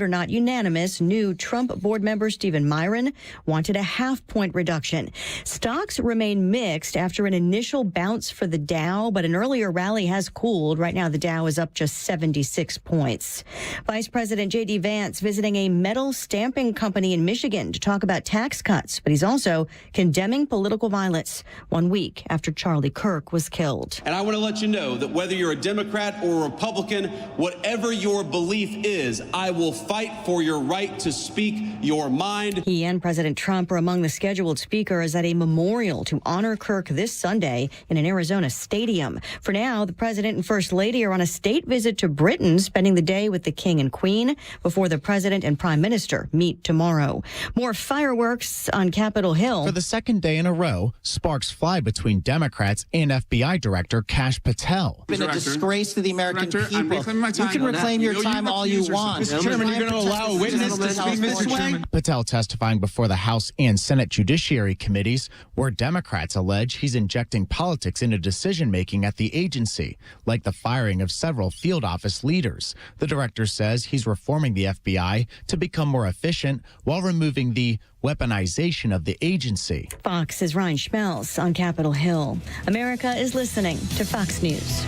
Or not unanimous, new Trump board member Stephen Myron wanted a half-point reduction. Stocks remain mixed after an initial bounce for the Dow, but an earlier rally has cooled. Right now, the Dow is up just 76 points. Vice President J.D. Vance visiting a metal stamping company in Michigan to talk about tax cuts, but he's also condemning political violence 1 week after Charlie Kirk was killed. And I want to let you know that whether you're a Democrat or a Republican, whatever your belief is, I will fight for your right to speak your mind. He and President Trump are among the scheduled speakers at a memorial to honor Kirk this Sunday in an Arizona stadium. For now, the president and first lady are on a state visit to Britain, spending the day with the king and queen before the president and prime minister meet tomorrow. More fireworks on Capitol Hill. For the second day in a row, sparks fly between Democrats and FBI Director Kash Patel. It's been a disgrace to the American people. You can reclaim your time all you want. Mr. Chairman, you're going to allow a witness to speak this way? Patel testifying before the House and Senate Judiciary Committees, where Democrats allege he's injecting politics into decision-making at the agency, like the firing of several field office leaders. The director says he's reforming the FBI to become more efficient while removing the weaponization of the agency. Fox's Ryan Schmelz on Capitol Hill. America is listening to Fox News.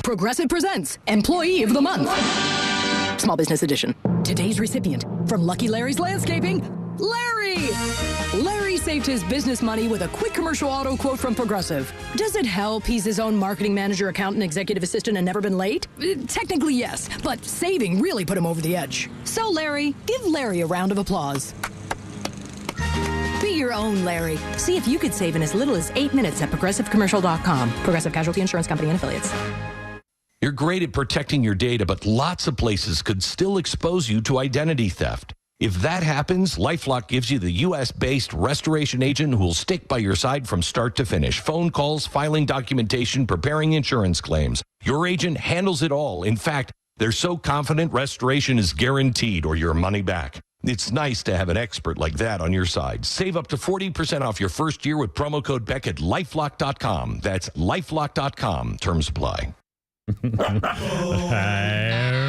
Progressive presents Employee of the Month. Small Business Edition. Today's recipient from Lucky Larry's Landscaping, Larry. Larry saved his business money with a quick commercial auto quote from Progressive. Does it help he's his own marketing manager, accountant, executive assistant, and never been late? Technically, yes, but saving really put him over the edge. So, Larry, give Larry a round of applause. Be your own Larry. See if you could save in as little as 8 minutes at ProgressiveCommercial.com. Progressive Casualty Insurance Company and Affiliates. You're great at protecting your data, but lots of places could still expose you to identity theft. If that happens, LifeLock gives you the U.S.-based restoration agent who will stick by your side from start to finish. Phone calls, filing documentation, preparing insurance claims. Your agent handles it all. In fact, they're so confident restoration is guaranteed or your money back. It's nice to have an expert like that on your side. Save up to 40% off your first year with promo code Beck at LifeLock.com. That's LifeLock.com. Terms apply. There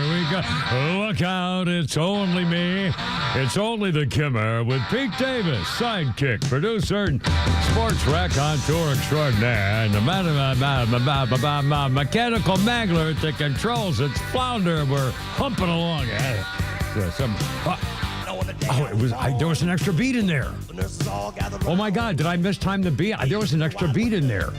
we go. Look out, it's only me. It's only the Kimmer with Pete Davis, sidekick, producer, and sports raconteur extraordinaire, and the mechanical mangler at the controls. It's Flounder. We're humping along. There was an extra beat in there. Oh, my God, did I mistime the beat? There was an extra beat in there.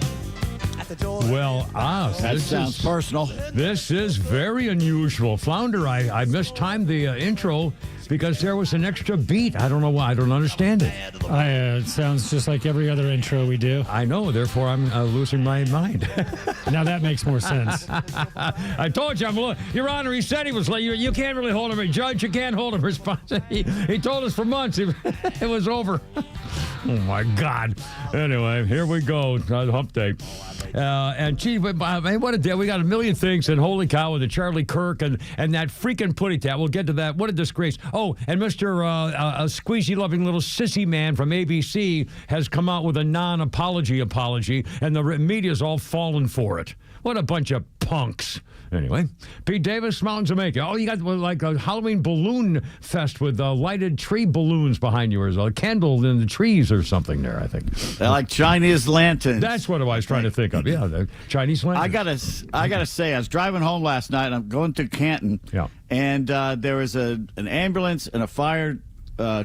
Well, that sounds personal. This is very unusual. Flounder, I mistimed the intro because there was an extra beat. I don't know why. I don't understand it. It sounds just like every other intro we do. I know. Therefore, I'm losing my mind. Now that makes more sense. I told you, Your Honor, he said he was late. You can't really hold him. Judge, you can't hold him responsible. He told us for months it was over. Oh, my God. Anyway, here we go. Hump day. And gee, what a day. We got a million things, and holy cow, with the Charlie Kirk and that freaking putty tat. We'll get to that. What a disgrace. Oh, and Mr. Squeezy-loving little sissy man from ABC has come out with a non-apology, and the media's all fallen for it. What a bunch of punks. Anyway, Pete Davis, Mountains of Jamaica. Oh, you got like a Halloween balloon fest with lighted tree balloons behind you, or a candle in the trees or something there, I think. They're like Chinese lanterns. That's what I was trying to think of. Yeah, the Chinese lanterns. I gotta say, I was driving home last night, and I'm going through Canton, and there was an ambulance and a fire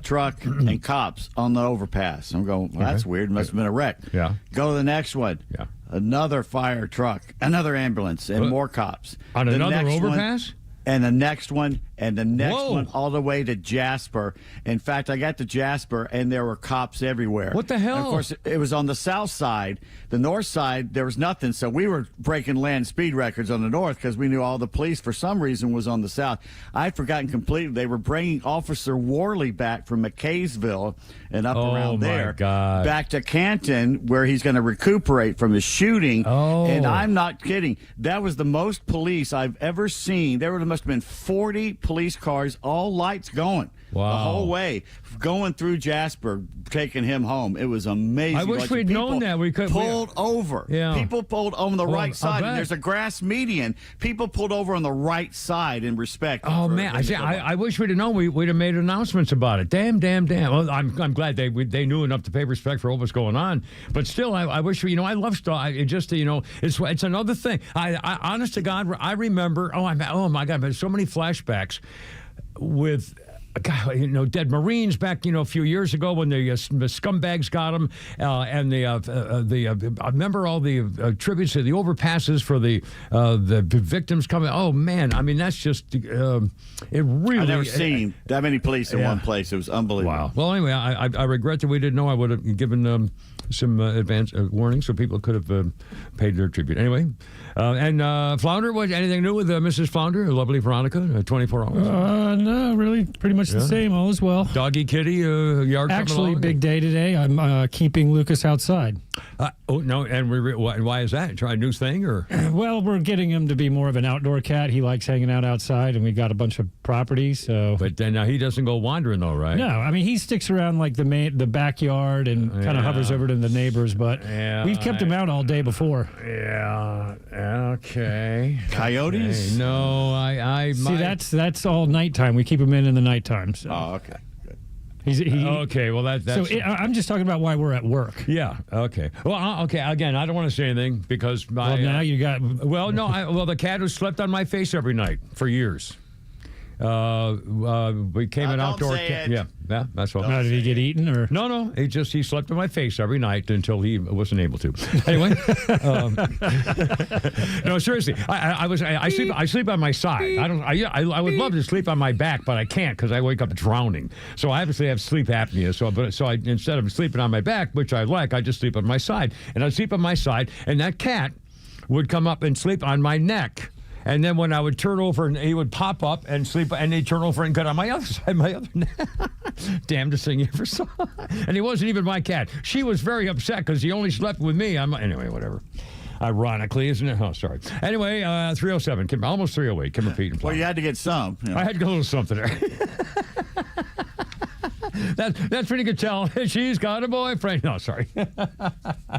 truck and cops on the overpass. I'm going, well, that's weird. Must have been a wreck. Yeah. Go to the next one. Yeah. Another fire truck, another ambulance, and more cops. On another overpass? And the next one, and the next one, all the way to Jasper. In fact, I got to Jasper, and there were cops everywhere. What the hell? And of course, it was on the south side. The north side, there was nothing, so we were breaking land speed records on the north because we knew all the police, for some reason, was on the south. I'd forgotten completely. They were bringing Officer Worley back from McKaysville and up around there, back to Canton, where he's going to recuperate from his shooting. And I'm not kidding. That was the most police I've ever seen. There must have been 40 police cars, all lights going. Wow. The whole way. Going through Jasper, taking him home. It was amazing. I wish we'd known that. We could pulled over. Yeah. People pulled on the right side. bet. And there's a grass median. People pulled over on the right side in respect. Oh, man. I wish we'd have known. We'd have made announcements about it. Damn. Well, I'm glad they knew enough to pay respect for what was going on. But still, I wish, I love stuff. It's another thing. I honest to God, I remember, oh my God, there's so many flashbacks with, God, dead Marines back, a few years ago when the scumbags got them, and I remember all the tributes to the overpasses for the victims coming. Oh man, I mean that's just it really. I've never seen that many police in one place. It was unbelievable. Wow. Well, anyway, I regret that we didn't know. I would have given some advance warning so people could have paid their tribute. Anyway, and Flounder, anything new with Mrs. Flounder, lovely Veronica, 24 hours? No, really, pretty much the same. All is well. Doggy, kitty, yard. Actually, big day today. I'm keeping Lucas outside. No, and why is that? Try a new thing, or? Well, we're getting him to be more of an outdoor cat. He likes hanging out outside, and we got a bunch of properties. So, but then he doesn't go wandering, though, right? No, I mean he sticks around like the backyard and kind of hovers over to the neighbors. But we've kept him out all day before. Yeah. Okay. Coyotes? Okay. No, I see. That's all nighttime. We keep him in the nighttime. So. Oh, okay. Okay, well that's so. I'm just talking about why we're at work. Yeah. Okay. Well, okay. Again, I don't want to say anything because now you got. Well, no. The cat who slept on my face every night for years. We came an outdoor cat. Yeah, that's all. Did he get eaten or? No. He slept on my face every night until he wasn't able to. Anyway, no, seriously, I sleep on my side. I would love to sleep on my back, but I can't because I wake up drowning. So I obviously have sleep apnea. So instead of sleeping on my back, which I like, I just sleep on my side, and I sleep on my side, and that cat would come up and sleep on my neck. And then when I would turn over, and he would pop up and sleep, and he'd turn over and get on my other side, my other neck. Damnedest thing you ever saw. And he wasn't even my cat. She was very upset because he only slept with me. Anyway, whatever. Ironically, isn't it? Oh, sorry. Anyway, 307, almost 308, Kimmer Pete and Flounder. Well, you had to get some. I had to get a little something there. That's pretty good tell. She's got a boyfriend. No, sorry.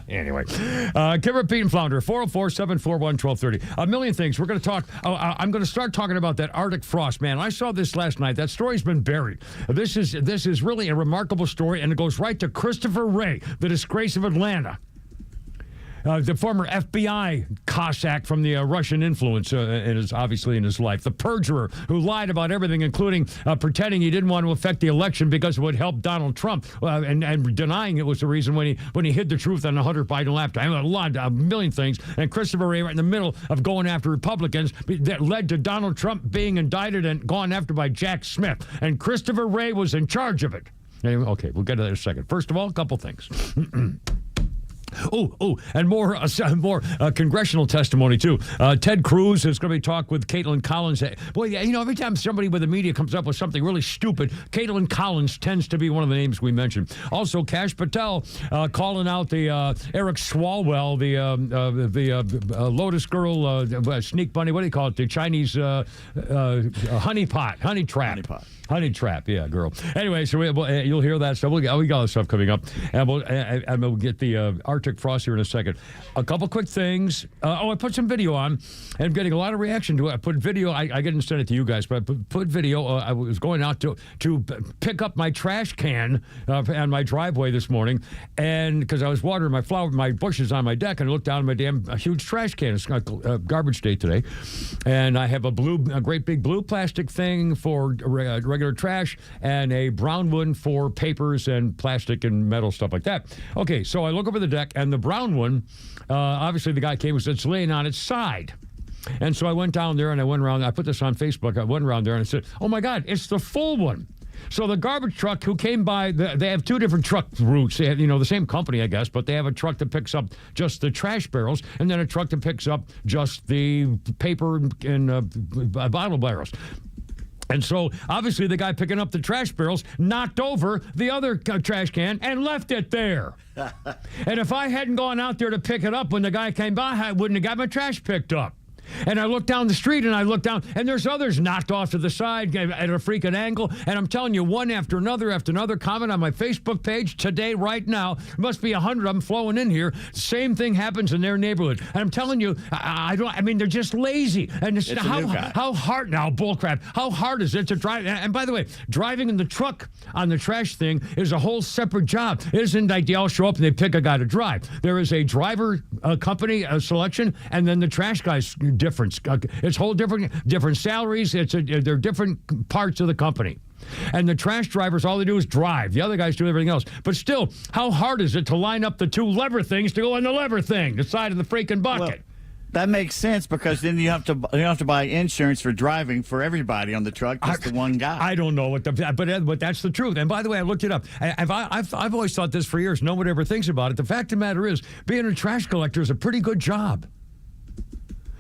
Anyway, Kimmer, Pete, and Flounder, 404-741-1230. A million things. We're going to talk. I'm going to start talking about that Arctic frost, man. I saw this last night. That story's been buried. This is really a remarkable story, and it goes right to Christopher Wray, the disgrace of Atlanta. The former FBI Cossack from the Russian influence obviously in his life. The perjurer who lied about everything, including pretending he didn't want to affect the election because it would help Donald Trump, and denying it was the reason when he hid the truth on the Hunter Biden laptop. A million things. And Christopher Wray right in the middle of going after Republicans that led to Donald Trump being indicted and gone after by Jack Smith. And Christopher Wray was in charge of it. Anyway, okay, we'll get to that in a second. First of all, a couple things. And more congressional testimony, too. Ted Cruz is going to be talking with Caitlin Collins. Boy, every time somebody with the media comes up with something really stupid, Caitlin Collins tends to be one of the names we mention. Also, Kash Patel calling out the Eric Swallwell, the Lotus Girl, Sneak Bunny, what do you call it? The Chinese honey trap. Honey trap, yeah, girl. Anyway, so you'll hear that stuff. We got all this stuff coming up, and we'll get the Arctic frost here in a second. A couple quick things. I put some video on, and I'm getting a lot of reaction to it. I put video. I didn't send it to you guys, but I put video. I was going out to pick up my trash can on my driveway this morning, and because I was watering my bushes on my deck, and I looked down at my damn huge trash can. It's garbage day today, and I have a great big blue plastic thing for regular trash and a brown one for papers and plastic and metal stuff like that. Okay, so I look over the deck, and the brown one, obviously the guy came and said it's laying on its side. And so I went down there and I went around. I put this on Facebook. I went around there and I said, oh my God, it's the full one. So the garbage truck who came by, they have two different truck routes. They have, the same company, I guess, but they have a truck that picks up just the trash barrels and then a truck that picks up just the paper and bottle barrels. And so, obviously, the guy picking up the trash barrels knocked over the other trash can and left it there. And if I hadn't gone out there to pick it up when the guy came by, I wouldn't have got my trash picked up. And I look down the street and I look down and there's others knocked off to the side at a freaking angle. And I'm telling you, one after another comment on my Facebook page today, right now. There must be 100 of them flowing in here. Same thing happens in their neighborhood. And I'm telling you, I mean, they're just lazy. And it's how hard now, bullcrap. How hard is it to drive? And by the way, driving in the truck on the trash thing is a whole separate job. It isn't like they all show up and they pick a guy to drive. There is a driver company selection, and then the trash guy's difference. It's whole different salaries. They're different parts of the company. And the trash drivers, all they do is drive. The other guys do everything else. But still, how hard is it to line up the two lever things to go on the lever thing, the side of the freaking bucket? Well, that makes sense because then you have to buy insurance for driving for everybody on the truck, just the one guy. I don't know but that's the truth. And by the way, I looked it up. I've always thought this for years. No one ever thinks about it. The fact of the matter is, being a trash collector is a pretty good job.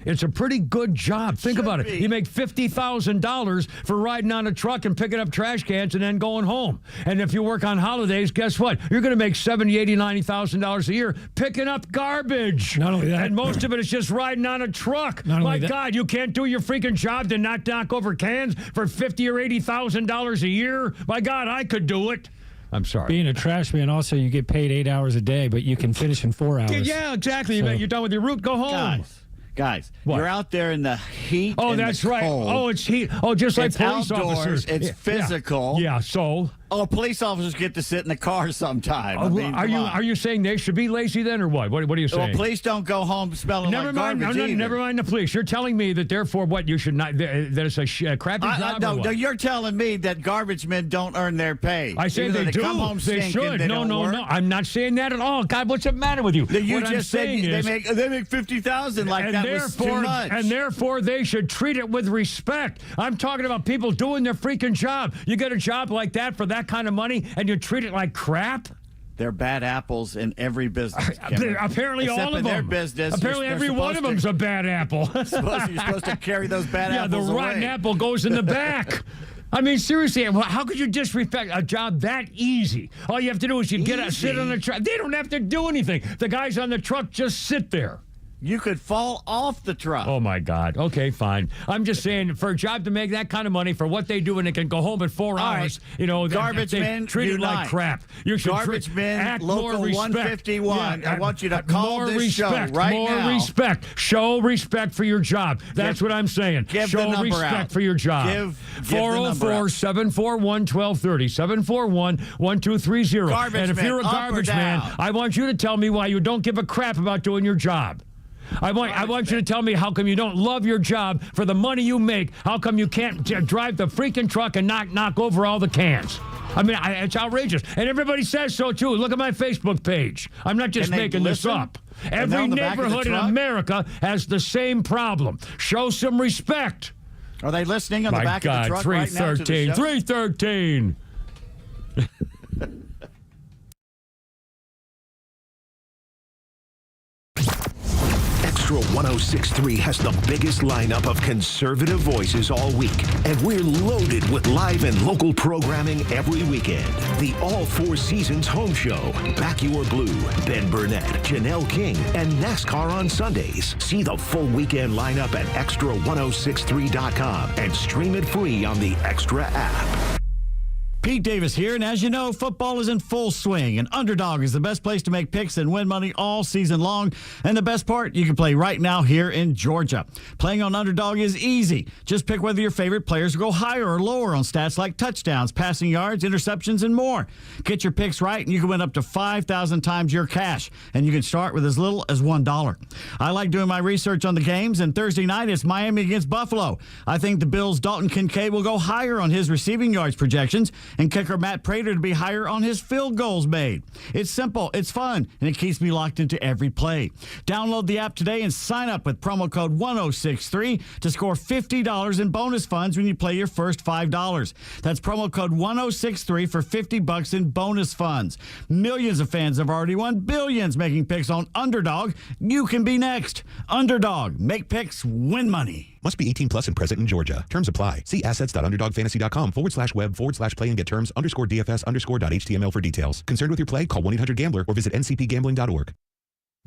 It's a pretty good job. Think about it. You make $50,000 for riding on a truck and picking up trash cans and then going home. And if you work on holidays, guess what? You're going to make $70,000, $80,000, $90,000 a year picking up garbage. Not only that. And most of it is just riding on a truck. My God, you can't do your freaking job to not knock over cans for $50,000 or $80,000 a year? My God, I could do it. I'm sorry. Being a trash man, also, you get paid 8 hours a day, but you can finish in 4 hours. Yeah, exactly. So. You're done with your route, go home. Guys, you're out there in the heat. Oh, that's right. Oh, it's heat. Oh, just like police outdoors, officers. It's physical. Yeah, so? Oh, police officers get to sit in the car sometime. Are you saying they should be lazy then, or what? What are you saying? Well, police don't go home smelling like garbage either. Never mind the police. You're telling me that therefore what you should not, that it's a crappy job? No, you're telling me that garbage men don't earn their pay. I say they do. Come home they should. No. I'm not saying that at all. God, what's the matter with you? You what just I'm said is, they make $50,000 like that was too much. And therefore they should treat it with respect. I'm talking about people doing their freaking job. You get a job like that for that kind of money and you treat it like crap? They're bad apples in every business. Apparently Except all of in them. Their business, apparently every one of them's a bad apple. You're supposed to carry those bad apples the rotten apple goes in the back. I mean, seriously, how could you disrespect a job that easy? All you have to do is sit on the truck. They don't have to do anything. The guys on the truck just sit there. You could fall off the truck. Oh, my God. Okay, fine. I'm just saying, for a job to make that kind of money for what they do and they can go home in 4 hours, garbage men treat it like crap. You should garbage men, act local more respect. 151. Yeah, I want you to call this show right now. More respect. Show respect for your job. That's what I'm saying. Show respect for your job. Give 404-741-1230. 741-1230. And if you're a garbage man, I want you to tell me why you don't give a crap about doing your job. I want you to tell me how come you don't love your job for the money you make. How come you can't drive the freaking truck and knock over all the cans? I mean, it's outrageous. And everybody says so, too. Look at my Facebook page. I'm not just making this up. Every neighborhood in America has the same problem. Show some respect. Are they listening on the back of the truck right now to the show? 313. XTRA 106.3 has the biggest lineup of conservative voices all week, and we're loaded with live and local programming every weekend. The All Four Seasons Home Show, Back Your Blue, Ben Burnett, Janelle King, and NASCAR on Sundays. See the full weekend lineup at XTRA1063.com and stream it free on the XTRA app. Pete Davis here, and as you know, football is in full swing, and Underdog is the best place to make picks and win money all season long. And the best part, you can play right now here in Georgia. Playing on Underdog is easy. Just pick whether your favorite players will go higher or lower on stats like touchdowns, passing yards, interceptions, and more. Get your picks right, and you can win up to 5,000 times your cash, and you can start with as little as $1. I like doing my research on the games, and Thursday night it's Miami against Buffalo. I think the Bills' Dalton Kincaid will go higher on his receiving yards projections, and kicker Matt Prater to be higher on his field goals made. It's simple, it's fun, and it keeps me locked into every play. Download the app today and sign up with promo code 1063 to score $50 in bonus funds when you play your first $5. That's promo code 1063 for $50 in bonus funds. Millions of fans have already won billions making picks on Underdog. You can be next. Underdog. Make picks, win money. Must be 18 plus and present in Georgia. Terms apply. See assets.underdogfantasy.com/web/play and get terms _DFS_.html for details. Concerned with your play? Call 1-800-GAMBLER or visit ncpgambling.org.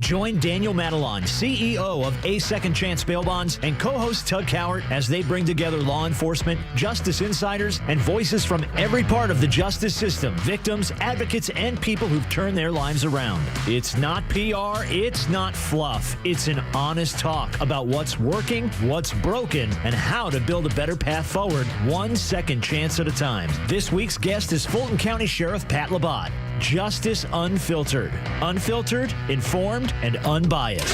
Join Daniel Matalon, CEO of A Second Chance Bail Bonds, and co-host Tug Cowart as they bring together law enforcement, justice insiders, and voices from every part of the justice system, victims, advocates, and people who've turned their lives around. It's not PR, it's not fluff. It's an honest talk about what's working, what's broken, and how to build a better path forward, one second chance at a time. This week's guest is Fulton County Sheriff Pat Labatt. Justice Unfiltered. Unfiltered, informed, and unbiased.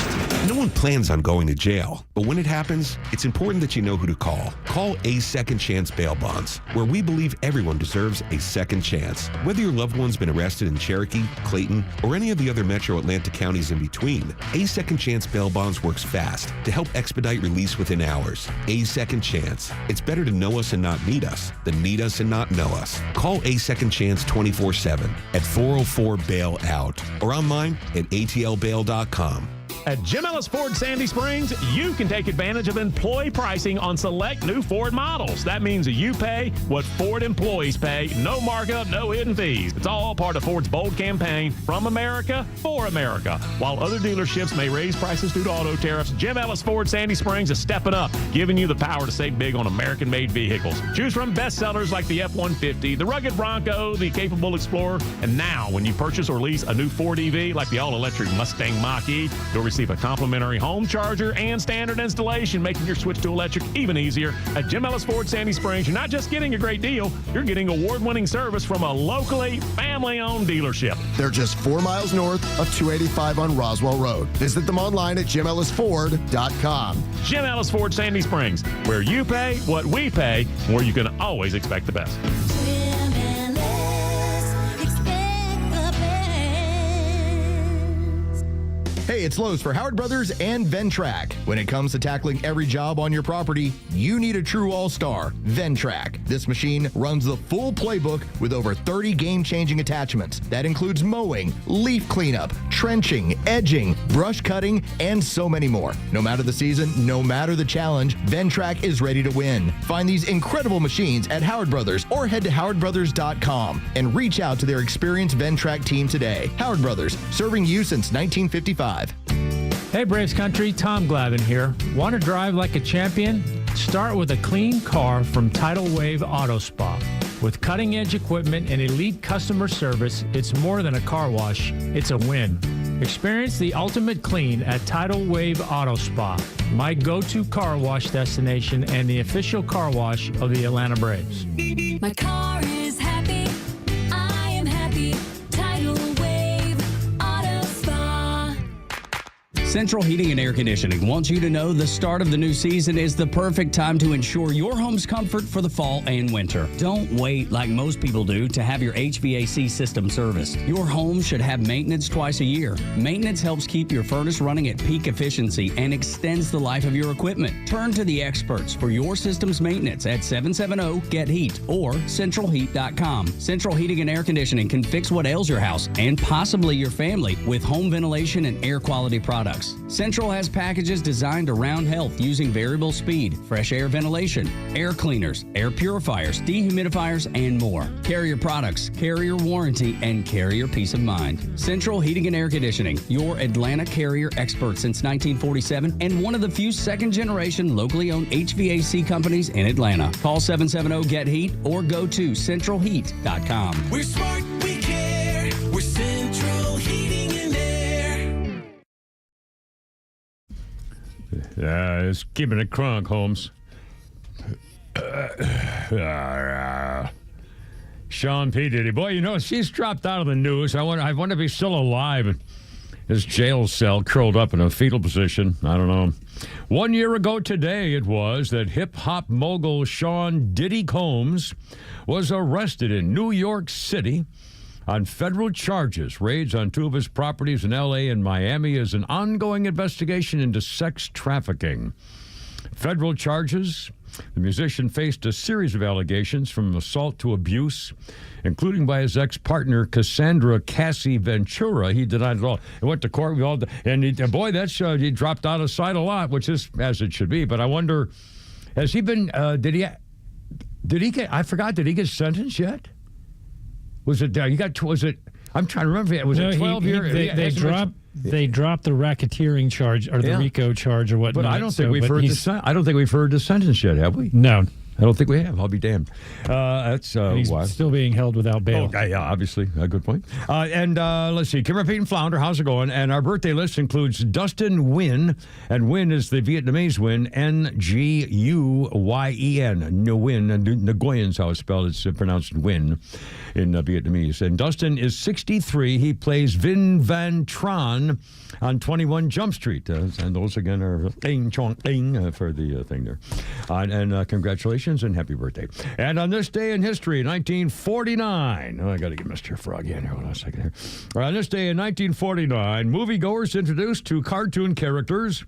No one plans on going to jail, but when it happens, it's important that you know who to call. Call A Second Chance Bail Bonds, where we believe everyone deserves a second chance. Whether your loved one's been arrested in Cherokee, Clayton, or any of the other metro Atlanta counties in between, A Second Chance Bail Bonds works fast to help expedite release within hours. A Second Chance. It's better to know us and not need us than need us and not know us. Call A Second Chance 24/7 at 404-BAIL-OUT or online at atlbail.com. At Jim Ellis Ford Sandy Springs, you can take advantage of employee pricing on select new Ford models. That means you pay what Ford employees pay, no markup, no hidden fees. It's all part of Ford's bold campaign, from America, for America. While other dealerships may raise prices due to auto tariffs, Jim Ellis Ford Sandy Springs is stepping up, giving you the power to save big on American-made vehicles. Choose from bestsellers like the F-150, the rugged Bronco, the capable Explorer, and now when you purchase or lease a new Ford EV like the all-electric Mustang Mach-E, you'll receive a complimentary home charger and standard installation, making your switch to electric even easier. At Jim Ellis Ford Sandy Springs, you're not just getting a great deal, you're getting award-winning service from a locally family-owned dealership. They're just 4 miles north of 285 on Roswell Road. Visit them online at jimellisford.com. Jim Ellis Ford Sandy Springs, where you pay what we pay, where you can always expect the best. Hey, it's Lowe's for Howard Brothers and Ventrac. When it comes to tackling every job on your property, you need a true all-star, Ventrac. This machine runs the full playbook with over 30 game-changing attachments. That includes mowing, leaf cleanup, trenching, edging, brush cutting, and so many more. No matter the season, no matter the challenge, Ventrac is ready to win. Find these incredible machines at Howard Brothers or head to howardbrothers.com and reach out to their experienced Ventrac team today. Howard Brothers, serving you since 1955. Hey, Braves Country, Tom Glavine here. Want to drive like a champion? Start with a clean car from Tidal Wave Auto Spa. With cutting-edge equipment and elite customer service, it's more than a car wash, it's a win. Experience the ultimate clean at Tidal Wave Auto Spa, my go-to car wash destination and the official car wash of the Atlanta Braves. My car is happy. I am happy. Tidal Wave Auto Spa. Central Heating and Air Conditioning wants you to know the start of the new season is the perfect time to ensure your home's comfort for the fall and winter. Don't wait like most people do to have your HVAC system serviced. Your home should have maintenance twice a year. Maintenance helps keep your furnace running at peak efficiency and extends the life of your equipment. Turn to the experts for your system's maintenance at 770-GET-HEAT or centralheat.com. Central Heating and Air Conditioning can fix what ails your house and possibly your family with home ventilation and air quality products. Central has packages designed around health using variable speed, fresh air ventilation, air cleaners, air purifiers, dehumidifiers, and more. Carrier products, carrier warranty, and carrier peace of mind. Central Heating and Air Conditioning, your Atlanta carrier expert since 1947 and one of the few second-generation locally owned HVAC companies in Atlanta. Call 770-GET-HEAT or go to centralheat.com. We're smart, we care. We're Central Heating and Air. It's keeping it crunk, Holmes. Sean P. Diddy. Boy, you know, she's dropped out of the news. I wonder if he's still alive in his jail cell, curled up in a fetal position. I don't know. 1 year ago today, it was that hip-hop mogul Sean Diddy Combs was arrested in New York City on federal charges. Raids on 2 of his properties in L.A. and Miami is an ongoing investigation into sex trafficking. Federal charges. The musician faced a series of allegations from assault to abuse, including by his ex-partner, Cassandra Cassie Ventura. He denied it all. He went to court. And he dropped out of sight a lot, which is as it should be. But I wonder, has he been, did he get sentenced yet? Was it, I'm trying to remember. Was it 12 years? They dropped the racketeering charge or the RICO charge or whatnot. But I don't think we've heard the sentence yet, have we? No. I don't think we have. I'll be damned. That's he's why. still being held without bail. Oh, yeah, obviously. A good point. And let's see. Kimmer, Pete, and Flounder, hhow's it going? And our birthday list includes Dustin Nguyen. And Nguyen is the Vietnamese Nguyen. Nguyen. Nguyen. Nguyen's how it's spelled. It's pronounced Nguyen in Vietnamese. And Dustin is 63. He plays Vin Van Tran on 21 Jump Street. And those, again, are ding, chong, ding for the thing there. And congratulations and happy birthday. And on this day in history, 1949, I got to get Mr. Froggy in here. Hold on a second here. On this day in 1949, moviegoers introduced two cartoon characters,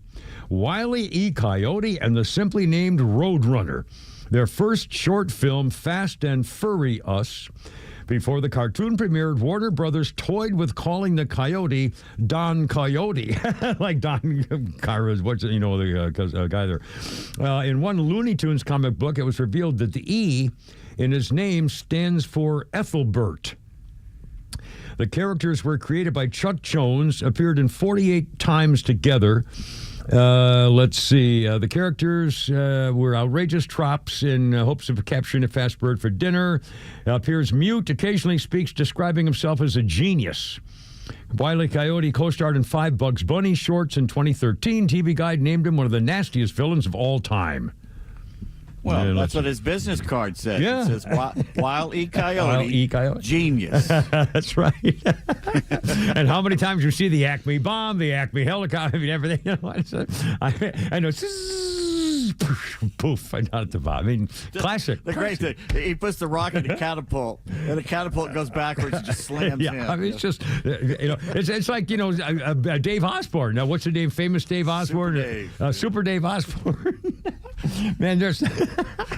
Wile E. Coyote and the simply named Roadrunner. Their first short film, Fast and Furry Us. Before the cartoon premiered, Warner Brothers toyed with calling the coyote Don Coyote, like Don Cara's, the guy there. In one Looney Tunes comic book, it was revealed that the E in his name stands for Ethelbert. The characters were created by Chuck Jones, appeared in 48 times together. Let's see. The characters were outrageous trops in hopes of capturing a fast bird for dinner. Appears mute, occasionally speaks, describing himself as a genius. Wile E. Coyote co-starred in 5 Bugs Bunny shorts in 2013. TV Guide named him one of the nastiest villains of all time. Well, that's what his business card says. Yeah. It says Wile E. Coyote, Wile E. Coyote. Genius. That's right. And how many times you see the Acme bomb, the Acme helicopter, I mean, everything. I know. Poof, right down at the bottom. I mean, classic. The great thing, he puts the rocket in the catapult, and the catapult goes backwards and just slams in. I mean, it's just, it's like, Dave Osborne. Now, what's the name? Famous Dave Osborne? Super Dave Osborne. Man, there's...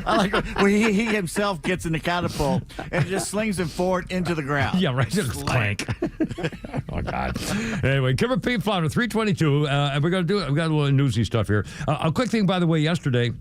I like when he himself gets in the catapult and just slings him forward into the ground. Yeah, right. Just clank. Oh, God. Anyway, Kimmer Pete Flounder, 322. And we got a little newsy stuff here. A quick thing, by the way, yesterday,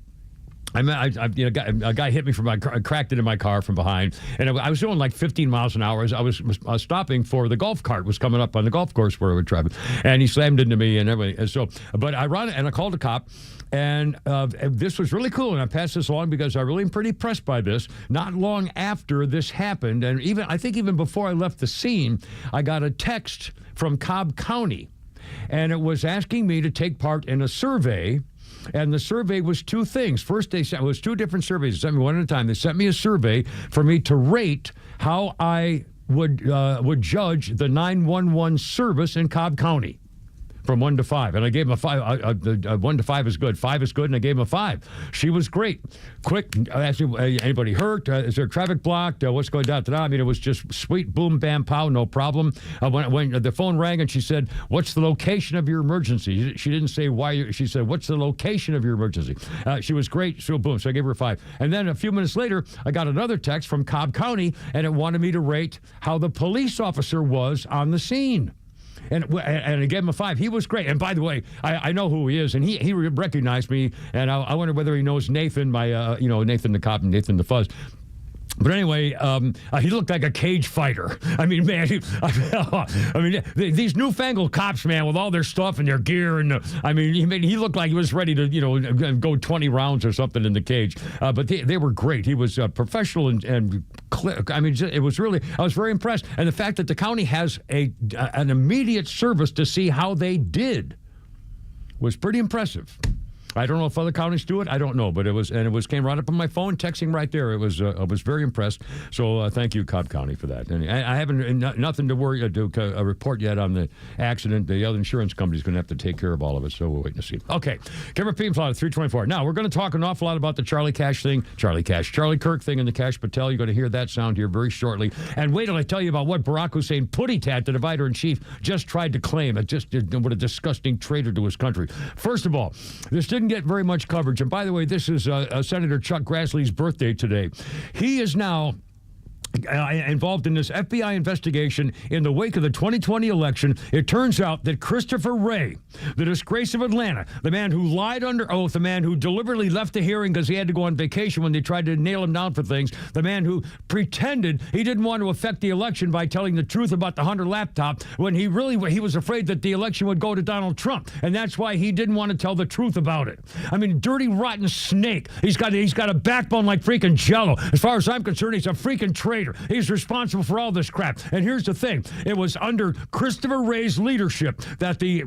a guy hit me from cracked it in my car from behind, and I was doing like 15 miles an hour as I was stopping for the golf cart was coming up on the golf course where I would drive, and he slammed into me and everything. And so, but I run and I called a cop, and this was really cool, and I passed this along because I really am pretty impressed by this. Not long after this happened, and I think even before I left the scene, I got a text from Cobb County, and it was asking me to take part in a survey. And the survey was 2 things. First, it was 2 different surveys. They sent me one at a time. They sent me a survey for me to rate how I would judge the 911 service in Cobb County from 1 to 5. And I gave him a 5. 1 to 5 is good. 5 is good, and I gave him a 5. She was great. Quick, asking anybody hurt? Is there traffic blocked? What's going down? I mean, it was just sweet, boom, bam, pow, no problem. When the phone rang and she said, "What's the location of your emergency?" She didn't say why. She said, "What's the location of your emergency?" She was great. So boom. So I gave her a 5. And then a few minutes later, I got another text from Cobb County, and it wanted me to rate how the police officer was on the scene. And I gave him a 5. He was great. And by the way, I know who he is, and he recognized me. And I wonder whether he knows Nathan, Nathan the cop and Nathan the Fuzz. But anyway, he looked like a cage fighter. I mean, man, these newfangled cops, man, with all their stuff and their gear, and he looked like he was ready to, go 20 rounds or something in the cage. But they were great. He was professional and clear. I mean, it was really, I was very impressed. And the fact that the county has an immediate service to see how they did was pretty impressive. I don't know if other counties do it. I don't know, but it came right up on my phone, texting right there. I was very impressed. So thank you, Cobb County, for that. And I haven't nothing to worry to report yet on the accident. The other insurance company's going to have to take care of all of it. So we're waiting to see. Okay, Kimmer Pete Flounder, 324. Now we're going to talk an awful lot about the Charlie Kirk thing, and the Cash Patel. You're going to hear that sound here very shortly. And wait till I tell you about what Barack Hussein Putty-Tat, the divider in chief, just tried to claim. What a disgusting traitor to his country. First of all, this didn't get very much coverage. And by the way, this is Senator Chuck Grassley's birthday today. He is now involved in this FBI investigation in the wake of the 2020 election. It turns out that Christopher Wray, the disgrace of Atlanta, the man who lied under oath, the man who deliberately left the hearing because he had to go on vacation when they tried to nail him down for things, the man who pretended he didn't want to affect the election by telling the truth about the Hunter laptop when he was afraid that the election would go to Donald Trump, and that's why he didn't want to tell the truth about it. I mean, dirty, rotten snake. He's got a backbone like freaking Jello. As far as I'm concerned, he's a freaking traitor. He's responsible for all this crap. And here's the thing. It was under Christopher Wray's leadership that the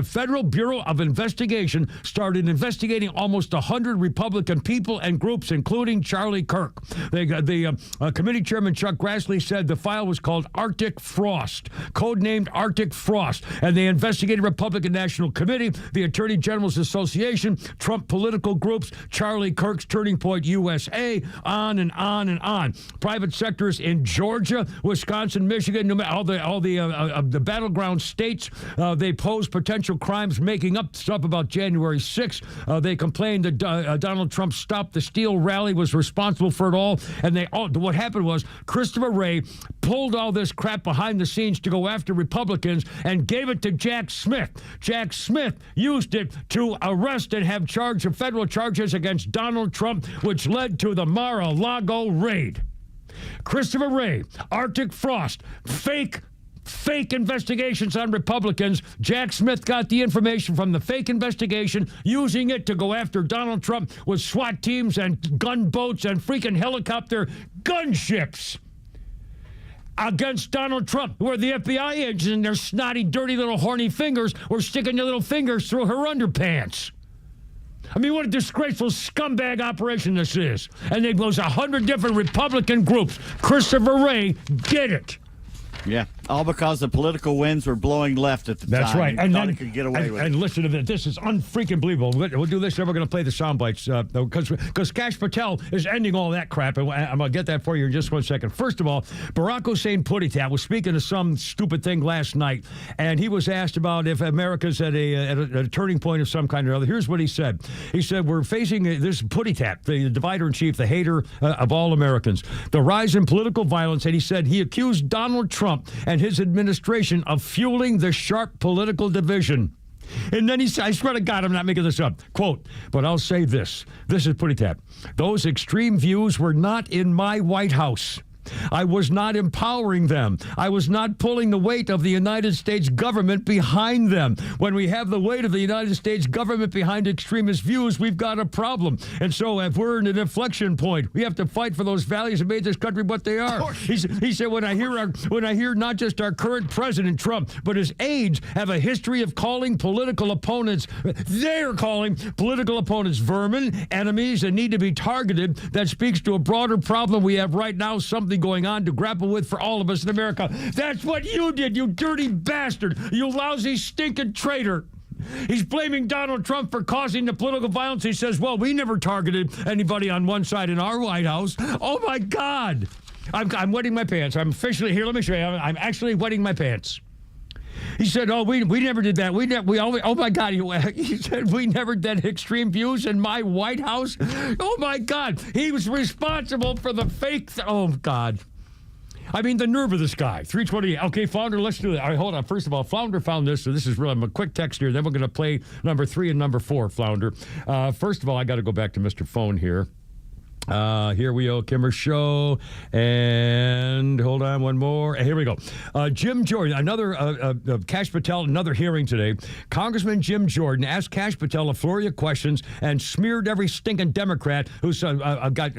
Federal Bureau of Investigation started investigating almost 100 Republican people and groups, including Charlie Kirk. The committee chairman, Chuck Grassley, said the file was called Arctic Frost, codenamed Arctic Frost. And they investigated Republican National Committee, the Attorney General's Association, Trump political groups, Charlie Kirk's Turning Point USA, on and on and on. Private sectors in Georgia, Wisconsin, Michigan, all the battleground states, they posed potential crimes, making up stuff about January 6th. They complained that Donald Trump Stop the Steal rally was responsible for it all. And what happened was Christopher Wray pulled all this crap behind the scenes to go after Republicans and gave it to Jack Smith. Jack Smith used it to arrest and have federal charges against Donald Trump, which led to the Mar-a-Lago raid. Christopher Wray, Arctic Frost, fake investigations on Republicans. Jack Smith got the information from the fake investigation, using it to go after Donald Trump with SWAT teams and gunboats and freaking helicopter gunships against Donald Trump, where the FBI agents and their snotty, dirty little horny fingers were sticking their little fingers through her underpants. I mean, what a disgraceful scumbag operation this is. And there was 100 different Republican groups. Christopher Wray did it. Yeah, all because the political winds were blowing left at the time. That's right. And then, could get away with it. And listen to this. This is unfreaking believable. We'll do this, and we're going to play the sound bites because Kash Patel is ending all that crap, and I'm going to get that for you in just 1 second. First of all, Barack Hussein Puttitat was speaking of some stupid thing last night, and he was asked about if America's at a turning point of some kind or other. Here's what he said. He said, we're facing this Puttitat, the divider-in-chief, the hater of all Americans, the rise in political violence, and he said he accused Donald Trump and his administration of fueling the sharp political division. And then he said, I swear to God, I'm not making this up. Quote, but I'll say this. This is Puttitat. Those extreme views were not in my White House. I was not empowering them. I was not pulling the weight of the United States government behind them. When we have the weight of the United States government behind extremist views, we've got a problem. And so if we're in an inflection point, we have to fight for those values that made this country what they are. He said, when I hear not just our current president, Trump, but his aides have a history of calling political opponents, they're calling political opponents vermin, enemies, and need to be targeted, that speaks to a broader problem we have right now, something going on to grapple with for all of us in America. That's what you did, you dirty bastard, you lousy, stinking traitor. He's blaming Donald Trump for causing the political violence. He says, well, we never targeted anybody on one side in our White House. Oh, my God. I'm wetting my pants. I'm officially, here, let me show you. I'm actually wetting my pants. He said, oh, we never did that. We always, oh, my God. He said, we never did extreme views in my White House. Oh, my God. He was responsible for the fake. Oh, God. I mean, the nerve of this guy. 328. Okay, Flounder, let's do it. All right, hold on. First of all, Flounder found this, so this is really a quick text here. Then we're going to play number 3 and number 4, Flounder. First of all, I got to go back to Mr. Phone here. Here we go, Kimmer Show, and hold on, one more. Here we go. Jim Jordan, another Kash Patel, another hearing today. Congressman Jim Jordan asked Kash Patel a flurry of questions and smeared every stinking Democrat who's got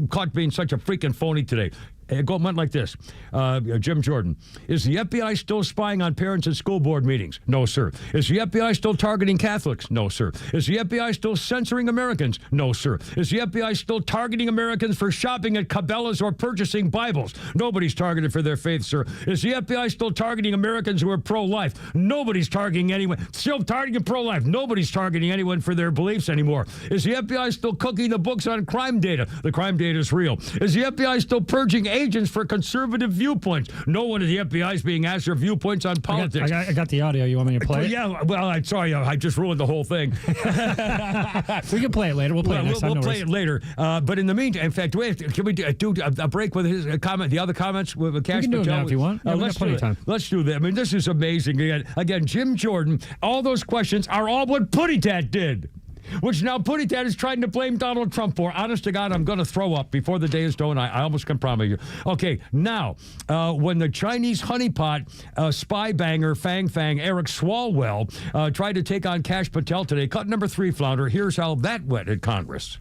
caught being such a freaking phony today. It went like this. Jim Jordan, is the FBI still spying on parents at school board meetings? No, sir. Is the FBI still targeting Catholics? No, sir. Is the FBI still censoring Americans? No, sir. Is the FBI still targeting Americans for shopping at Cabela's or purchasing Bibles? Nobody's targeted for their faith, sir. Is the FBI still targeting Americans who are pro-life? Nobody's targeting anyone. Still targeting pro-life. Nobody's targeting anyone for their beliefs anymore. Is the FBI still cooking the books on crime data? The crime data is real. Is the FBI still purging agents for conservative viewpoints. No one at the FBI is being asked their viewpoints on politics. I got the audio. You want me to play it? Yeah, well, I'm sorry. I just ruined the whole thing. We can play it later. We'll play it next time. We'll play it later. But in the meantime, in fact, can we do a break with his comment, the other comments with Cash We can do Patel? it now if you want. Yeah, Let's plenty do of time. Let's do that. I mean, this is amazing. Again, Jim Jordan, all those questions are all what Putty Tat did, which now Putty Tat is trying to blame Donald Trump for. Honest to God, I'm going to throw up before the day is done. I almost can promise you. Okay, now, when the Chinese honeypot spy banger Fang Eric Swallwell tried to take on Cash Patel today, cut number 3, Flounder, here's how that went at Congress.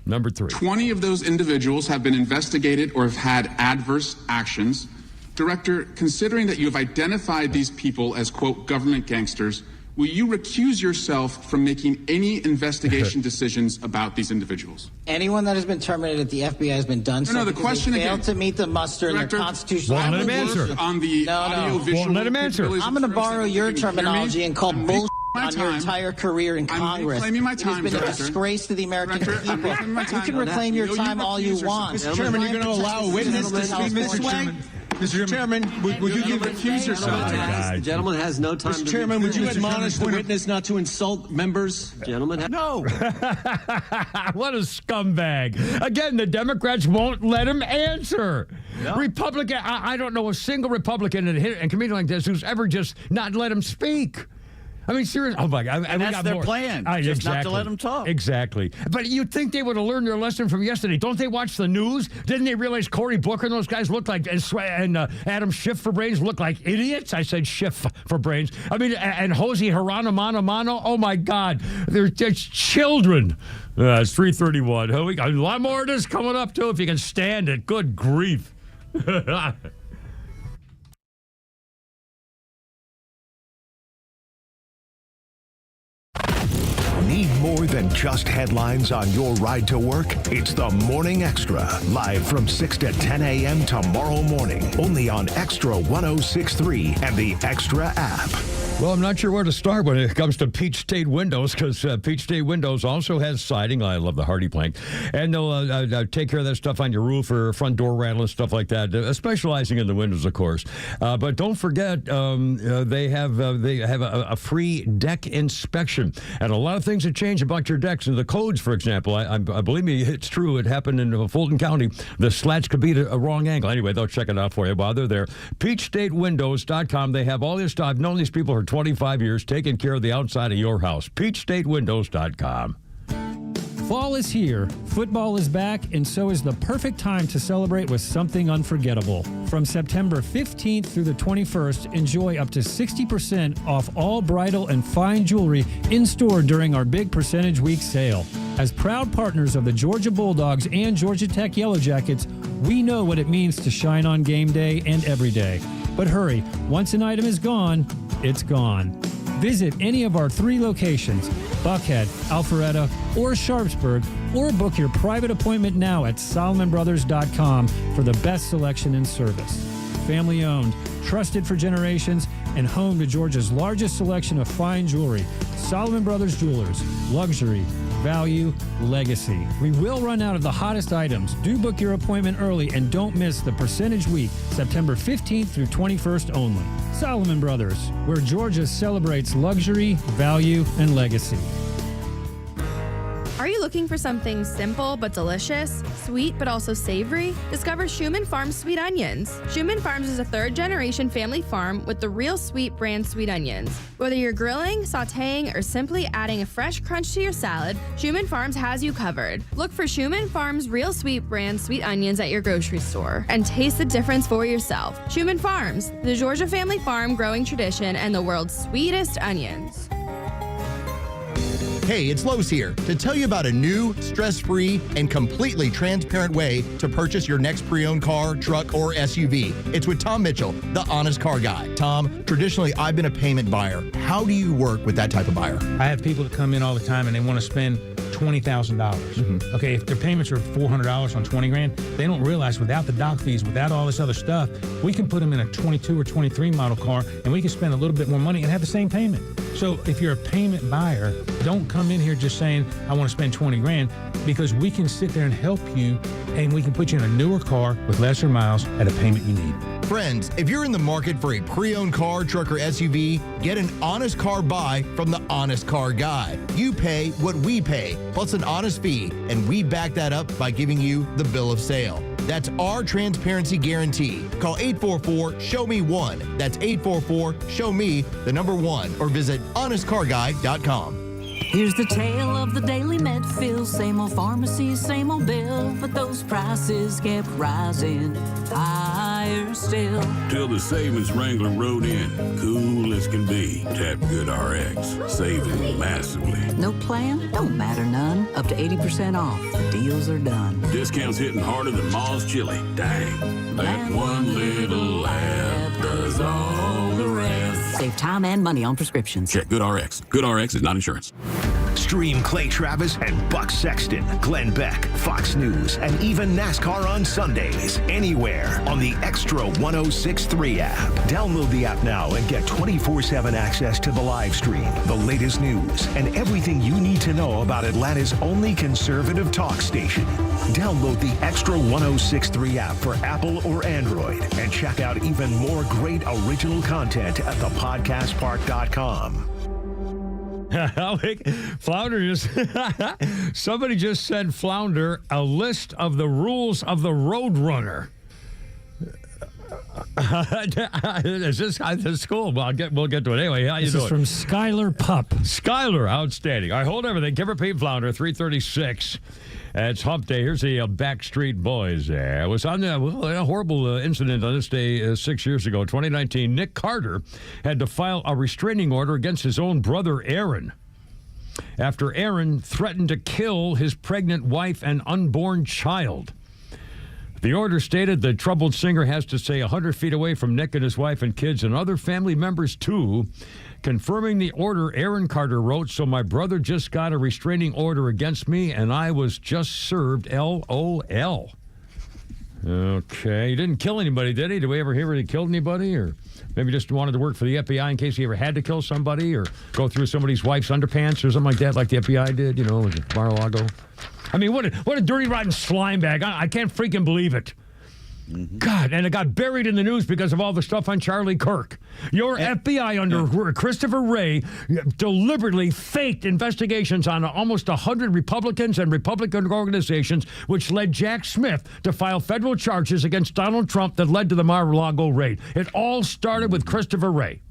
Number 3. 20 of those individuals have been investigated or have had adverse actions. Director, considering that you have identified these people as, quote, government gangsters, will you recuse yourself from making any investigation decisions about these individuals? Anyone that has been terminated at the FBI has been done so the because question they failed again, to meet the muster in their Director, constitutional won't let him answer. On the audio-visual Won't let him answer. I'm going to borrow your terminology and call bullshit on your entire career in Congress. reclaiming my time, it has been a Director. disgrace to the American Director, I'm people. reclaiming my You time. can reclaim your time all you want. Mr. Chairman, you're going to allow a witness to speak, Mr. Chairman. Mr. Chairman, would you recuse yourself? The gentleman has no time. Mr. Chairman, would you admonish the witness not to insult members? Gentlemen, no. What a scumbag. Again, the Democrats won't let him answer. No. Republican, I don't know a single Republican and comedian like this who's ever just not let him speak. I mean, seriously. Oh, my God. And that's their plan, just not to let them talk. Exactly. But you'd think they would have learned their lesson from yesterday. Don't they watch the news? Didn't they realize Cory Booker and those guys look like, and Adam Schiff for Brains look like idiots? I said Schiff for Brains. I mean, and Josie Mano. Oh, my God. They're just children. It's 3:31. We got a lot more of this coming up, too, if you can stand it. Good grief. Need more than just headlines on your ride to work? It's the Morning Extra, live from 6 to 10 a.m. tomorrow morning, only on XTRA 106.3 and the XTRA app. Well, I'm not sure where to start when it comes to Peach State Windows, because Peach State Windows also has siding. I love the Hardy plank. And they'll take care of that stuff on your roof or front door rattle and stuff like that, specializing in the windows, of course. But don't forget, they have a free deck inspection. And a lot of things have changed about your decks. And the codes, for example, I believe me, it's true. It happened in Fulton County. The slats could be at a wrong angle. Anyway, they'll check it out for you while they're there. PeachStateWindows.com. They have all this stuff. I've known these people for 25 years, taking care of the outside of your house. PeachStateWindows.com. Fall is here, football is back, and so is the perfect time to celebrate with something unforgettable. From September 15th through the 21st, enjoy up to 60% off all bridal and fine jewelry in store during our big Percentage Week sale. As proud partners of the Georgia Bulldogs and Georgia Tech Yellow Jackets, we know what it means to shine on game day and every day. But hurry, once an item is gone, it's gone. Visit any of our 3 locations, Buckhead, Alpharetta, or Sharpsburg, or book your private appointment now at SolomonBrothers.com for the best selection and service. Family owned, trusted for generations, and home to Georgia's largest selection of fine jewelry. Solomon Brothers Jewelers, luxury, value, legacy. We will run out of the hottest items. Do book your appointment early and don't miss the Percentage Week, September 15th through 21st only. Solomon Brothers, where Georgia celebrates luxury, value, and legacy. Are you looking for something simple but delicious, sweet but also savory? Discover Schumann Farms Sweet Onions. Schumann Farms is a 3rd-generation family farm with the Real Sweet brand sweet onions. Whether you're grilling, sautéing, or simply adding a fresh crunch to your salad, Schumann Farms has you covered. Look for Schumann Farms Real Sweet brand sweet onions at your grocery store and taste the difference for yourself. Schumann Farms, the Georgia family farm growing tradition and the world's sweetest onions. Hey, it's Lowe's here to tell you about a new, stress-free, and completely transparent way to purchase your next pre-owned car, truck, or SUV. It's with Tom Mitchell, the honest car guy. Tom, traditionally, I've been a payment buyer. How do you work with that type of buyer? I have people that come in all the time and they want to spend $20,000. Okay, if their payments are $400 on $20,000, they don't realize without the doc fees, without all this other stuff, we can put them in a 22 or 23 model car, and we can spend a little bit more money and have the same payment. So if you're a payment buyer, don't come in here just saying, I want to spend $20,000, because we can sit there and help you, and we can put you in a newer car with lesser miles at a payment you need. Friends, if you're in the market for a pre-owned car, truck, or SUV, get an honest car buy from the Honest Car Guy. You pay what we pay, plus an honest fee, and we back that up by giving you the bill of sale. That's our transparency guarantee. Call 844-SHOW-ME-1. That's 844-SHOW-ME, the number 1, or visit honestcarguy.com. Here's the tale of the daily Medfield. Same old pharmacy, same old bill, but those prices kept rising higher still. Till the savings wrangler rode in, cool as can be. Tap Good RX, saving massively. No plan? Don't matter none. Up to 80% off. The deals are done. Discounts hitting harder than Ma's chili. Dang, that one little app does all the rest. Save time and money on prescriptions. Check Good RX. Good RX is not insurance. Stream Clay Travis and Buck Sexton, Glenn Beck, Fox News, and even NASCAR on Sundays, anywhere on the XTRA 106.3 app. Download the app now and get 24/7 access to the live stream, the latest news, and everything you need to know about Atlanta's only conservative talk station. Download the XTRA 106.3 app for Apple or Android and check out even more great original content at thepodcastpark.com. Flounder just somebody just sent Flounder a list of the rules of the Roadrunner. Is this cool? Well, we'll get to it anyway. How you This doing? is from Skylar Pup. Skylar, outstanding. All right, hold everything. Give her Pete Flounder, 336. It's Hump Day. Here's the Backstreet Boys. It was on a horrible incident on this day 6 years ago, 2019. Nick Carter had to file a restraining order against his own brother, Aaron, after Aaron threatened to kill his pregnant wife and unborn child. The order stated the troubled singer has to stay 100 feet away from Nick and his wife and kids and other family members, too. Confirming the order, Aaron Carter wrote, "So my brother just got a restraining order against me, and I was just served, LOL." Okay. He didn't kill anybody, did he? Did we ever hear he killed anybody? Or maybe just wanted to work for the FBI in case he ever had to kill somebody or go through somebody's wife's underpants or something like that, like the FBI did, you know, in Mar-a-Lago. I mean, what a dirty, rotten slime bag. I can't freaking believe it. God, and it got buried in the news because of all the stuff on Charlie Kirk. Your FBI under Christopher Wray deliberately faked investigations on almost 100 Republicans and Republican organizations, which led Jack Smith to file federal charges against Donald Trump that led to the Mar-a-Lago raid. It all started with Christopher Wray.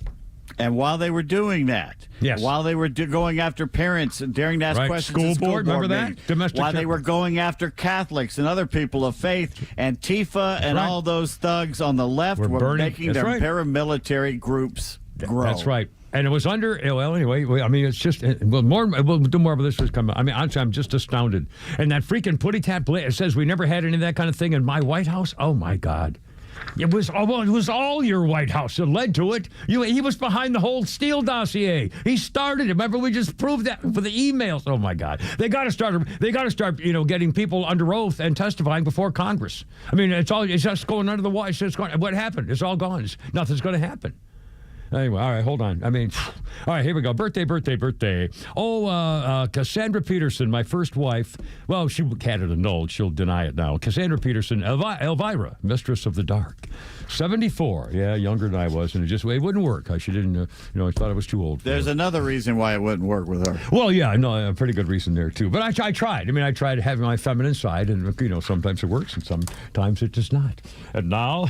And while they were doing that, while they were going after parents, daring to ask questions, school at board, remember that? meetings, Domestic while they were going after Catholics and other people of faith, Antifa and all those thugs on the left were making their paramilitary groups grow. That's right. And it was under, well, anyway, I mean, it's just, we'll do more of this was coming. I mean, I'm just astounded. And that freaking putty tap, it says we never had any of that kind of thing in my White House. Oh, my God. It was all your White House that led to it. He was behind the whole Steele dossier. He started it. Remember, we just proved that for the emails. Oh my God, they got to start. Getting people under oath and testifying before Congress. I mean, it's just going under the wire. What happened? It's all gone. Nothing's going to happen. Anyway, all right, hold on. I mean, all right, here we go. Birthday. Oh, Cassandra Peterson, my first wife. Well, she had it annulled. She'll deny it now. Cassandra Peterson, Elvira, Mistress of the Dark. 74. Yeah, younger than I was. And it wouldn't work. She didn't, I thought I was too old. There's another reason why it wouldn't work with her. Well, yeah, no, a pretty good reason there, too. But I tried. I mean, I tried having my feminine side, and, sometimes it works, and sometimes it does not. And now...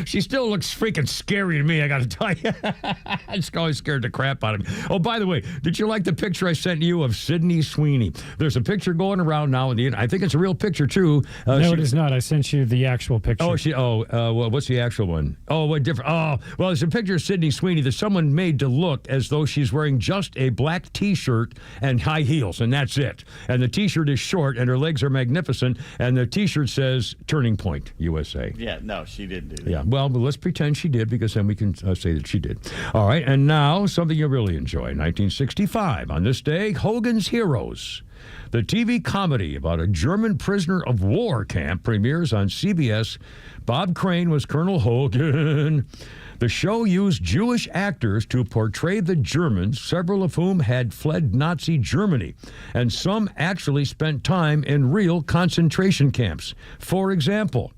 She still looks freaking scary to me, I got to tell you. I'm just always scared the crap out of me. Oh, by the way, did you like the picture I sent you of Sydney Sweeney? There's a picture going around now. I think it's a real picture, too. No, it is not. I sent you the actual picture. Well, what's the actual one? Oh, what different? Oh, well, there's a picture of Sydney Sweeney that someone made to look as though she's wearing just a black T-shirt and high heels, and that's it. And the T-shirt is short, and her legs are magnificent, and the T-shirt says, Turning Point, USA. Yeah, no, she didn't do that. Yeah, Well, let's pretend she did, because then we can say that she did. All right, and now something you really enjoy. 1965, on this day, Hogan's Heroes. The TV comedy about a German prisoner of war camp premieres on CBS. Bob Crane was Colonel Hogan. The show used Jewish actors to portray the Germans, several of whom had fled Nazi Germany, and some actually spent time in real concentration camps. For example,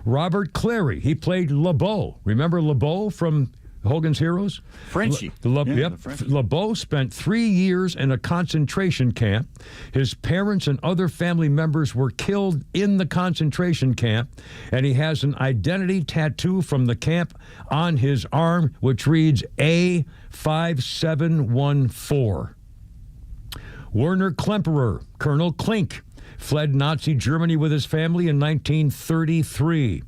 Robert Clary, he played LeBeau. Remember LeBeau from Hogan's Heroes? Frenchie. LeBeau spent 3 years in a concentration camp. His parents and other family members were killed in the concentration camp, and he has an identity tattoo from the camp on his arm, which reads A5714. Werner Klemperer, Colonel Klink, fled Nazi Germany with his family in 1933.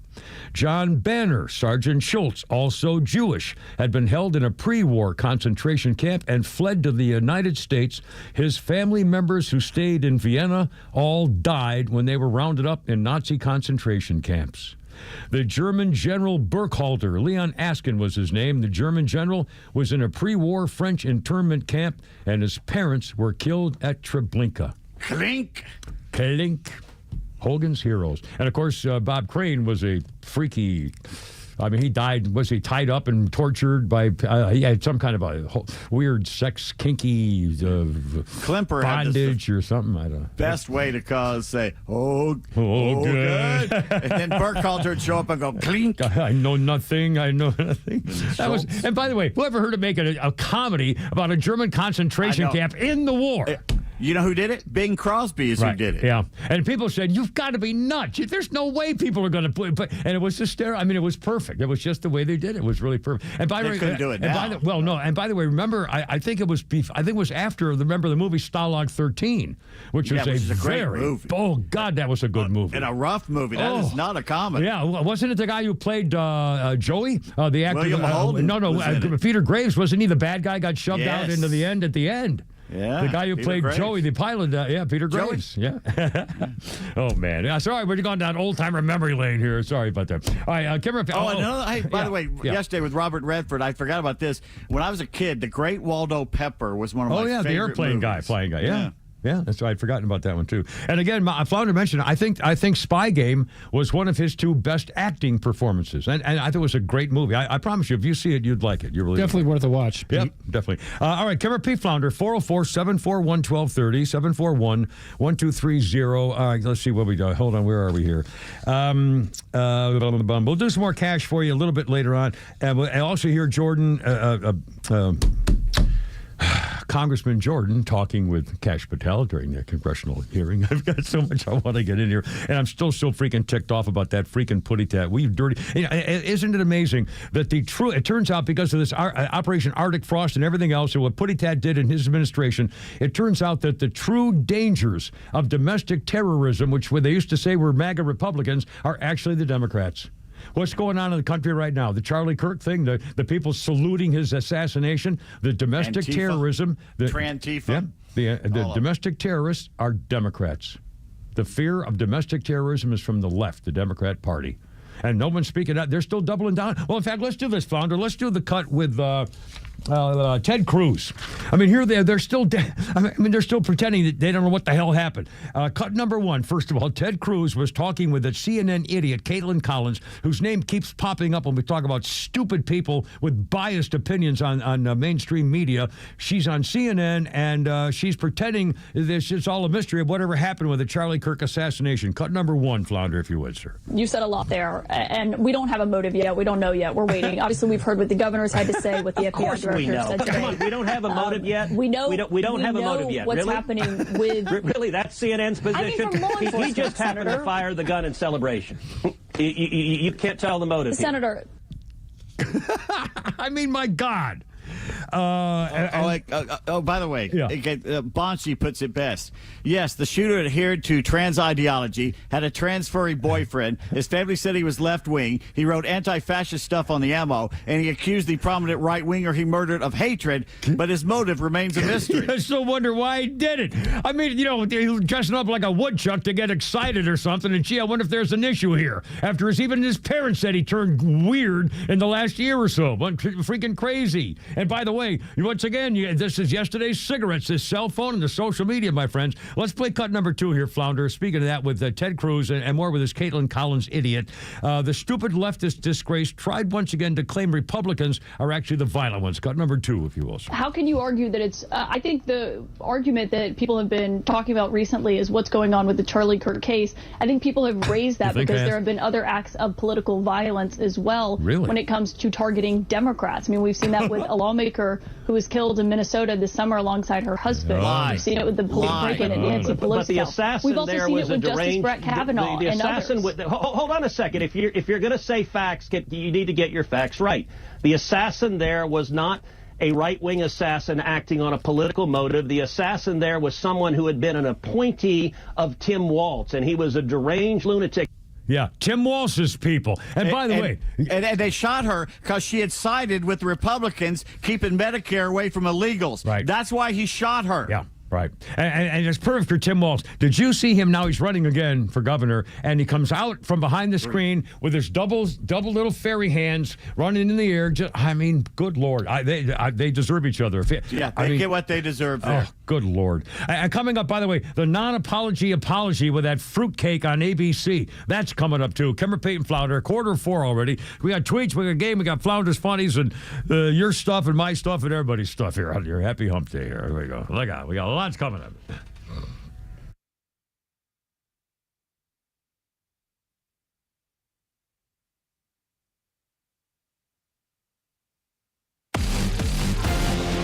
John Banner, Sergeant Schultz, also Jewish, had been held in a pre-war concentration camp and fled to the United States. His family members who stayed in Vienna all died when they were rounded up in Nazi concentration camps. The German General Burkhalter, Leon Askin was his name. The German general was in a pre-war French internment camp, and his parents were killed at Treblinka. Clink. Hogan's Heroes. And, of course, Bob Crane was a freaky... I mean, he died, was he tied up and tortured by... he had some kind of a weird sex, kinky Klemper bondage or something. I don't know. Best way to say, oh good. And then Burkhalter would show up and go, clink. I know nothing. That was, and by the way, whoever heard of making a comedy about a German concentration camp in the war? You know who did it? Bing Crosby is who did it. Yeah. And people said, you've got to be nuts. There's no way people are going to put it. And it was hysterical. I mean, it was perfect. It was just the way they did it. It was really perfect. And by the way, couldn't do it now. And by the way, remember, I think it was after, remember the movie Stalag 13, which was a great movie. Oh, God, that was a good movie. And a rough movie. That is not a comedy. Yeah. Wasn't it the guy who played Joey? The actor. William Holden. Peter Graves. Wasn't he the bad guy got shoved out into the end at the end? Yeah, the guy who Peter played Graves. Joey, the pilot, Peter Graves. Yeah. Oh, man. Yeah, sorry, we're going down old-timer memory lane here. Sorry about that. All right, camera... By the way, yesterday with Robert Redford, I forgot about this. When I was a kid, The Great Waldo Pepper was one of my favorite the airplane movies. flying guy. Yeah. Yeah, that's right. I'd forgotten about that one, too. And again, Flounder mentioned, I think Spy Game was one of his two best acting performances. And I thought it was a great movie. I promise you, if you see it, you'd like it. You really definitely worth a watch, Pete. Yep, definitely. All right, Camera P. Flounder, 404-741-1230, 741-1230. All right, let's see what we do. Hold on, where are we here? We'll do some more cash for you a little bit later on. And we'll also hear Jordan... Congressman Jordan talking with Kash Patel during the congressional hearing. I've got so much I want to get in here, and I'm still so freaking ticked off about that freaking putty tat. We dirty. Isn't it amazing that it turns out because of this Operation Arctic Frost and everything else, and what Putty Tat did in his administration, it turns out that the true dangers of domestic terrorism, which they used to say were MAGA Republicans, are actually the Democrats. What's going on in the country right now? The Charlie Kirk thing, the people saluting his assassination, the domestic Antifa. Terrorism. Trantifa. The domestic terrorists are Democrats. The fear of domestic terrorism is from the left, the Democrat Party. And no one's speaking out. They're still doubling down. Well, in fact, let's do this, Flounder. Let's do the cut with Ted Cruz. I mean, here they're still they're still pretending that they don't know what the hell happened. Cut number one. First of all, Ted Cruz was talking with a CNN idiot, Caitlin Collins, whose name keeps popping up when we talk about stupid people with biased opinions on mainstream media. She's on CNN, and she's pretending this is all a mystery of whatever happened with the Charlie Kirk assassination. Cut number one, Flounder, if you would, sir. You said a lot there, and we don't have a motive yet. We don't know yet. We're waiting. Obviously, we've heard what the governor's had to say, what the FBI director said today. Come on, we don't have a motive yet. We know. We don't have a motive yet. What's really? happening with? Really, that's CNN's position. He just happened to fire the gun in celebration. You can't tell the motive. Senator. I mean, my God. By the way, Bonchi puts it best. Yes, the shooter adhered to trans ideology, had a trans furry boyfriend. His family said he was left-wing. He wrote anti-fascist stuff on the ammo, and he accused the prominent right-winger he murdered of hatred, but his motive remains a mystery. I still wonder why he did it. I mean, you know, they're dressing up like a woodchuck to get excited or something, and gee, I wonder if there's an issue here. After even his parents said he turned weird in the last year or so. Freaking crazy. And by the way, once again, this is yesterday's cigarettes, this cell phone, and the social media, my friends. Let's play cut number 2 here, Flounder. Speaking of that, with Ted Cruz and more with this Caitlin Collins idiot. The stupid leftist disgrace tried once again to claim Republicans are actually the violent ones. Cut number 2, if you will. How can you argue that it's, I think the argument that people have been talking about recently is what's going on with the Charlie Kirk case. I think people have raised that because there have been other acts of political violence as well when it comes to targeting Democrats. I mean, we've seen that with a lawmaker who was killed in Minnesota this summer alongside her husband. We've seen it with the police break-in at Nancy Pelosi. But the assassin We've also seen it with Justice Brett Kavanaugh the assassin and others. Hold on a second. If you're going to say facts, you need to get your facts right. The assassin there was not a right-wing assassin acting on a political motive. The assassin there was someone who had been an appointee of Tim Walz, and he was a deranged lunatic. Yeah, Tim Walz's people. And by the way... And they shot her because she had sided with the Republicans keeping Medicare away from illegals. Right. That's why he shot her. Yeah. Right. And it's perfect for Tim Walz. Did you see him now? He's running again for governor, and he comes out from behind the screen with his double little fairy hands running in the air. I mean, good Lord. They deserve each other. Yeah, they get what they deserve there. Oh, good Lord. And coming up, by the way, the non-apology apology with that fruitcake on ABC. That's coming up, too. Kimmer Payton Flounder, 3:45 already. We got tweets, we got game, we got Flounder's funnies, and your stuff and my stuff and everybody's stuff here on your happy hump day here. Here we go. Look out. We got a lot's coming up.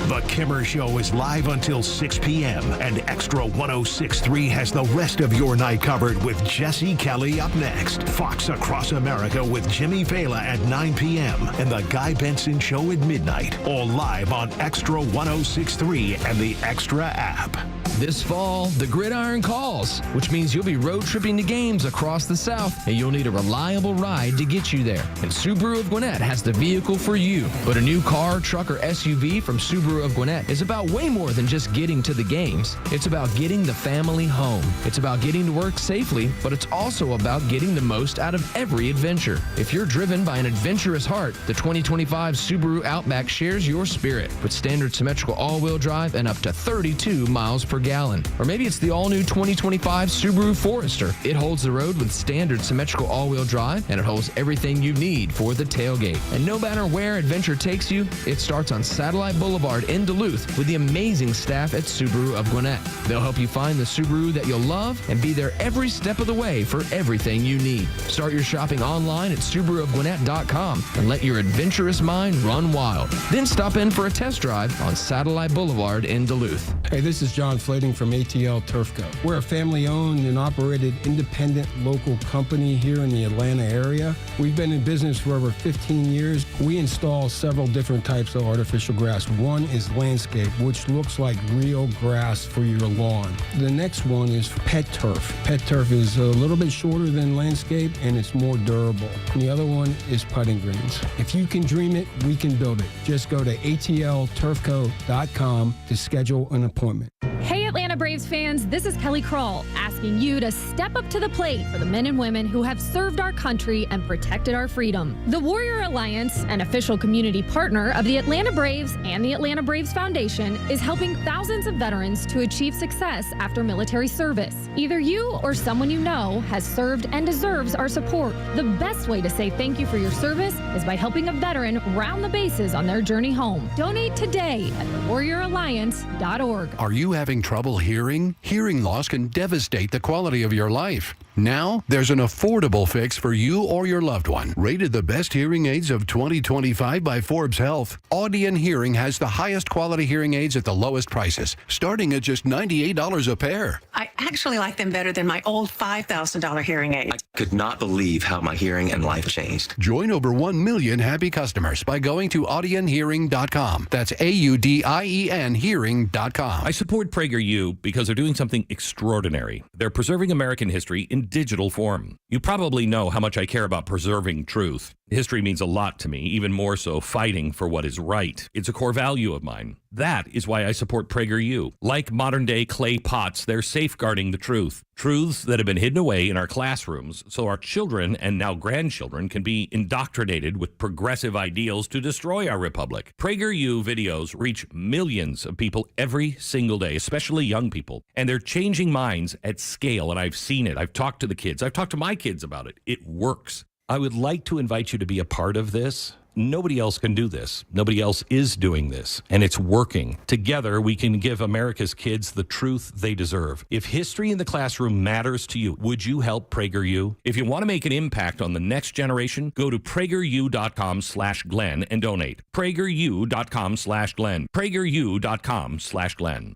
The Kimmer Show is live until 6 p.m. and XTRA 106.3 has the rest of your night covered with Jesse Kelly up next. Fox Across America with Jimmy Fela at 9 p.m. and The Guy Benson Show at midnight. All live on XTRA 106.3 and the XTRA app. This fall, the gridiron calls, which means you'll be road tripping to games across the South, and you'll need a reliable ride to get you there. And Subaru of Gwinnett has the vehicle for you. But a new car, truck, or SUV from Subaru of Gwinnett is about way more than just getting to the games. It's about getting the family home. It's about getting to work safely, but it's also about getting the most out of every adventure. If you're driven by an adventurous heart, the 2025 Subaru Outback shares your spirit with standard symmetrical all-wheel drive and up to 32 miles per gallon. Or maybe it's the all-new 2025 Subaru Forester. It holds the road with standard symmetrical all-wheel drive, and it holds everything you need for the tailgate. And no matter where adventure takes you, it starts on Satellite Boulevard in Duluth with the amazing staff at Subaru of Gwinnett. They'll help you find the Subaru that you'll love and be there every step of the way for everything you need. Start your shopping online at SubaruofGwinnett.com and let your adventurous mind run wild. Then stop in for a test drive on Satellite Boulevard in Duluth. Hey, this is John Flading from ATL Turfco. We're a family-owned and operated independent local company here in the Atlanta area. We've been in business for over 15 years. We install several different types of artificial grass. One is landscape, which looks like real grass for your lawn. The next one is pet turf. Pet turf is a little bit shorter than landscape, and it's more durable. And the other one is putting greens. If you can dream it, we can build it. Just go to atlturfco.com to schedule an appointment. Hey, Atlanta Braves fans, this is Kelly Kroll asking you to step up to the plate for the men and women who have served our country and protected our freedom. The Warrior Alliance, an official community partner of the Atlanta Braves and the Atlanta Braves Foundation, is helping thousands of veterans to achieve success after military service. Either you or someone you know has served and deserves our support. The best way to say thank you for your service is by helping a veteran round the bases on their journey home. Donate today at thewarrioralliance.org. Are you having trouble hearing? hearing, hearing loss can devastate the quality of your life. Now, there's an affordable fix for you or your loved one. Rated the best hearing aids of 2025 by Forbes Health, Audion Hearing has the highest quality hearing aids at the lowest prices, starting at just $98 a pair. I actually like them better than my old $5,000 hearing aid. I could not believe how my hearing and life changed. Join over 1 million happy customers by going to audionhearing.com. That's AUDIEN hearing.com. I support PragerU because they're doing something extraordinary. They're preserving American history in digital form. You probably know how much I care about preserving truth. History means a lot to me, even more so fighting for what is right. It's a core value of mine. That is why I support PragerU. Like modern-day clay pots, they're safeguarding the truth. Truths that have been hidden away in our classrooms so our children and now grandchildren can be indoctrinated with progressive ideals to destroy our republic. PragerU videos reach millions of people every single day, especially young people. And they're changing minds at scale, and I've seen it. I've talked to the kids. I've talked to my kids about it. It works. I would like to invite you to be a part of this. Nobody else can do this. Nobody else is doing this, and it's working. Together, we can give America's kids the truth they deserve. If history in the classroom matters to you, would you help PragerU? If you want to make an impact on the next generation, go to PragerU.com/Glenn and donate. PragerU.com/Glenn. PragerU.com/Glenn.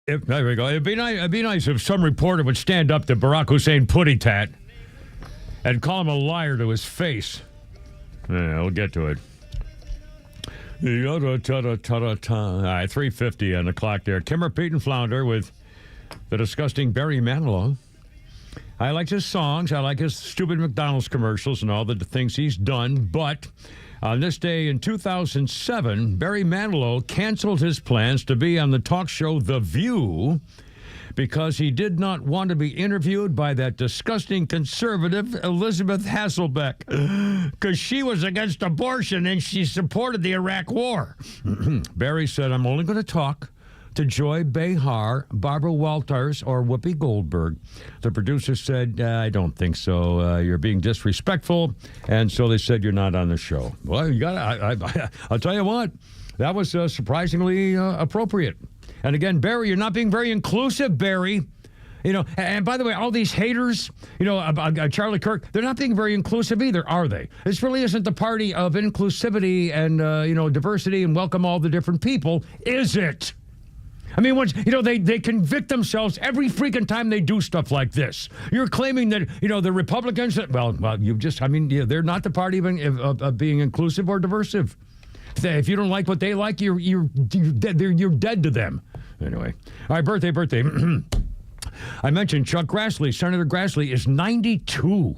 There we go. It'd be nice if some reporter would stand up to Barack Hussein Putty Tat and call him a liar to his face. Yeah, we'll get to it. All right, 3:50 on the clock there. Kimmer, Pete, and Flounder with the disgusting Barry Manilow. I like his songs. I like his stupid McDonald's commercials and all the things he's done, but on this day in 2007, Barry Manilow canceled his plans to be on the talk show The View because he did not want to be interviewed by that disgusting conservative Elizabeth Hasselbeck because she was against abortion and she supported the Iraq War. Barry said, I'm only going to talk to Joy Behar, Barbara Walters, or Whoopi Goldberg. The producer said, I don't think so. You're being disrespectful. And so they said, you're not on the show. Well, you got I'll tell you what, that was surprisingly appropriate. And again, Barry, you're not being very inclusive, Barry. You know, and by the way, all these haters, you know, about Charlie Kirk, they're not being very inclusive either, are they? This really isn't the party of inclusivity and, diversity and welcome all the different people, is it? I mean, once they convict themselves every freaking time they do stuff like this. You're claiming that the Republicans. Well, they're not the party of being inclusive or diversive. If you don't like what they like, you're dead to them. Anyway, all right, birthday. I mentioned Chuck Grassley. Senator Grassley is 92.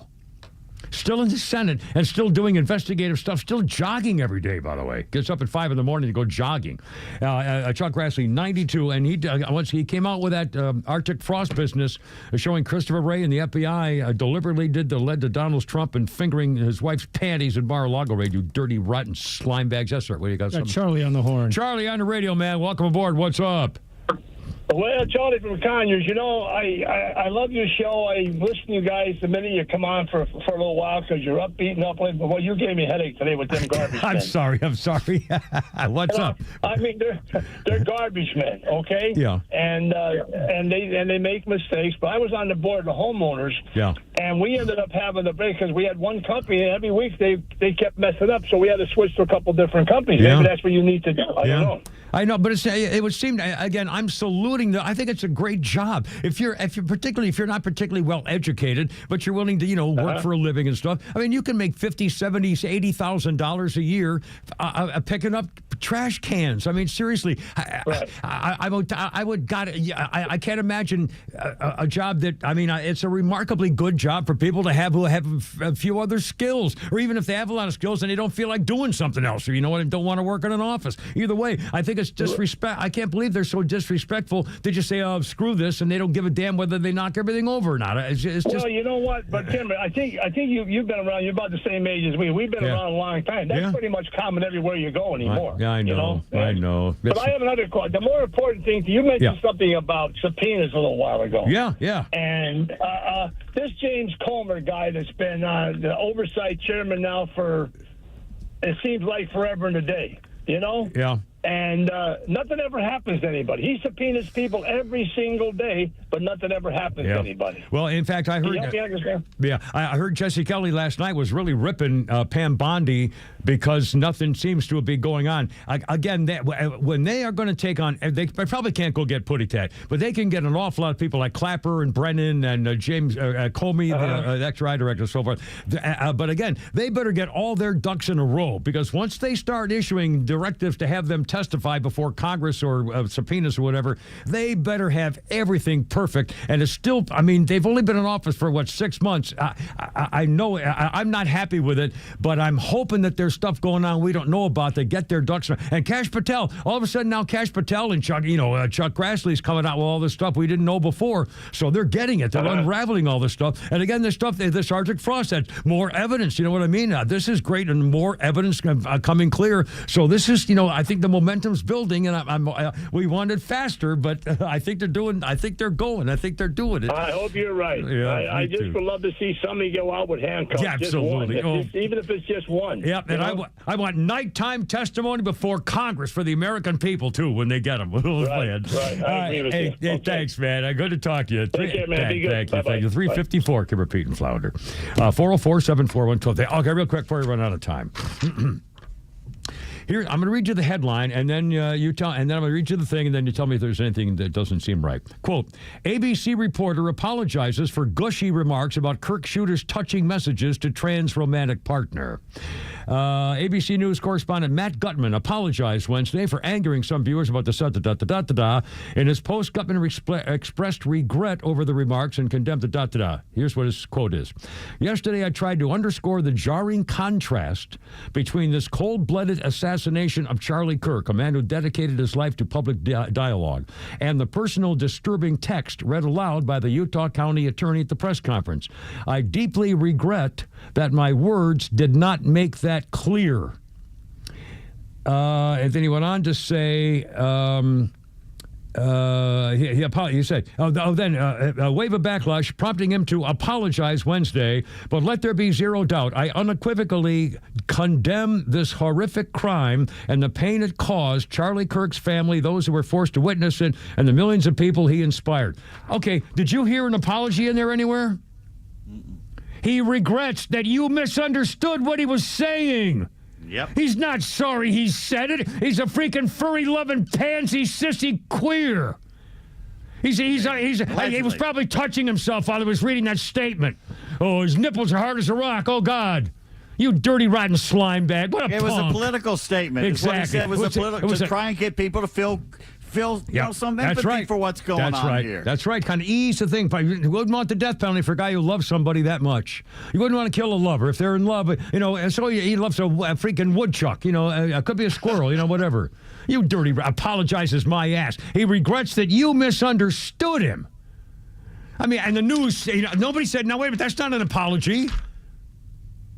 Still in the Senate and still doing investigative stuff, still jogging every day, by the way. Gets up at 5 in the morning to go jogging. Chuck Grassley, 92, and once he came out with that Arctic frost business showing Christopher Wray and the FBI deliberately led to Donald Trump and fingering his wife's panties at Mar-a-Lago raid, you dirty, rotten slime bags. Yes, sir. What do you got? Charlie on the horn. Charlie on the radio, man. Welcome aboard. What's up? Well, Charlie from Conyers, I love your show. I listen to you guys the minute you come on for a little while because you're upbeat and uplifting. But well, you gave me a headache today with them garbage men. I'm sorry. What's up? I mean, they're garbage men, okay? Yeah. And they make mistakes. But I was on the board of the homeowners. Yeah. And we ended up having a break because we had one company, and every week they kept messing up. So we had to switch to a couple different companies. Yeah. Maybe that's what you need to do. I don't know. I know, but it would seem, again, I'm saluting I think it's a great job. If you're not particularly well educated, but you're willing to, work for a living and stuff. I mean, you can make $50,000, $70,000, $80,000 a year picking up trash cans. I mean, seriously, I can't imagine a job that, it's a remarkably good job for people to have who have a few other skills, or even if they have a lot of skills and they don't feel like doing something else, or don't want to work in an office. Either way, I think it's disrespect. I can't believe they're so disrespectful. They just say, "Oh, screw this," and they don't give a damn whether they knock everything over or not. It's just. Well, you know what? But Tim, I think you've been around. You're about the same age as we. We've been around a long time. That's pretty much common everywhere you go anymore. I know. I know. But I have another question. The more important thing, you mentioned something about subpoenas a little while ago. Yeah. And this James Comer guy that's been the oversight chairman now for, it seems like forever and a day. you know? Yeah. And nothing ever happens to anybody. He subpoenas people every single day, but nothing ever happens to anybody. Well, in fact, I heard. Can you help me understand? Yeah, I heard Jesse Kelly last night was really ripping Pam Bondi because nothing seems to be going on. Again, when they are going to take on, they probably can't go get Putty Tat, but they can get an awful lot of people like Clapper and Brennan and James Comey, the XTRA director, and so forth. But again, they better get all their ducks in a row, because once they start issuing directives to have them testify before Congress or subpoenas or whatever, they better have everything perfect. And it's still, I mean, they've only been in office for, 6 months. I know I'm not happy with it, but I'm hoping that there's stuff going on we don't know about to get their ducks. And Cash Patel, all of a sudden now Cash Patel and Chuck Grassley's coming out with all this stuff we didn't know before. So they're getting it. They're unraveling all this stuff. And again, this stuff, the Sergeant Frost said, more evidence. You know what I mean? This is great, and more evidence coming clear. So this is, I think the momentum's building, and we want it faster, but I think they're doing. I think they're going. I think they're doing it. I hope you're right. Yeah, I just would love to see somebody go out with handcuffs. Yeah, absolutely. Even if it's just one. Yeah, and I want nighttime testimony before Congress for the American people too when they get them. Right. I agree with you. Hey, thanks, man. Good to talk to you. Take care, man. Be good. Thank you. 354. Keep repeating, Flounder. 404-741-12. Okay, real quick before we run out of time. Here, I'm going to read you the headline, and then you tell, and then I'm going to read you the thing, and then you tell me if there's anything that doesn't seem right. Quote: ABC reporter apologizes for gushy remarks about Kirk shooter's touching messages to trans romantic partner. ABC News correspondent Matt Gutman apologized Wednesday for angering some viewers about the da-da-da-da-da-da. In his post, Gutman expressed regret over the remarks and condemned the da-da-da. Here's what his quote is. Yesterday, I tried to underscore the jarring contrast between this cold-blooded assassination of Charlie Kirk, a man who dedicated his life to public dialogue, and the personal disturbing text read aloud by the Utah County attorney at the press conference. I deeply regret that my words did not make that clear. And then he went on to say, he said, a wave of backlash prompting him to apologize Wednesday, but let there be zero doubt. I unequivocally condemn this horrific crime and the pain it caused Charlie Kirk's family, those who were forced to witness it, and the millions of people he inspired. Okay, did you hear an apology in there anywhere? He regrets that you misunderstood what he was saying. Yep. He's not sorry he said it. He's a freaking furry-loving, pansy, sissy queer. He was probably touching himself while he was reading that statement. Oh, his nipples are hard as a rock. Oh, God. You dirty, rotten slime bag. What a punk. It was a political statement. Exactly. It was to try and get people to feel some empathy for what's going on here. That's right. Kind of ease the thing. You wouldn't want the death penalty for a guy who loves somebody that much. You wouldn't want to kill a lover if they're in love. And so he loves a freaking woodchuck. It could be a squirrel. Whatever. You dirty. Apologizes my ass. He regrets that you misunderstood him. I mean, and the news. Nobody said, "No, wait a minute. That's not an apology."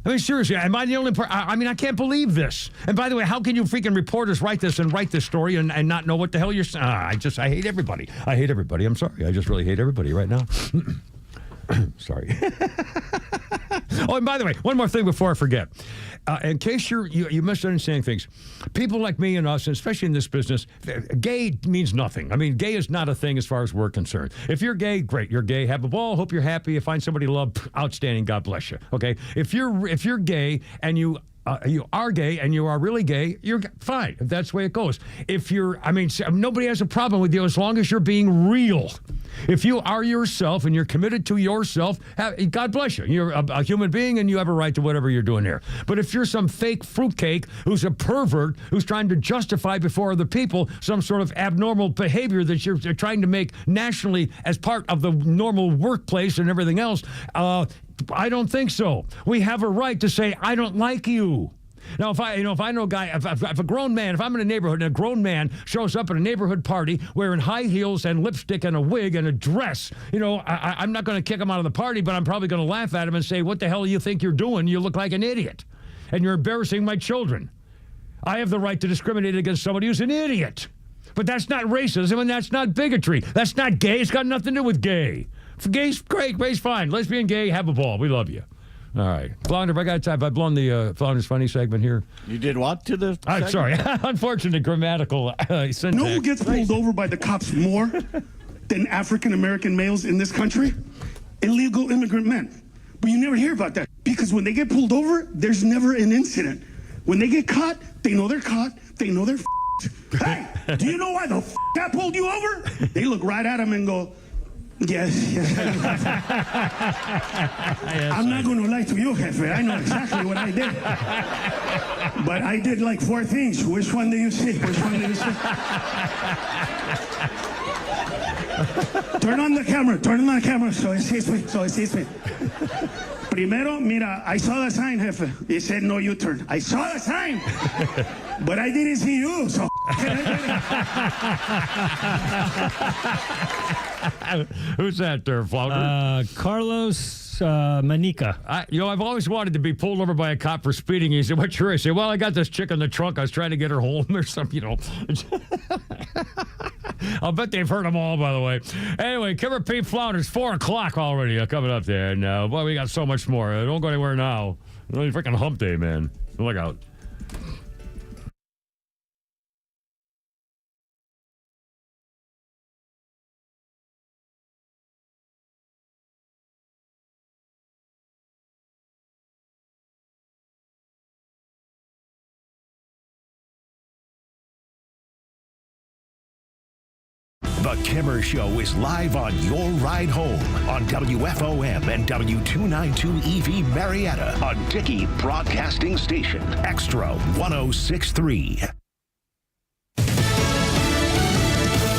I mean, seriously, am I the only person? I mean, I can't believe this. And by the way, how can you freaking reporters write this story and not know what the hell you're saying? I hate everybody. I hate everybody. I'm sorry. I just really hate everybody right now. Sorry. Oh, and by the way, one more thing before I forget. In case you misunderstanding things, people like me and us, and especially in this business, gay means nothing. I mean, gay is not a thing as far as we're concerned. If you're gay, great. You're gay. Have a ball. Hope you're happy. You find somebody you love. Outstanding. God bless you. Okay. If you're gay and you are gay and you are really gay, you're fine. If that's the way it goes. Nobody has a problem with you as long as you're being real. If you are yourself and you're committed to yourself, God bless you. You're a human being and you have a right to whatever you're doing here. But if you're some fake fruitcake who's a pervert who's trying to justify before other people some sort of abnormal behavior that you're trying to make nationally as part of the normal workplace and everything else, I don't think so. We have a right to say, I don't like you. Now, if I know a guy, if a grown man, if I'm in a neighborhood and a grown man shows up at a neighborhood party wearing high heels and lipstick and a wig and a dress, I'm not going to kick him out of the party, but I'm probably going to laugh at him and say, what the hell do you think you're doing? You look like an idiot. And you're embarrassing my children. I have the right to discriminate against somebody who's an idiot. But that's not racism and that's not bigotry. That's not gay. It's got nothing to do with gay. Gay's great. Gay's fine. Lesbian, gay, have a ball. We love you. All right. Flounder, if I got time, have I blown the Flounder's Funny segment here? You did what to the I'm sorry. Unfortunate grammatical syntax. You know who gets pulled over by the cops more than African-American males in this country? Illegal immigrant men. But you never hear about that because when they get pulled over, there's never an incident. When they get caught, they know they're caught. They know they're Hey, do you know why the I pulled you over? They look right at him and go, yes. I'm not going to lie to you, Jefe. I know exactly what I did. But I did like 4 things. Which one do you see? Which one do you see? Turn on the camera. Turn on the camera so it sees me. So it sees me. Primero, mira, I saw the sign, Jefe. It said no U-turn. I saw the sign. But I didn't see you, so Who's that there, Flounder? Carlos Manica. I've always wanted to be pulled over by a cop for speeding. He said, "What's your race?" I say, "Well, I got this chick in the trunk. I was trying to get her home or something, I'll bet they've heard them all, by the way. Anyway, Kimmer P. Flounders, 4 o'clock already coming up there. And, boy, we got so much more. Don't go anywhere now. It's only freaking hump day, man. Look out. The Kimmer Show is live on your ride home on WFOM and W292 EV Marietta on Dickey Broadcasting Station, XTRA 106.3.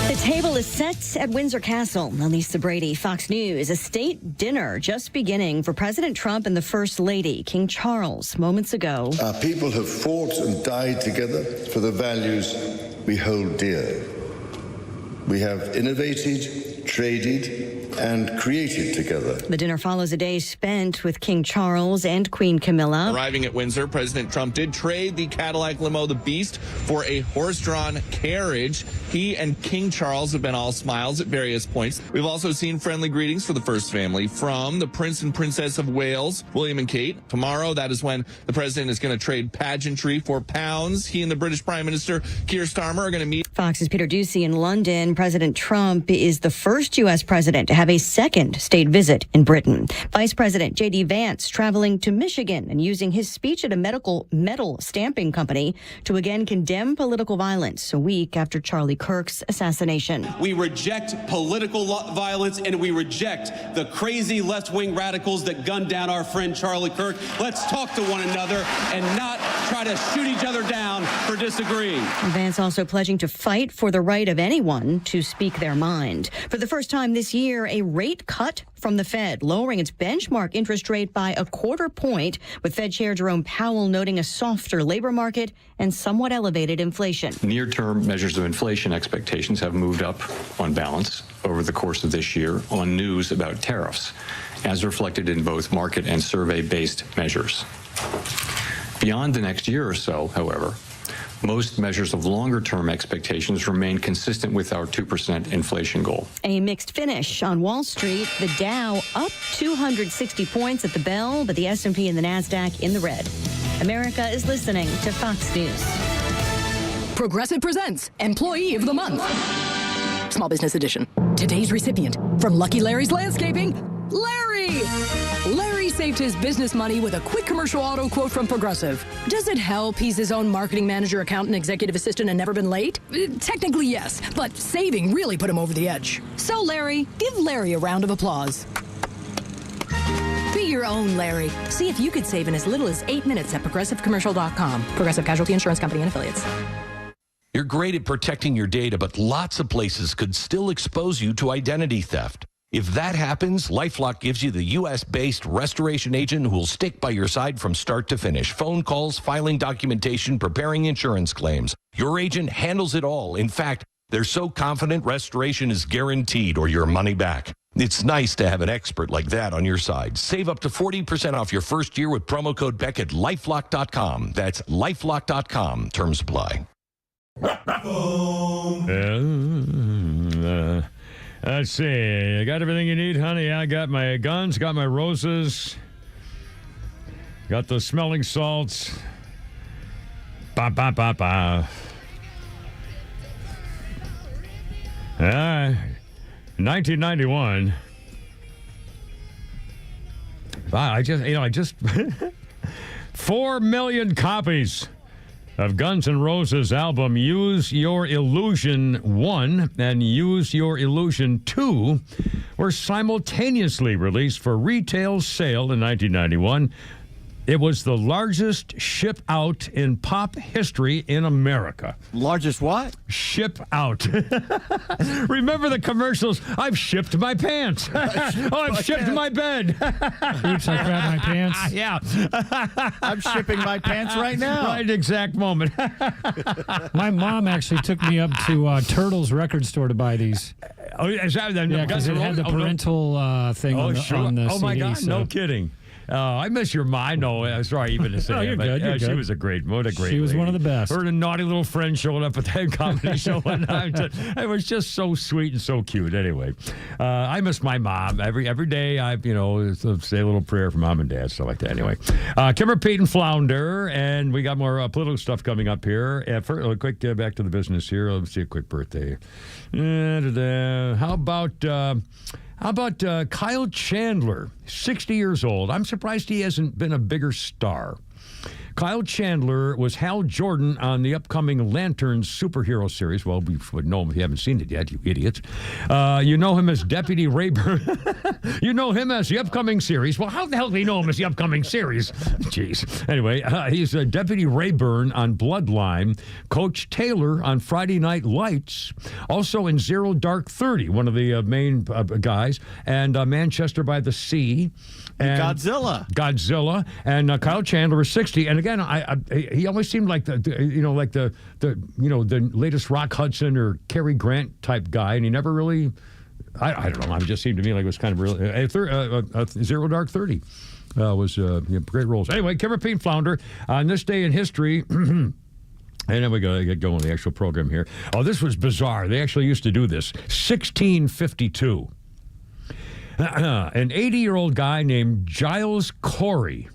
The table is set at Windsor Castle. Elisa Brady, Fox News. A state dinner just beginning for President Trump and the First Lady, King Charles, moments ago. Our people have fought and died together for the values we hold dear. We have innovated, traded, and created together. The dinner follows a day spent with King Charles and Queen Camilla. Arriving at Windsor, President Trump did trade the Cadillac limo, the Beast, for a horse-drawn carriage. He and King Charles have been all smiles at various points. We've also seen friendly greetings for the first family from the Prince and Princess of Wales, William and Kate. Tomorrow, that is when the president is going to trade pageantry for pounds. He and the British Prime Minister, Keir Starmer, are going to meet. Fox's Peter Ducey in London. President Trump is the first U.S. president to have a second state visit in Britain. Vice President J.D. Vance traveling to Michigan and using his speech at a medical metal stamping company to again condemn political violence a week after Charlie Kirk's assassination. We reject political violence and we reject the crazy left-wing radicals that gunned down our friend Charlie Kirk. Let's talk to one another and not try to shoot each other down for disagreeing. Vance also pledging to fight for the right of anyone to speak their mind. For the first time this year, a rate cut from the Fed, lowering its benchmark interest rate by 1/4 point, with Fed Chair Jerome Powell noting a softer labor market and somewhat elevated inflation. Near-term measures of inflation expectations have moved up on balance over the course of this year on news about tariffs, as reflected in both market and survey-based measures. Beyond the next year or so, however, most measures of longer-term expectations remain consistent with our 2% inflation goal. A mixed finish on Wall Street. The Dow up 260 points at the bell, but the S&P and the NASDAQ in the red. America is listening to Fox News. Progressive presents Employee of the Month. Small Business Edition. Today's recipient from Lucky Larry's Landscaping, Larry. Larry saved his business money with a quick commercial auto quote from Progressive. Does it help he's his own marketing manager, accountant, executive assistant, and never been late? Technically, yes, but saving really put him over the edge. So, Larry, give Larry a round of applause. Be your own Larry. See if you could save in as little as 8 minutes at ProgressiveCommercial.com. Progressive Casualty Insurance Company and Affiliates. You're great at protecting your data, but lots of places could still expose you to identity theft. If that happens, LifeLock gives you the U.S.-based restoration agent who will stick by your side from start to finish. Phone calls, filing documentation, preparing insurance claims. Your agent handles it all. In fact, they're so confident restoration is guaranteed or your money back. It's nice to have an expert like that on your side. Save up to 40% off your first year with promo code Beck at LifeLock.com. That's LifeLock.com. Terms apply. Let's see. I got everything you need, honey. I got my guns, got my roses. Got the smelling salts. Ba, ba, ba, ba. 1991. Wow, I just 4 million copies of Guns N' Roses' album Use Your Illusion 1 and Use Your Illusion 2 were simultaneously released for retail sale in 1991. It was the largest ship out in pop history in America. Largest what? Ship out. Remember the commercials? I've shipped my pants. I've shipped my bed. Oops, I grabbed my pants. Yeah. I'm shipping my pants right now. Right exact moment. My mom actually took me up to Turtle's record store to buy these. Oh, is that? Yeah, because it had the parental thing on the Oh, my CD, God. so. No kidding. I miss your mind. No, sorry even to say No, you're it, good, but you're she good. was a great, what a great She was lady. one of the best. Her and a naughty little friend showed up at that comedy show one night. It was just so sweet and so cute. Anyway, I miss my mom. Every day I, say a little prayer for mom and dad, stuff like that. Anyway, Kimmer, Pete, and Flounder, and we got more political stuff coming up here. First, quick back to the business here. Let's see a quick birthday. How about Kyle Chandler, 60 years old? I'm surprised he hasn't been a bigger star. Kyle Chandler was Hal Jordan on the upcoming Lanterns superhero series. Well, we would know him if you haven't seen it yet, you idiots. You know him as Deputy Rayburn. You know him as the upcoming series. Well, how the hell do you know him as the upcoming series? Jeez. Anyway, he's Deputy Rayburn on Bloodline, Coach Taylor on Friday Night Lights, also in Zero Dark 30, one of the main guys, and Manchester by the Sea. And Godzilla, and Kyle Chandler is 60. And again, he always seemed like the latest Rock Hudson or Cary Grant type guy, and he never really, I don't know. It just seemed to me like it was kind of really Zero Dark 30 was great roles. Anyway, Kimmer, Pete, and Flounder on this day in history. And then we got to get going with the actual program here. Oh, this was bizarre. They actually used to do this. 1652. An 80-year-old guy named Giles Corey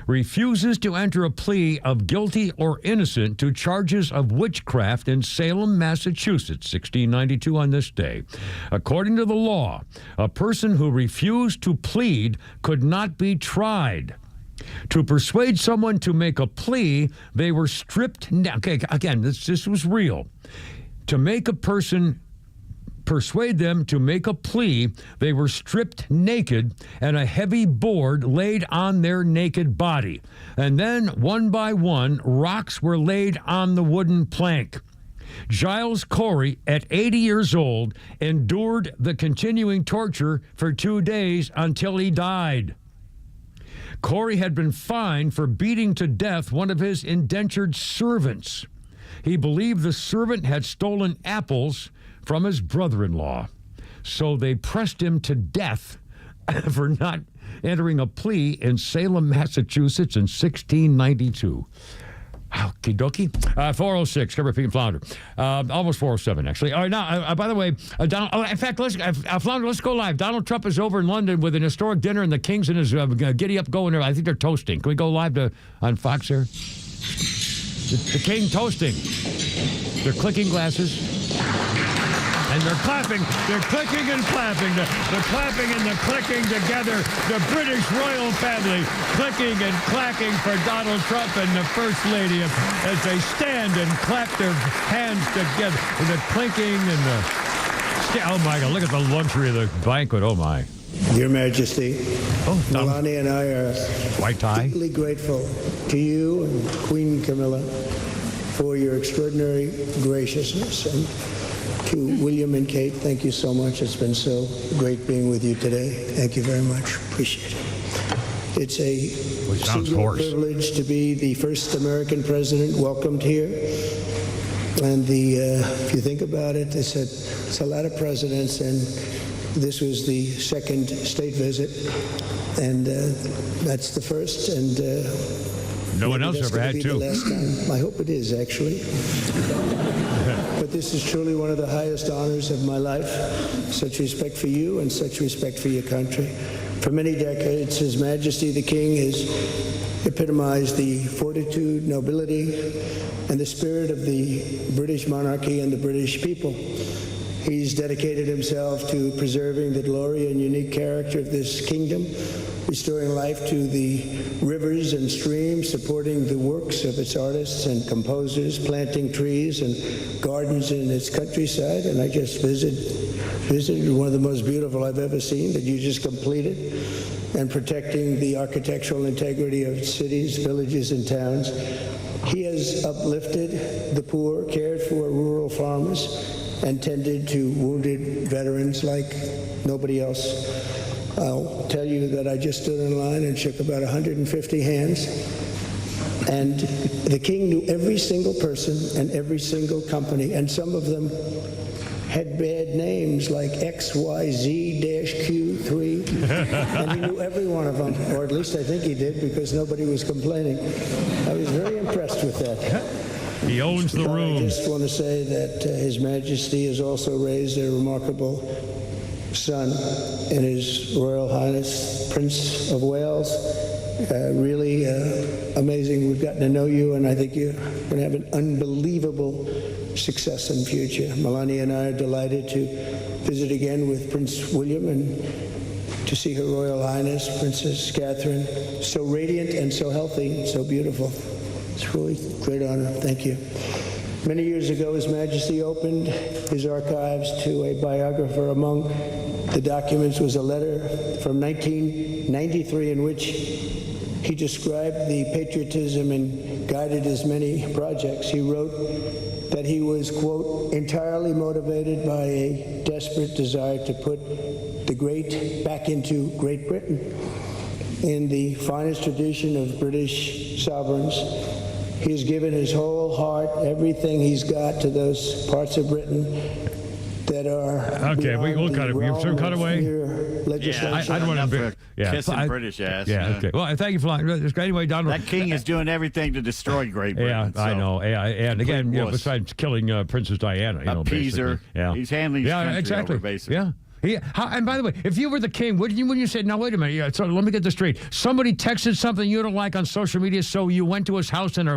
refuses to enter a plea of guilty or innocent to charges of witchcraft in Salem, Massachusetts, 1692 on this day. According to the law, a person who refused to plead could not be tried. To persuade someone to make a plea, they were stripped. Okay, again, this was real. To make a person persuade them to make a plea, they were stripped naked and a heavy board laid on their naked body. And then, one by one, rocks were laid on the wooden plank. Giles Corey, at 80 years old, endured the continuing torture for 2 days until he died. Corey had been fined for beating to death one of his indentured servants. He believed the servant had stolen apples from his brother-in-law. So they pressed him to death for not entering a plea in Salem, Massachusetts in 1692. Okie dokie. 406, Kimmer, Pete, and Flounder. Almost 407, actually. All right, now, by the way, Donald, in fact, Flounder, let's go live. Donald Trump is over in London with an historic dinner, and the Kings and his giddy up going there. I think they're toasting. Can we go live on Fox here? The King toasting. They're clicking glasses. And they're clapping, they're clicking and clapping, the clapping and the clicking together, the British royal family clicking and clacking for Donald Trump and the First Lady as they stand and clap their hands together. And the clinking and oh my God, look at the luxury of the banquet, oh my. Your Majesty, Melania and I are white tie. deeply grateful to you and Queen Camilla for your extraordinary graciousness, and to William and Kate, thank you so much. It's been so great being with you today. Thank you very much. Appreciate it. It's a singular privilege to be the first American president welcomed here. And if you think about it, it's a lot of presidents, and this was the second state visit, and that's the first, and no one else ever had two. Last time. I hope it is, actually. But this is truly one of the highest honors of my life. Such respect for you and such respect for your country. For many decades, His Majesty the King has epitomized the fortitude, nobility, and the spirit of the British monarchy and the British people. He's dedicated himself to preserving the glory and unique character of this kingdom, restoring life to the rivers and streams, supporting the works of its artists and composers, planting trees and gardens in its countryside. And I just visited one of the most beautiful I've ever seen that you just completed, and protecting the architectural integrity of cities, villages, and towns. He has uplifted the poor, cared for rural farmers, and tended to wounded veterans like nobody else. I'll tell you that I just stood in line and shook about 150 hands, and the King knew every single person and every single company, and some of them had bad names like XYZ-Q3, and he knew every one of them, or at least I think he did, because nobody was complaining. I was very impressed with that. He owns the room. I just want to say that His Majesty has also raised a remarkable son in His Royal Highness Prince of Wales. Really amazing. We've gotten to know you, and I think you're going to have an unbelievable success in the future. Melania and I are delighted to visit again with Prince William and to see Her Royal Highness Princess Catherine, so radiant and so healthy and so beautiful. It's really a great honor. Thank you. Many years ago, His Majesty opened his archives to a biographer. Among the documents was a letter from 1993 in which he described the patriotism and guided his many projects. He wrote that he was, quote, entirely motivated by a desperate desire to put the great back into Great Britain. In the finest tradition of British sovereigns, he has given his whole heart, everything he's got, to those parts of Britain that are okay. We'll cut it. You've sort of cut away. Yeah, I don't want to. Kissing British ass. Yeah. Okay. Well, thank you for anyway, Donald. That king is doing everything to destroy Great Britain. Yeah, I know. Yeah, and again, besides killing Princess Diana, appeaser. Yeah, he's handling his country exactly. over, basically. Yeah. And by the way, if you were the king, when you said, now wait a minute, so let me get this straight. Somebody texted something you don't like on social media, so you went to his house and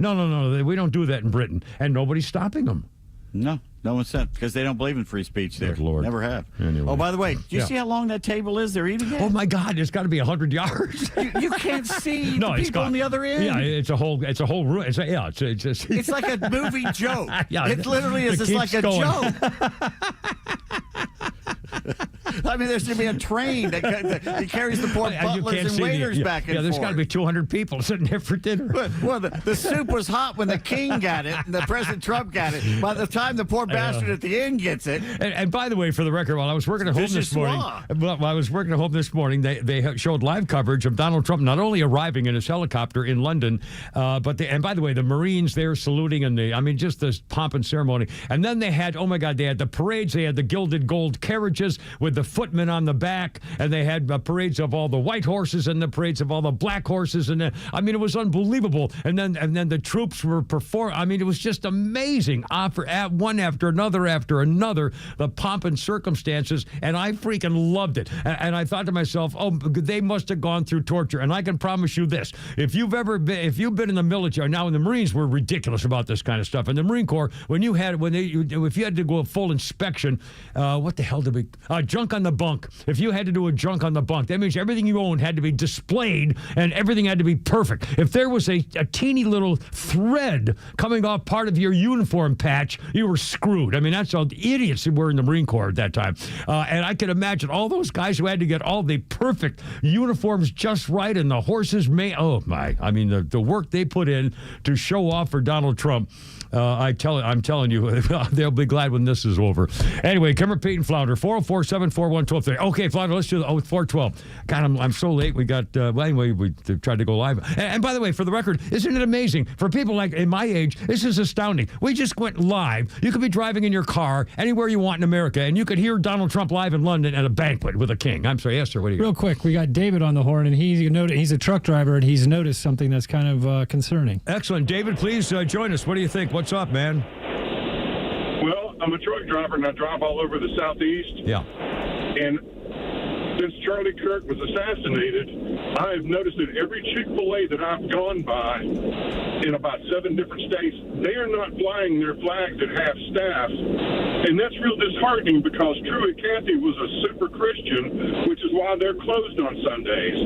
no, we don't do that in Britain, and nobody's stopping them. No one said, because they don't believe in free speech there. Good Lord. Never have. Anyway. Oh, by the way, do you see how long that table is they're eating at? Oh, my God, it's got to be 100 yards. You can't see the people on the other end. Yeah, it's a whole room. It's like a movie joke. Yeah, it literally is just like a joke. I mean, there's going to be a train that carries the poor butlers and waiters back and forth. Yeah, there's got to be 200 people sitting there for dinner. Well, the soup was hot when the king got it and the President Trump got it. By the time the poor bastard at the end gets it. And by the way, for the record, while I was working at home this morning, they showed live coverage of Donald Trump not only arriving in his helicopter in London, but by the way, the Marines there saluting and just this pomp and ceremony. And then they had, oh my God, they had the parades. They had the gilded gold carriages with the footmen on the back, and they had parades of all the white horses and the parades of all the black horses, and it was unbelievable. And then the troops were performing. It was just amazing. One after another, the pomp and circumstances, and I freaking loved it. And I thought to myself, oh, they must have gone through torture. And I can promise you this: if you've been in the military, now in the Marines were ridiculous about this kind of stuff. In the Marine Corps, if you had to go a full inspection, what the hell did we junk on the bunk? If you had to do a junk on the bunk, that means everything you owned had to be displayed and everything had to be perfect. If there was a teeny little thread coming off part of your uniform patch, you were screwed. That's all the idiots who were in the Marine Corps at that time. And I can imagine all those guys who had to get all the perfect uniforms just right, and the horses the work they put in to show off for Donald Trump. I'm telling you, they'll be glad when this is over. Anyway, Kimmer, Pete, and Flounder, 404-741-1230. Okay, Flounder, let's do the 412. God, I'm so late. We got, we tried to go live. And by the way, for the record, isn't it amazing? For people like in my age, this is astounding. We just went live. You could be driving in your car anywhere you want in America, and you could hear Donald Trump live in London at a banquet with a king. I'm sorry, yes, sir, what do you Real quick, we got David on the horn, and he's a truck driver, and he's noticed something that's kind of concerning. Excellent. David, please join us. What do you think? What's up, man? Well, I'm a truck driver, and I drive all over the Southeast. Yeah. And since Charlie Kirk was assassinated, I have noticed that every Chick-fil-A that I've gone by in about 7 different states, they are not flying their flags at half-staff. And that's real disheartening because Truett Cathy was a super Christian, which is why they're closed on Sundays.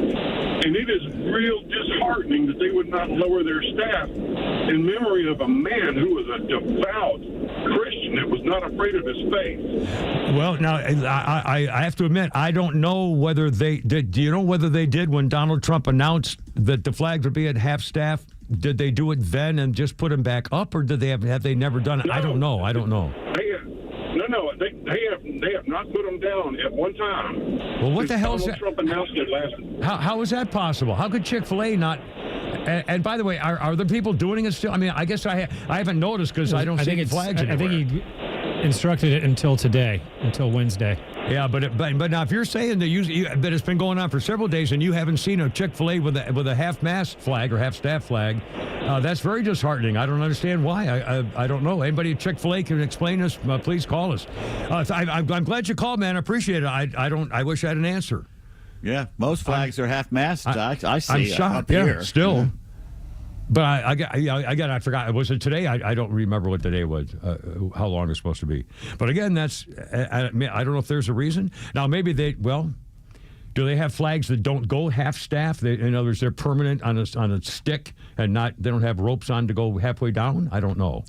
And it is real disheartening that they would not lower their staff in memory of a man who was a devout Christian that was not afraid of his faith. Well, now, I have to admit, I don't know whether they did. Do you know whether they did when Donald Trump announced that the flags would be at half staff? Did they do it then and just put them back up, or did they have they never done it? No, I don't know. They have not put them down at one time. Well, what the hell is Donald that? Trump announced it last. How is that possible? How could Chick-fil-A not? And by the way, are the people doing it still? I mean, I guess I haven't noticed because I don't see any flags anywhere. I think he instructed it until today, until Wednesday. Yeah, but now if you're saying that it's been going on for several days and you haven't seen a Chick-fil-A with a half-mast flag or half-staff flag, that's very disheartening. I don't understand why. I don't know. Anybody at Chick-fil-A can explain this? Please call us. I'm glad you called, man. I appreciate it. I wish I had an answer. Yeah, most flags are half-mast. I see. I'm shocked. Up here. Still. Yeah. But I forgot. Was it today? I don't remember what the day was, how long it's supposed to be. But again, that's I don't know if there's a reason. Now, maybe do they have flags that don't go half-staff? In other words, they're permanent on a stick and they don't have ropes on to go halfway down? I don't know.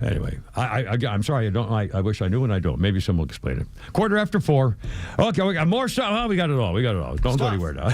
Anyway, I'm sorry. I wish I knew and I don't. Maybe someone will explain it. 4:15. Okay, we got more stuff. Oh, we got it all. Don't go anywhere now.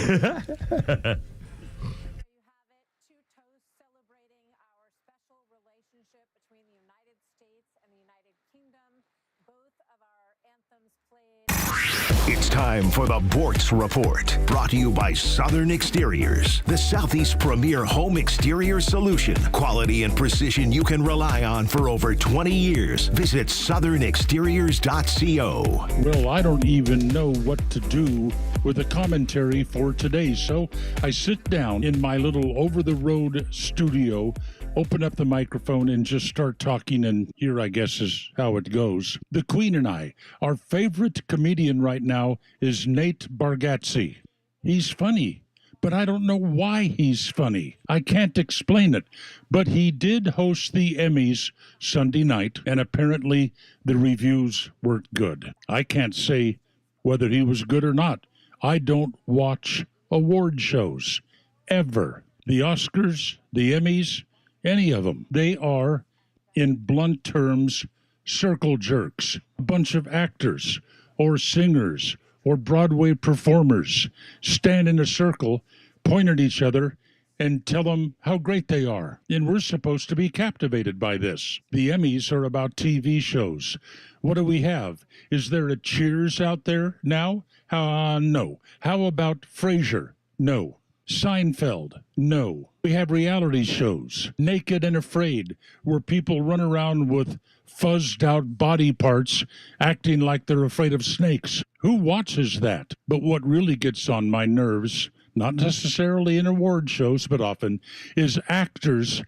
It's time for the Bortz Report, brought to you by Southern Exteriors, the Southeast premier home exterior solution. Quality and precision you can rely on for over 20 years. Visit southernexteriors.co. Well, I don't even know what to do with a commentary for today, so I sit down in my little over-the-road studio, open up the microphone and just start talking, and here I guess is how it goes. The Queen and I, our favorite comedian right now is Nate Bargatze. He's funny, but I don't know why he's funny. I can't explain it, but he did host the Emmys Sunday night, and apparently the reviews were good. I can't say whether he was good or not. I don't watch award shows, ever. The Oscars, the Emmys, any of them. They are, in blunt terms, circle jerks. A bunch of actors or singers or Broadway performers stand in a circle, point at each other, and tell them how great they are. And we're supposed to be captivated by this. The Emmys are about TV shows. What do we have? Is there a Cheers out there now? No. How about Frasier? No. Seinfeld? No. We have reality shows, Naked and Afraid, where people run around with fuzzed out body parts acting like they're afraid of snakes. Who watches that? But what really gets on my nerves, not necessarily in award shows, but often, is actors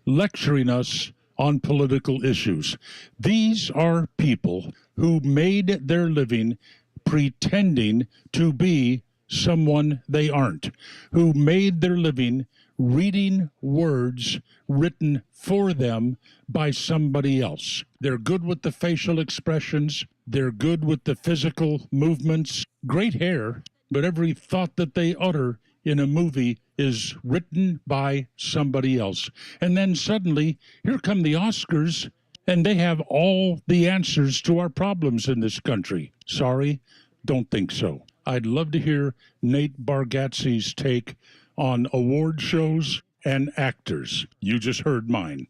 lecturing us on political issues. These are people who made their living pretending to be someone they aren't, who made their living reading words written for them by somebody else. They're good with the facial expressions. They're good with the physical movements. Great hair, but every thought that they utter in a movie is written by somebody else. And then suddenly, here come the Oscars, and they have all the answers to our problems in this country. Sorry, don't think so. I'd love to hear Nate Bargatze's take on award shows and actors. You just heard mine.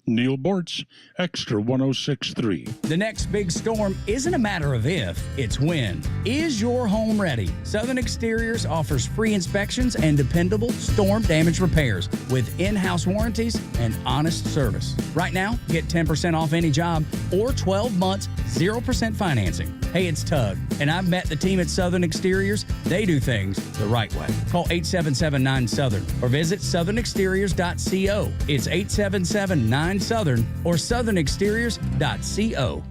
Neil Bortz, XTRA 106.3. The next big storm isn't a matter of if, it's when. Is your home ready? Southern Exteriors offers free inspections and dependable storm damage repairs with in-house warranties and honest service. Right now, get 10% off any job or 12 months, 0% financing. Hey, it's Tug, and I've met the team at Southern Exteriors. They do things the right way. Call 877-9-SOUTHERN or visit southernexteriors.co. It's 877-9-SOUTHERN or southernexteriors.co.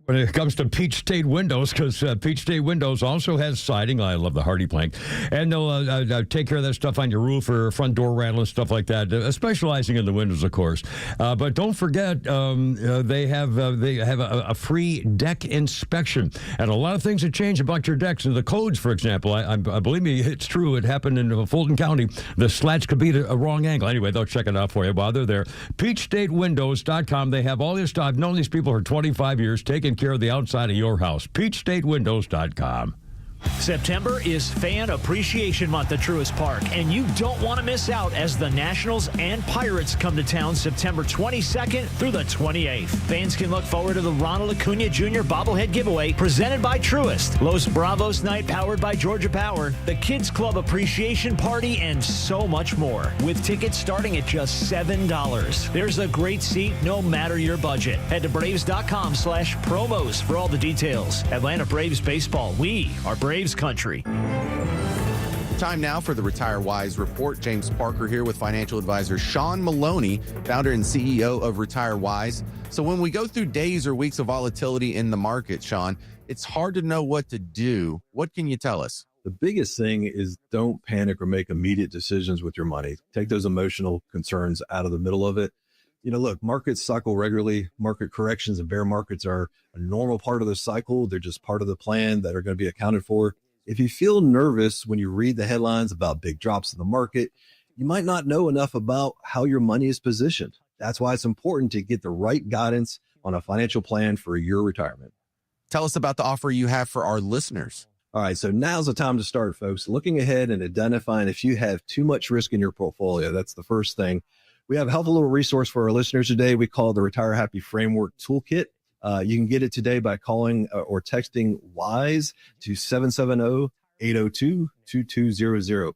when it comes to Peach State Windows, because Peach State Windows also has siding. I love the Hardy plank. And they'll take care of that stuff on your roof or front door rattle and stuff like that, specializing in the windows, of course. But don't forget, they have a free deck inspection. And a lot of things have changed about your decks. And the codes, for example, I believe me, it's true. It happened in Fulton County. The slats could be at a wrong angle. Anyway, they'll check it out for you while they're there. PeachStateWindows.com. They have all this stuff. I've known these people for 25 years, taking care of the outside of your house. PeachStateWindows.com. September is Fan Appreciation Month at Truist Park, and you don't want to miss out as the Nationals and Pirates come to town September 22nd through the 28th. Fans can look forward to the Ronald Acuna Jr. bobblehead giveaway presented by Truist, Los Bravos Night powered by Georgia Power, the Kids Club Appreciation Party, and so much more, with tickets starting at just $7. There's a great seat no matter your budget. Head to Braves.com/promos for all the details. Atlanta Braves baseball. We are Braves country. Time now for the Retire Wise Report. James Parker here with financial advisor Sean Maloney, founder and CEO of Retire Wise. So when we go through days or weeks of volatility in the market, Sean, it's hard to know what to do. What can you tell us? The biggest thing is don't panic or make immediate decisions with your money. Take those emotional concerns out of the middle of it. You know, look, markets cycle regularly. Market corrections and bear markets are a normal part of the cycle. They're just part of the plan that are going to be accounted for. If you feel nervous when you read the headlines about big drops in the market, you might not know enough about how your money is positioned. That's why it's important to get the right guidance on a financial plan for your retirement. Tell us about the offer you have for our listeners. All right, so now's the time to start, folks. Looking ahead and identifying if you have too much risk in your portfolio. That's the first thing. We have a helpful little resource for our listeners today. We call it the Retire Happy Framework Toolkit. You can get it today by calling or texting WISE to 770-802-2200.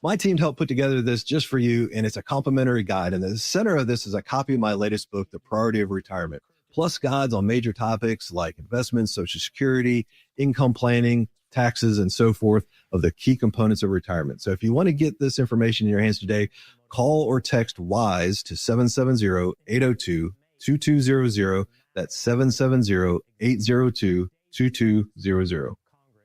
My team helped put together this just for you, and it's a complimentary guide. And the center of this is a copy of my latest book, The Priority of Retirement, plus guides on major topics like investments, Social Security, income planning, taxes, and so forth of the key components of retirement. So if you want to get this information in your hands today, call or text WISE to 770-802-2200. That's 770-802-2200.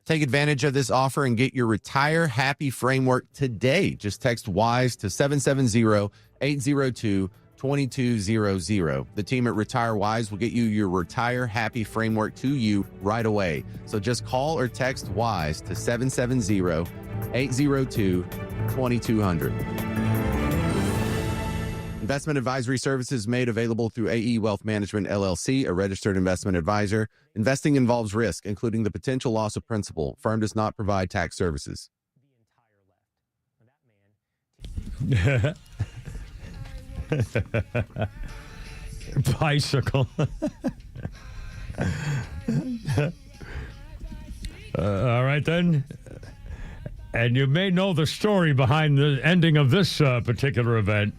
Take advantage of this offer and get your Retire Happy Framework today. Just text WISE to 770-802-2200. The team at Retire Wise will get you your Retire Happy Framework to you right away. So just call or text WISE to 770-802-2200. Investment advisory services made available through AE Wealth Management, LLC, a registered investment advisor. Investing involves risk, including the potential loss of principal. Firm does not provide tax services. Bicycle. All right, then. And you may know the story behind the ending of this particular event.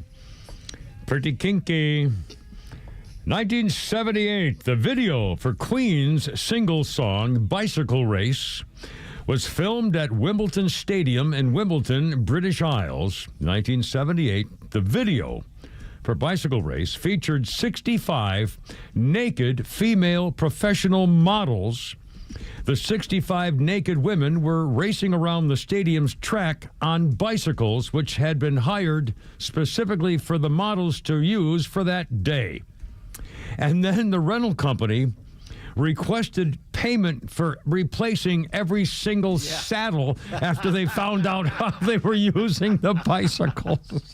Pretty kinky. 1978, the video for Queen's single song, Bicycle Race, was filmed at Wimbledon Stadium in Wimbledon, British Isles. 1978, the video for Bicycle Race featured 65 naked female professional models. The 65 naked women were racing around the stadium's track on bicycles, which had been hired specifically for the models to use for that day. And then the rental company requested payment for replacing every single saddle after they found out how they were using the bicycles.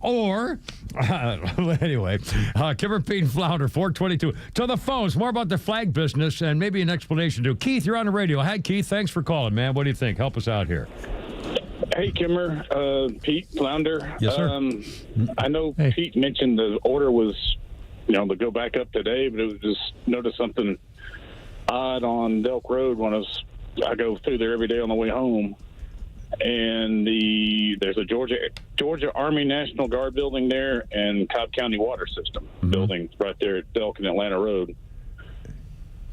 Or, anyway, Kimmer Pete Flounder, 422. To the phones, more about the flag business and maybe an explanation too. Keith, you're on the radio. Hi, Keith. Thanks for calling, man. What do you think? Help us out here. Hey, Kimmer, Pete Flounder. Yes, sir. I know Pete mentioned the order was, to go back up today, but it was just noticed something odd on Delk Road when I go through there every day on the way home. And there's a Georgia Army National Guard building there and Cobb County Water System building right there at Delk and Atlanta Road.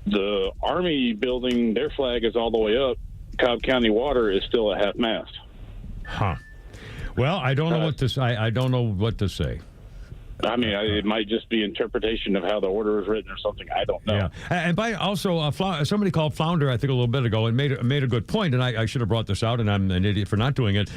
The Army building, their flag is all the way up. Cobb County Water is still at half mast. Huh. Well, I don't know what to say. I don't know what to say. I mean, it might just be interpretation of how the order is written or something. I don't know. Yeah, and somebody called Flounder, I think, a little bit ago, and made a good point, and I should have brought this out, and I'm an idiot for not doing it.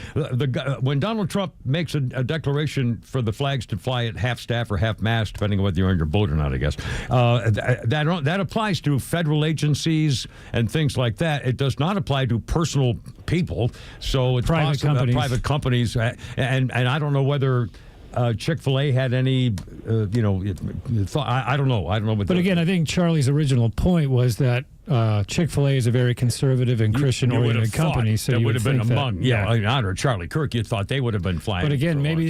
When Donald Trump makes a declaration for the flags to fly at half staff or half mast, depending on whether you're on your boat or not, I guess, that applies to federal agencies and things like that. It does not apply to personal people, so it's private companies, and I don't know whether Chick-fil-A had any, thought. I don't know. But again, I think Charlie's original point was that Chick-fil-A is a very conservative and Christian-oriented company. So that would have been among, in honor of Charlie Kirk, you thought they would have been flying. But again, maybe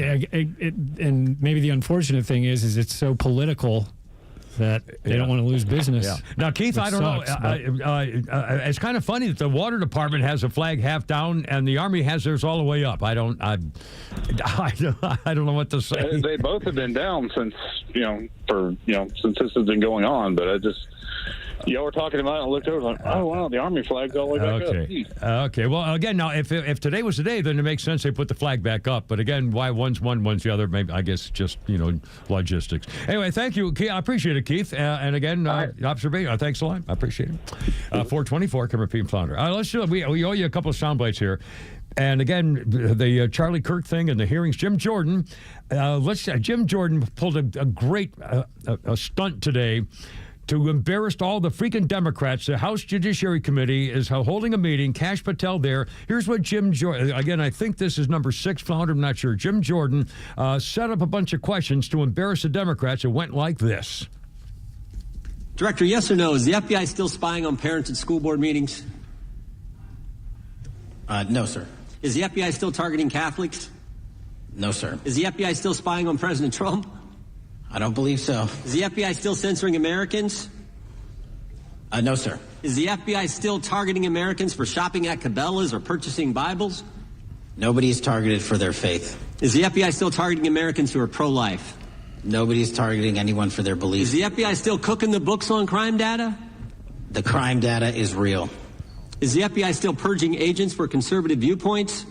the unfortunate thing is it's so political that they don't want to lose business. Yeah. Now, Keith, I don't know. It's kind of funny that the water department has a flag half down and the Army has theirs all the way up. I don't know what to say. They both have been down since since this has been going on. But y'all were talking about it and looked over like, oh, wow, the Army flag's all the way back up. Okay. Well, again, now, if today was the day, then it makes sense they put the flag back up. But again, why one's one, one's the other? Maybe, I guess, just, logistics. Anyway, thank you, Keith. I appreciate it, Keith. And again, observation. Thanks a lot. I appreciate it. 424, come repeat Flounder. We owe you a couple of sound bites here. And again, the Charlie Kirk thing and the hearings. Jim Jordan, Jim Jordan pulled a great stunt today to embarrass all the freaking Democrats. The House Judiciary Committee is holding a meeting. Kash Patel there. Here's what Jim Jordan, again, I think this is number 6, Flounder, I'm not sure. Jim Jordan set up a bunch of questions to embarrass the Democrats. It went like this. Director, yes or no, is the FBI still spying on parents at school board meetings? No, sir. Is the FBI still targeting Catholics? No, sir. Is the FBI still spying on President Trump? I don't believe so. Is the FBI still censoring Americans? No, sir. Is the FBI still targeting Americans for shopping at Cabela's or purchasing Bibles? Nobody is targeted for their faith. Is the FBI still targeting Americans who are pro-life? Nobody is targeting anyone for their beliefs. Is the FBI still cooking the books on crime data? The crime data is real. Is the FBI still purging agents for conservative viewpoints?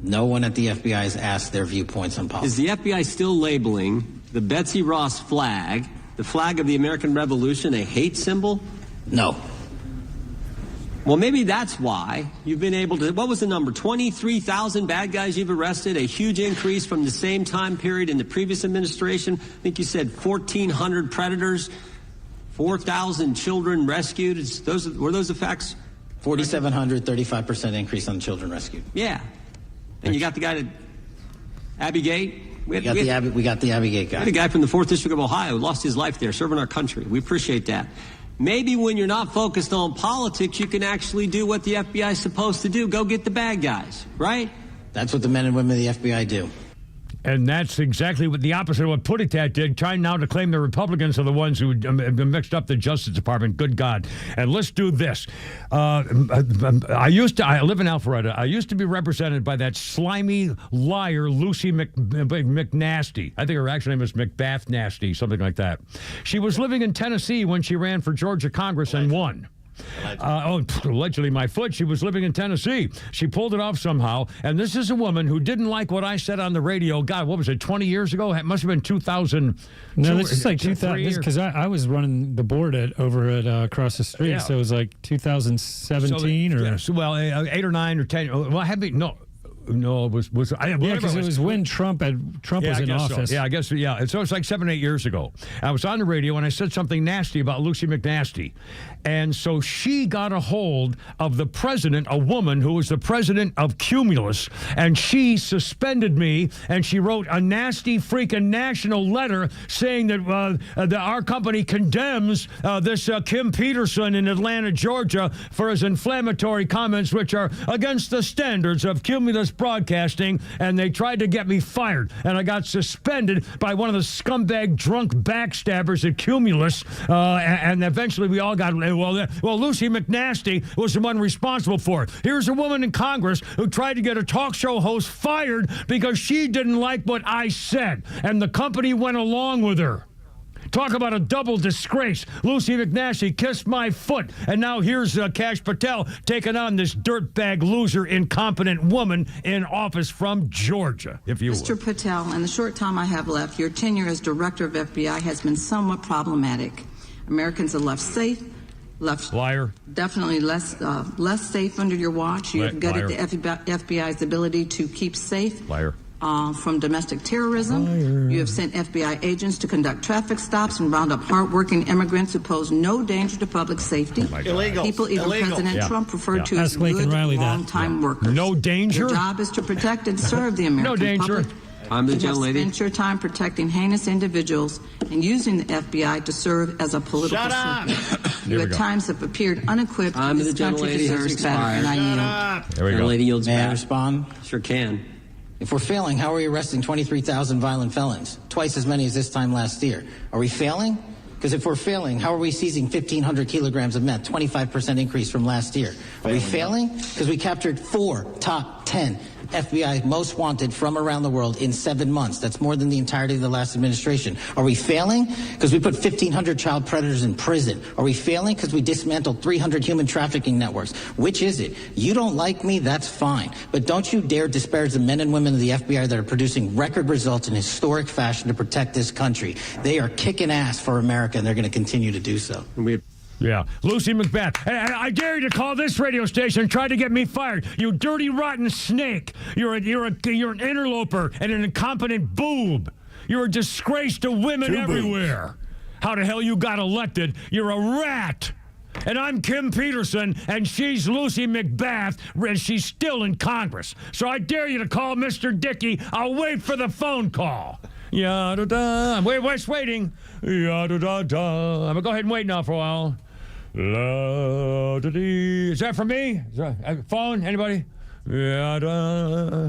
No one at the FBI has asked their viewpoints on politics. Is the FBI still labeling the Betsy Ross flag, the flag of the American Revolution, a hate symbol? No. Well, maybe that's why you've been able to, what was the number, 23,000 bad guys you've arrested, a huge increase from the same time period in the previous administration. I think you said 1,400 predators, 4,000 children rescued. Were those the facts? 4,700, 35% increase on children rescued. Yeah. And you got the guy Abbey Gate? We got the Abbey Gate guy. We had a guy from the 4th District of Ohio who lost his life there serving our country. We appreciate that. Maybe when you're not focused on politics, you can actually do what the FBI is supposed to do. Go get the bad guys, right? That's what the men and women of the FBI do. And that's exactly what the opposite of what Putitat did, trying now to claim the Republicans are the ones who mixed up the Justice Department. Good God. And let's do this. I live in Alpharetta. I used to be represented by that slimy liar, Lucy McNasty. I think her actual name is McBath Nasty, something like that. She was living in Tennessee when she ran for Georgia Congress and won. Allegedly my foot. She was living in Tennessee. She pulled it off somehow. And this is a woman who didn't like what I said on the radio. God, what was it, 20 years ago? It must have been 2000. No, this is like 2000. Because I was running the board over at across the street. Yeah. So it was like 2017 or 8 or 9 or 10. Well, No, it was because it was when Trump was in office. So. Yeah, I guess. Yeah, so it's like 7, 8 years ago. I was on the radio and I said something nasty about Lucy McNasty, and so she got a hold of the president, a woman who was the president of Cumulus, and she suspended me. And she wrote a nasty freaking national letter saying that our company condemns this Kim Peterson in Atlanta, Georgia, for his inflammatory comments, which are against the standards of Cumulus Broadcasting, and they tried to get me fired, and I got suspended by one of the scumbag drunk backstabbers at Cumulus, and eventually we all got, Lucy McNasty was the one responsible for it. Here's a woman in Congress who tried to get a talk show host fired because she didn't like what I said, and the company went along with her. Talk about a double disgrace. Lucy McNash, he kissed my foot. And now here's Kash Patel taking on this dirtbag loser, incompetent woman in office from Georgia, if you will. Mr. Patel, in the short time I have left, your tenure as director of FBI has been somewhat problematic. Americans are left safe. Liar. Definitely less safe under your watch. You have gutted the FBI's ability to keep safe. Liar. From domestic terrorism. Liar. You have sent FBI agents to conduct traffic stops and round up hardworking immigrants who pose no danger to public safety. Illegal. People, even President Trump, referred to as good, long-time workers. No danger? Your job is to protect and serve the American no danger. public. I'm the gentlelady. You have spent your time protecting heinous individuals and using the FBI to serve as a political servant. You at times have appeared unequipped. I'm the this country gentlelady. deserves better, and I yield. There we go. Gentlelady yields May back. I respond? Sure can. If we're failing, how are we arresting 23,000 violent felons? Twice as many as this time last year. Are we failing? Because if we're failing, how are we seizing 1,500 kilograms of meth, 25% increase from last year? Are we failing? Because we captured 4 top 10 FBI most wanted from around the world in 7 months. That's more than the entirety of the last administration. Are we failing? Because we put 1,500 child predators in prison. Are we failing? Because we dismantled 300 human trafficking networks. Which is it? You don't like me? That's fine. But don't you dare disparage the men and women of the FBI that are producing record results in historic fashion to protect this country. They are kicking ass for America, and they're going to continue to do so. Yeah, Lucy McBath. And I dare you to call this radio station and try to get me fired. You dirty, rotten snake. You're an interloper and an incompetent boob. You're a disgrace to women everywhere. How the hell you got elected? You're a rat. And I'm Kim Peterson, and she's Lucy McBath, and she's still in Congress. So I dare you to call Mr. Dickey. I'll wait for the phone call. Ya-da-da. I'm waiting. Ya-da-da-da. I'm going to go ahead and wait now for a while. La-da-dee. Is that for me? Is that, phone? Anybody? Ya-da.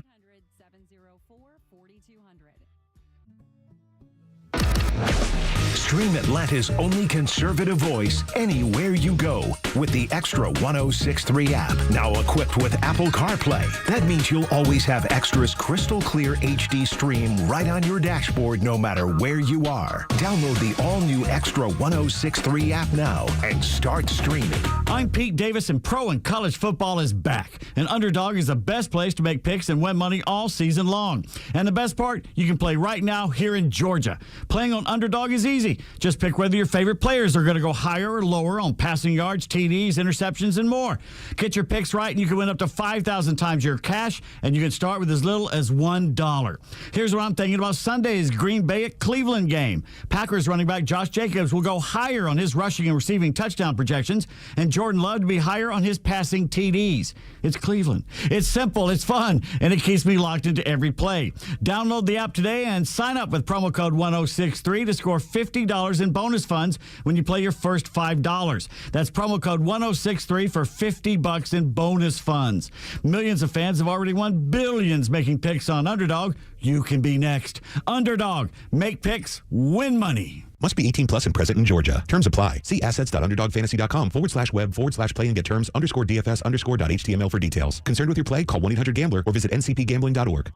Stream Atlanta's only conservative voice anywhere you go with the XTRA 106.3 app. Now equipped with Apple CarPlay. That means you'll always have Extra's crystal clear HD stream right on your dashboard no matter where you are. Download the all-new XTRA 106.3 app now and start streaming. I'm Pete Davis, and pro and college football is back. And Underdog is the best place to make picks and win money all season long. And the best part, you can play right now here in Georgia. Playing on Underdog is easy. Just pick whether your favorite players are going to go higher or lower on passing yards, TDs, interceptions, and more. Get your picks right, and you can win up to 5,000 times your cash, and you can start with as little as $1. Here's what I'm thinking about Sunday's Green Bay at Cleveland game. Packers running back Josh Jacobs will go higher on his rushing and receiving touchdown projections, and Jordan Love to be higher on his passing TDs. It's Cleveland. It's simple, it's fun, and it keeps me locked into every play. Download the app today and sign up with promo code 1063 to score $50 in bonus funds when you play your first $5. That's promo code 1063 for $50 in bonus funds. Millions of fans have already won billions making picks on Underdog. You can be next. Underdog. Make picks, win money. Must be 18 plus and present in Georgia. Terms apply. See assets.underdogfantasy.com/web/play and get terms _DFS_.html for details. Concerned with your play? Call 1-800-GAMBLER or visit ncpgambling.org.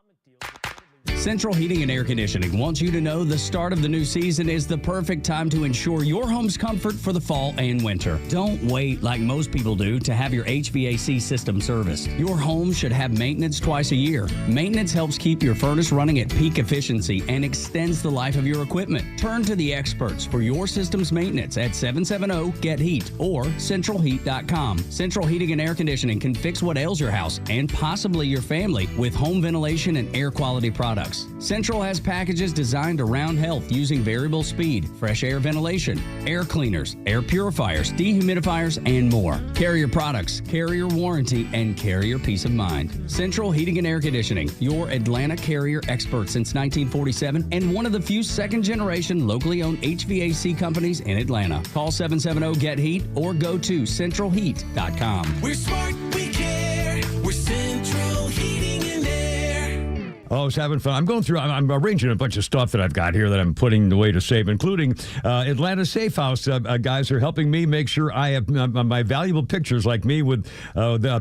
Central Heating and Air Conditioning wants you to know the start of the new season is the perfect time to ensure your home's comfort for the fall and winter. Don't wait like most people do to have your HVAC system serviced. Your home should have maintenance twice a year. Maintenance helps keep your furnace running at peak efficiency and extends the life of your equipment. Turn to the experts for your system's maintenance at 770-GET-HEAT or centralheat.com. Central Heating and Air Conditioning can fix what ails your house and possibly your family with home ventilation and air quality products. Central has packages designed around health using variable speed, fresh air ventilation, air cleaners, air purifiers, dehumidifiers, and more. Carrier products, carrier warranty, and carrier peace of mind. Central Heating and Air Conditioning, your Atlanta carrier expert since 1947 and one of the few second-generation locally owned HVAC companies in Atlanta. Call 770-GET-HEAT or go to centralheat.com. We're smart, we care. We're Central Heating and Air. Oh, I was having fun. I'm going through, I'm arranging a bunch of stuff that I've got here that I'm putting away to save, including Atlanta Safe House. Guys are helping me make sure I have my valuable pictures, like me with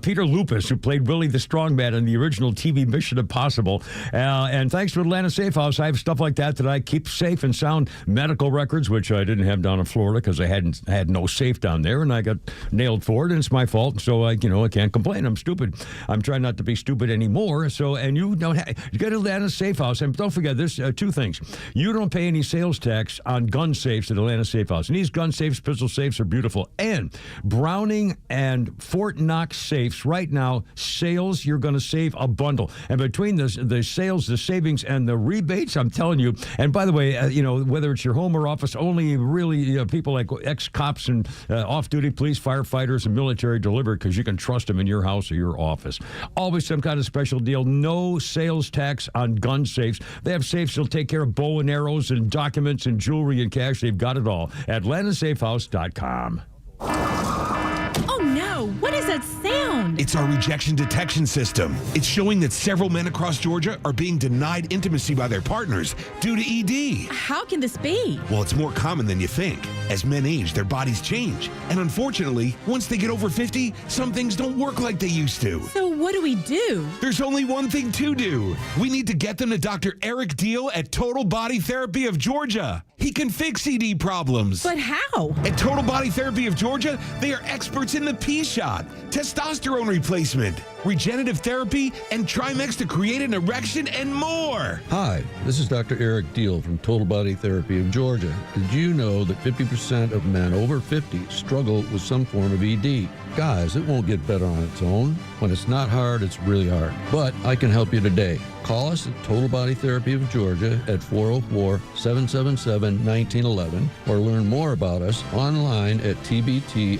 Peter Lupus, who played Willie the Strongman in the original TV Mission Impossible. And thanks to Atlanta Safe House, I have stuff like that I keep safe and sound. Medical records, which I didn't have down in Florida because I had no safe down there, and I got nailed for it, and it's my fault. So I can't complain. I'm stupid. I'm trying not to be stupid anymore. So, and you don't you got Atlanta Safe House, and don't forget this: two things. You don't pay any sales tax on gun safes at Atlanta Safe House, and these gun safes, pistol safes, are beautiful. And Browning and Fort Knox safes right now, sales, you're going to save a bundle. And between the sales, the savings, and the rebates, I'm telling you. And by the way, whether it's your home or office, only really people like ex-cops and off-duty police, firefighters, and military deliver, because you can trust them in your house or your office. Always some kind of special deal. No sales tax on gun safes. They have safes that'll take care of bow and arrows and documents and jewelry and cash. They've got it all. AtlantaSafeHouse.com. Oh no, what is that sound? It's our rejection detection system. It's showing that several men across Georgia are being denied intimacy by their partners due to ED. How can this be? Well, it's more common than you think. As men age, their bodies change. And unfortunately, once they get over 50, some things don't work like they used to. So what do we do? There's only one thing to do. We need to get them to Dr. Eric Deal at Total Body Therapy of Georgia. He can fix ED problems. But how? At Total Body Therapy of Georgia, they are experts in the P-shot, testosterone replacement, regenerative therapy, and Trimex to create an erection, and more. Hi, this is Dr. Eric Deal from Total Body Therapy of Georgia. Did you know that 50% of men over 50 struggle with some form of ED? Guys, it won't get better on its own. When it's not hard, it's really hard. But I can help you today. Call us at Total Body Therapy of Georgia at 404-777-1911 or learn more about us online at tbtofga.com.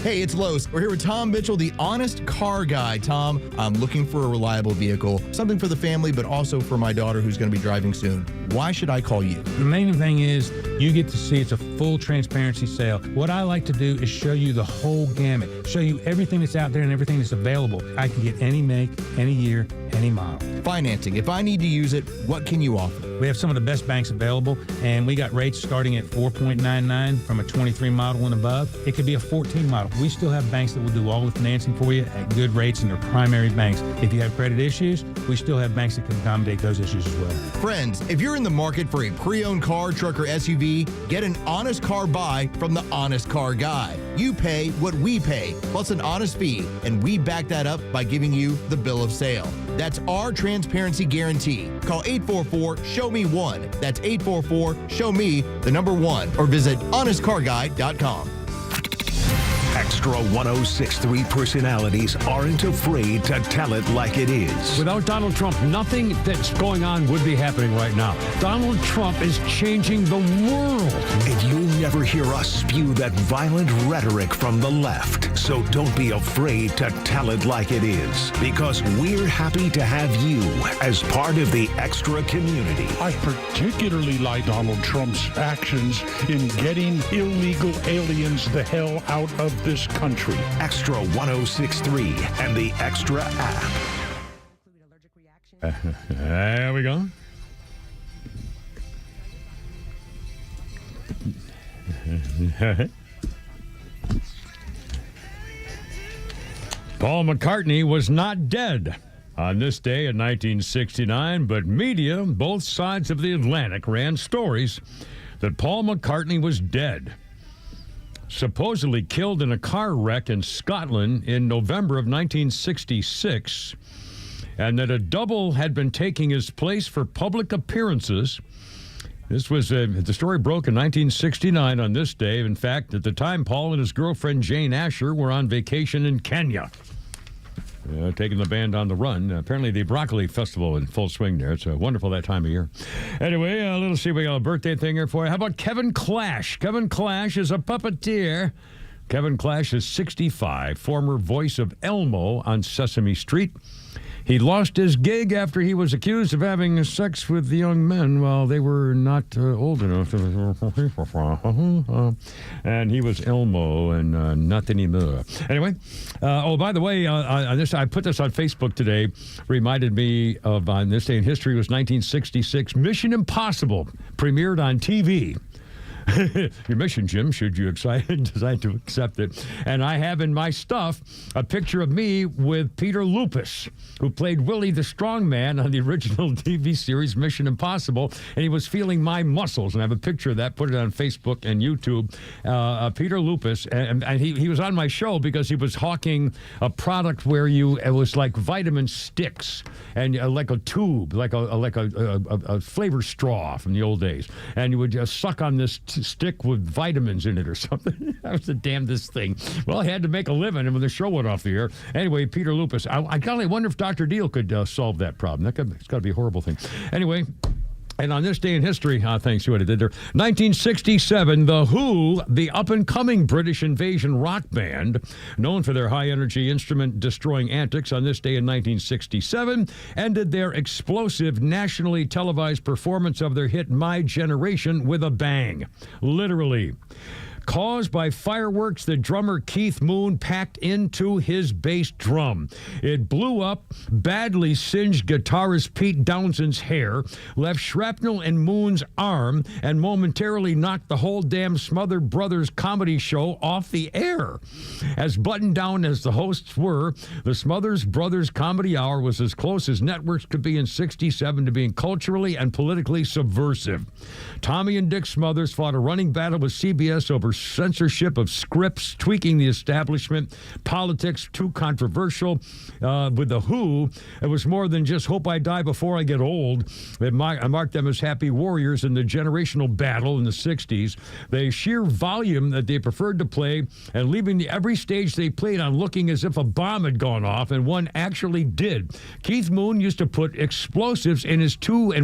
Hey, it's Los. We're here with Tom Mitchell, the honest car guy. Tom, I'm looking for a reliable vehicle, something for the family, but also for my daughter who's going to be driving soon. Why should I call you? The main thing is you get to see it's a full transparency sale. What I like to do is show you the whole gamut, show you everything that's out there and everything that's available. I can get any make, any year, any model. Financing. If I need to use it, what can you offer? We have some of the best banks available, and we got rates starting at 4.99 from a 23 model and above. It could be a 14 model. We still have banks that will do all the financing for you at good rates, and they're primary banks. If you have credit issues, we still have banks that can accommodate those issues as well. Friends, if you're in the market for a pre-owned car, truck, or SUV, get an honest car buy from the Honest Car Guy. You pay what we pay, plus an honest fee, and we back that up by giving you the bill of sale. That's our transparency guarantee. Call 844-SHOW-ME-1. That's 844-SHOW-ME-1. Or visit honestcarguy.com. XTRA 106.3 personalities aren't afraid to tell it like it is. Without Donald Trump, nothing that's going on would be happening right now. Donald Trump is changing the world. And you'll never hear us spew that violent rhetoric from the left. So don't be afraid to tell it like it is, because we're happy to have you as part of the XTRA community. I particularly like Donald Trump's actions in getting illegal aliens the hell out of this country. XTRA 106.3 and the XTRA app. There we go. Paul McCartney was not dead on this day in 1969, but media, both sides of the Atlantic, ran stories that Paul McCartney was dead. Supposedly killed in a car wreck in Scotland in November of 1966, and that a double had been taking his place for public appearances. This was the story broke in 1969 on this day. In fact, at the time, Paul and his girlfriend Jane Asher were on vacation in Kenya, taking the band on the run. Apparently, the Broccoli Festival in full swing there. It's wonderful that time of year. Anyway, let's see. We got a birthday thing here for you. How about Kevin Clash? Kevin Clash is a puppeteer. Kevin Clash is 65, former voice of Elmo on Sesame Street. He lost his gig after he was accused of having sex with the young men while they were not old enough. And he was Elmo and not anymore. Anyway, by the way, I put this on Facebook today. Reminded me of, on this day in history, was 1966. Mission Impossible premiered on TV. Your mission, Jim, should you decide to accept it. And I have in my stuff a picture of me with Peter Lupus, who played Willie the Strongman on the original TV series Mission Impossible, and he was feeling my muscles. And I have a picture of that, put it on Facebook and YouTube. Peter Lupus, and he was on my show because he was hawking a product where it was like vitamin sticks and like a tube, like a flavor straw from the old days. And you would just suck on this stick with vitamins in it or something. That was the damnedest thing. Well, I had to make a living, and when the show went off the air. Anyway, Peter Lupus. I wonder if Dr. Deal could solve that problem. It's got to be a horrible thing. Anyway, and on this day in history, thanks to what I did there, 1967, The Who, the up-and-coming British invasion rock band, known for their high-energy instrument-destroying antics, on this day in 1967, ended their explosive, nationally televised performance of their hit My Generation with a bang. Literally. Caused by fireworks that drummer Keith Moon packed into his bass drum. It blew up, badly singed guitarist Pete Townshend's hair, left shrapnel in Moon's arm, and momentarily knocked the whole damn Smothered Brothers comedy show off the air. As buttoned down as the hosts were, the Smothers Brothers Comedy Hour was as close as networks could be in '67 to being culturally and politically subversive. Tommy and Dick Smothers fought a running battle with CBS over censorship of scripts, tweaking the establishment, politics, too controversial. With The Who, it was more than just hope I die before I get old. I marked them as happy warriors in the generational battle in the 60s. The sheer volume that they preferred to play and leaving every stage they played on looking as if a bomb had gone off, and one actually did. Keith Moon used to put explosives in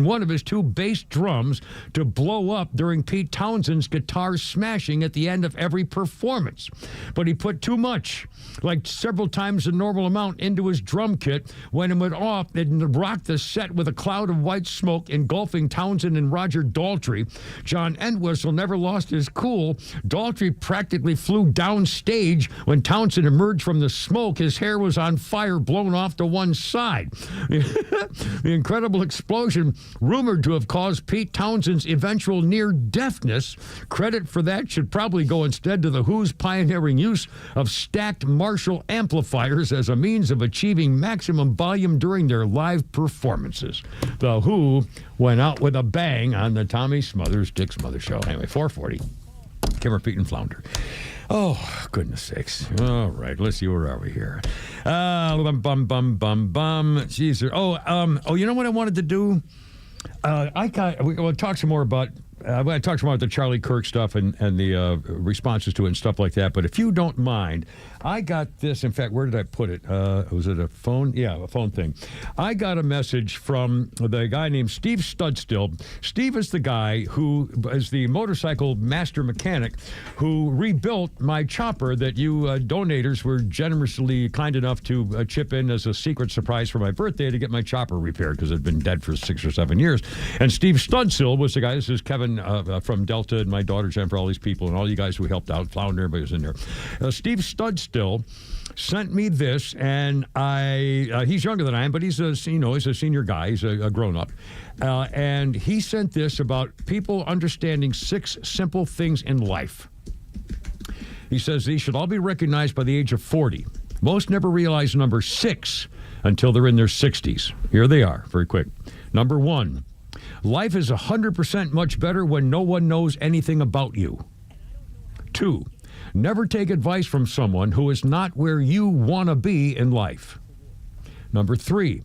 one of his two bass drums to blow up during Pete Townshend's guitar smashing at the end of every performance. But he put too much, like several times the normal amount, into his drum kit. When it went off, it rocked the set with a cloud of white smoke engulfing Townshend and Roger Daltrey. John Entwistle never lost his cool. Daltrey practically flew downstage when Townshend emerged from the smoke. His hair was on fire, blown off to one side. The incredible explosion, rumored to have caused Pete Townshend's eventual near-deafness. Credit for that should probably go instead to The Who's pioneering use of stacked Marshall amplifiers as a means of achieving maximum volume during their live performances. The Who went out with a bang on the Tommy Smothers, Dick Smothers show. Anyway, 440. Kimmer, Pete, and Flounder. Oh, goodness sakes. All right, let's see, where are we here? Jeez. You know what I wanted to do? We'll talk some more about I talked some more about the Charlie Kirk stuff and the responses to it and stuff like that. But if you don't mind, I got this. In fact, where did I put it? Was it a phone? Yeah, a phone thing. I got a message from the guy named Steve Studstill. Steve is the guy who is the motorcycle master mechanic who rebuilt my chopper that you donators were generously kind enough to chip in as a secret surprise for my birthday to get my chopper repaired because it had been dead for 6 or 7 years. And Steve Studstill was the guy. This is Kevin from Delta and my daughter Jennifer, all these people and all you guys who helped out. Flounder, everybody was in there. Steve Studstill sent me this, and he's younger than I am, but he's a senior guy. He's a grown-up. And he sent this about people understanding 6 simple things in life. He says these should all be recognized by the age of 40. Most never realize number 6 until they're in their 60s. Here they are, very quick. Number 1, life is 100% much better when no one knows anything about you. 2, never take advice from someone who is not where you want to be in life. Number 3,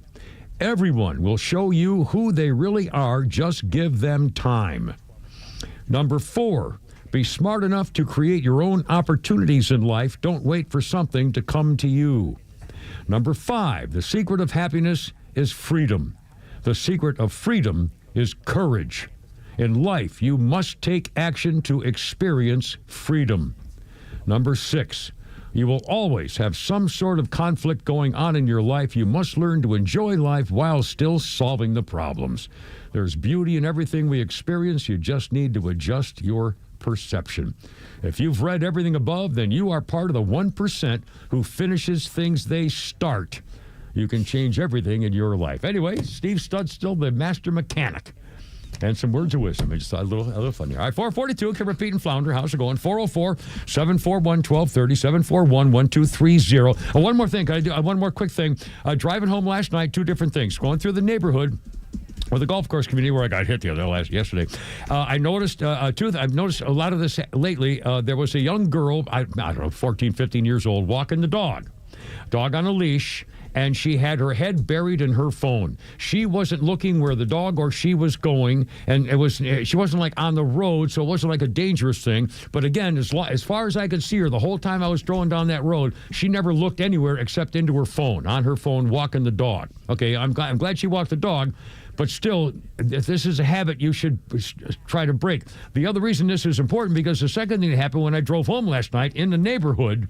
everyone will show you who they really are. Just give them time. Number 4, be smart enough to create your own opportunities in life. Don't wait for something to come to you. Number 5, the secret of happiness is freedom. The secret of freedom is courage. In life, you must take action to experience freedom. Number 6, You will always have some sort of conflict going on in your life. You must learn to enjoy life while still solving the problems. There's beauty in everything we experience. You just need to adjust your perception. If you've read everything above, then you are part of the 1% who finishes things they start. You can change everything in your life. Anyway, Steve Studstill, the master mechanic. And some words of wisdom. Just a little fun here. All right, 442, can repeat and flounder. How's it going? 404-741-1230, 741-1230. One more thing. Can I do one more quick thing? Driving home last night, two different things. Going through the neighborhood or the golf course community where I got hit yesterday. I noticed I've noticed a lot of this lately. There was a young girl, I don't know, 14, 15 years old, walking the dog on a leash, and she had her head buried in her phone. She wasn't looking where the dog or she was going, and she wasn't like on the road, so it wasn't like a dangerous thing. But again, as far as I could see her, the whole time I was strolling down that road, she never looked anywhere except into her phone, on her phone, walking the dog. Okay, I'm glad she walked the dog, but still, if this is a habit you should try to break. The other reason this is important, because the second thing that happened when I drove home last night in the neighborhood,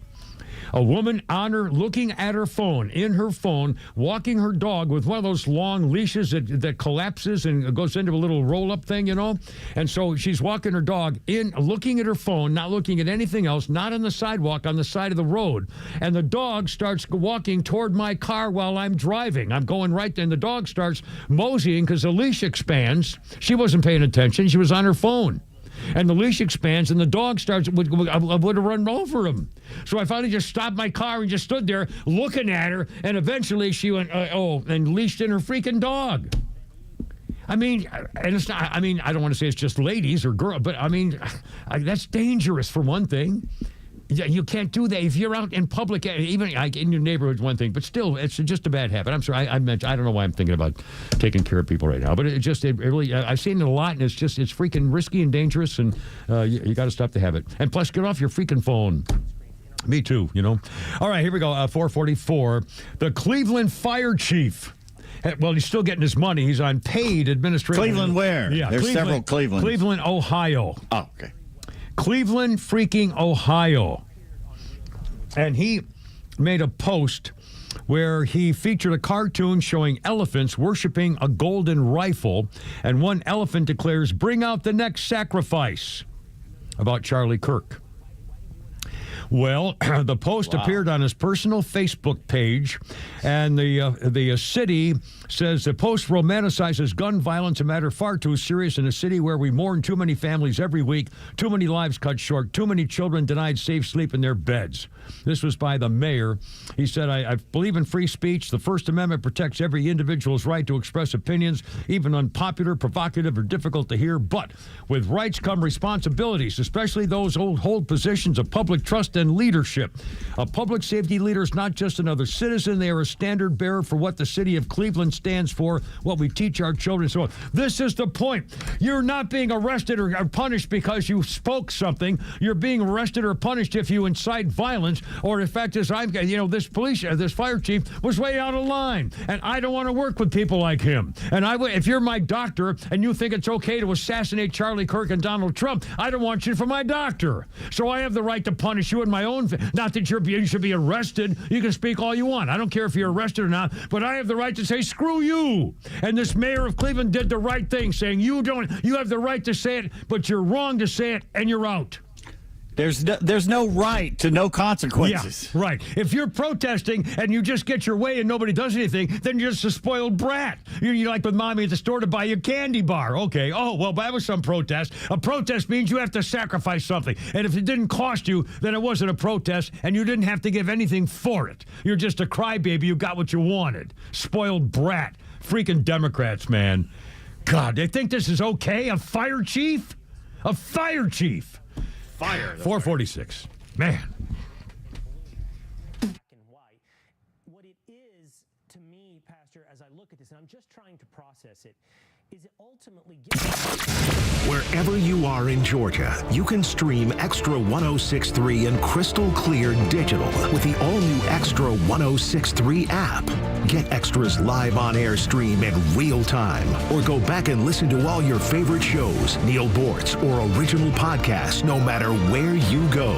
a woman looking at her phone, in her phone, walking her dog with one of those long leashes that collapses and goes into a little roll-up thing, And so she's walking her dog looking at her phone, not looking at anything else, not on the sidewalk, on the side of the road. And the dog starts walking toward my car while I'm driving. I'm going right there, and the dog starts moseying because the leash expands. She wasn't paying attention. She was on her phone. And the leash expands, and the dog would have run over him. So I finally just stopped my car and just stood there looking at her, and eventually she went, and leashed in her freaking dog. I mean, and it's not, I don't want to say it's just ladies or girls, but that's dangerous for one thing. You can't do that if you're out in public, even in your neighborhood, one thing, but still, it's just a bad habit. I'm sorry, I don't know why I'm thinking about taking care of people right now, but it really, I've seen it a lot, and it's freaking risky and dangerous, and you got to stop the habit. And plus, get off your freaking phone. Me too, All right, here we go, 444. The Cleveland fire chief. Well, he's still getting his money. He's on paid administrative. Cleveland where? Yeah, there's several Clevelands. Cleveland, Ohio. Oh, okay. Cleveland, freaking Ohio. And he made a post where he featured a cartoon showing elephants worshiping a golden rifle, and one elephant declares, "Bring out the next sacrifice," about Charlie Kirk. Well, the post appeared on his personal Facebook page, and the city says the post romanticizes gun violence, a matter far too serious in a city where we mourn too many families every week, too many lives cut short, too many children denied safe sleep in their beds. This was by the mayor. He said, I believe in free speech. The First Amendment protects every individual's right to express opinions, even unpopular, provocative, or difficult to hear. But with rights come responsibilities, especially those who hold positions of public trust and leadership. A public safety leader is not just another citizen. They are a standard bearer for what the city of Cleveland stands for, what we teach our children. So this is the point. You're not being arrested or punished because you spoke something. You're being arrested or punished if you incite violence, or in fact, this fire chief was way out of line, and I don't want to work with people like him. And if you're my doctor and you think it's okay to assassinate Charlie Kirk and Donald Trump, I don't want you for my doctor. So I have the right to punish you in my own. Not that you should be arrested. You can speak all you want. I don't care if you're arrested or not, but I have the right to say, screw you. And this mayor of Cleveland did the right thing, saying you have the right to say it, but you're wrong to say it, and you're out. There's no right to no consequences. Yeah, right. If you're protesting and you just get your way and nobody does anything, then you're just a spoiled brat. You're like with mommy at the store to buy you a candy bar. Okay. Oh, well, that was some protest. A protest means you have to sacrifice something. And if it didn't cost you, then it wasn't a protest, and you didn't have to give anything for it. You're just a crybaby. You got what you wanted. Spoiled brat. Freaking Democrats, man. God, they think this is okay? A fire chief? A fire chief. Fire. 446. Man. What it is to me, Pastor, as I look at this, and I'm just trying to process it, Wherever you are in Georgia, you can stream Extra 106.3 in crystal clear digital with the all-new Extra 106.3 app. Get Extra's live on-air stream in real time, or go back and listen to all your favorite shows, Neil Bortz, or original podcasts, no matter where you go.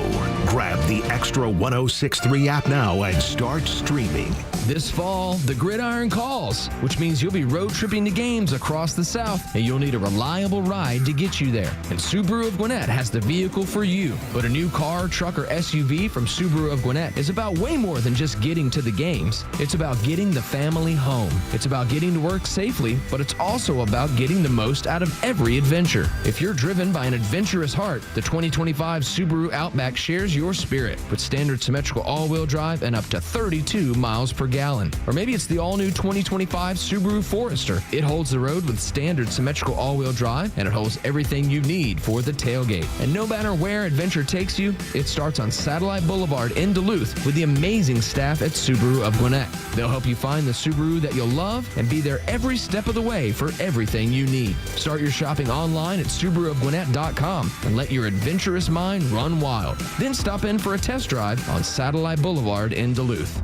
Grab the Extra 106.3 app now and start streaming. This fall, the gridiron calls, which means you'll be road tripping to games across the South, and you'll need a reliable ride to get you there. And Subaru of Gwinnett has the vehicle for you. But a new car, truck, or SUV from Subaru of Gwinnett is about way more than just getting to the games. It's about getting the family home. It's about getting to work safely, but it's also about getting the most out of every adventure. If you're driven by an adventurous heart, the 2025 Subaru Outback shares your spirit with standard symmetrical all-wheel drive and up to 32 miles per gallon. Or maybe it's the all-new 2025 Subaru Forester. It holds the road with standard symmetrical all-wheel drive, and it holds everything you need for the tailgate. And no matter where adventure takes you, it starts on Satellite Boulevard in Duluth with the amazing staff at Subaru of Gwinnett. They'll help you find the Subaru that you'll love and be there every step of the way for everything you need. Start your shopping online at SubaruofGwinnett.com and let your adventurous mind run wild. Then stop in for a test drive on Satellite Boulevard in Duluth.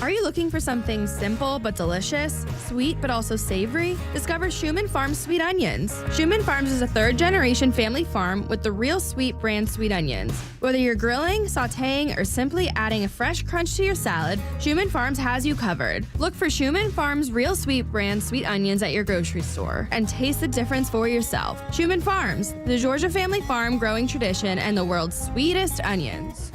Are you looking for something simple but delicious, sweet but also savory? Discover Schumann Farms Sweet Onions. Schumann Farms is a third-generation family farm with the Real Sweet brand sweet onions. Whether you're grilling, sautéing, or simply adding a fresh crunch to your salad, Schumann Farms has you covered. Look for Schumann Farms Real Sweet brand sweet onions at your grocery store and taste the difference for yourself. Schumann Farms, the Georgia family farm growing tradition and the world's sweetest onions.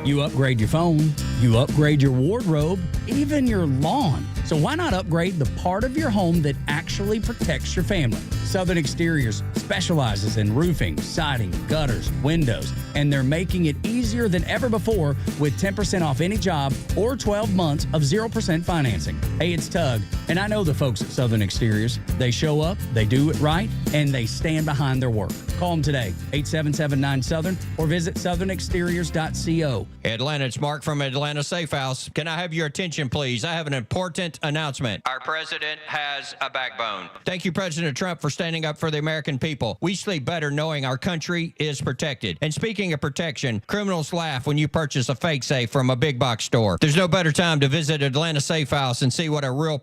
You upgrade your phone, you upgrade your wardrobe, even your lawn. So why not upgrade the part of your home that actually protects your family? Southern Exteriors specializes in roofing, siding, gutters, windows, and they're making it easier than ever before with 10% off any job or 12 months of 0% financing. Hey, it's Tug, and I know the folks at Southern Exteriors. They show up, they do it right, and they stand behind their work. Call them today, 877-9-SOUTHERN, or visit southernexteriors.co. Atlanta, it's Mark from Atlanta Safe House. Can I have your attention, please? I have an important announcement. Our president has a backbone. Thank you, President Trump, for standing up for the American people. We sleep better knowing our country is protected. And speaking of protection, criminals laugh when you purchase a fake safe from a big box store. There's no better time to visit Atlanta Safe House and see what a real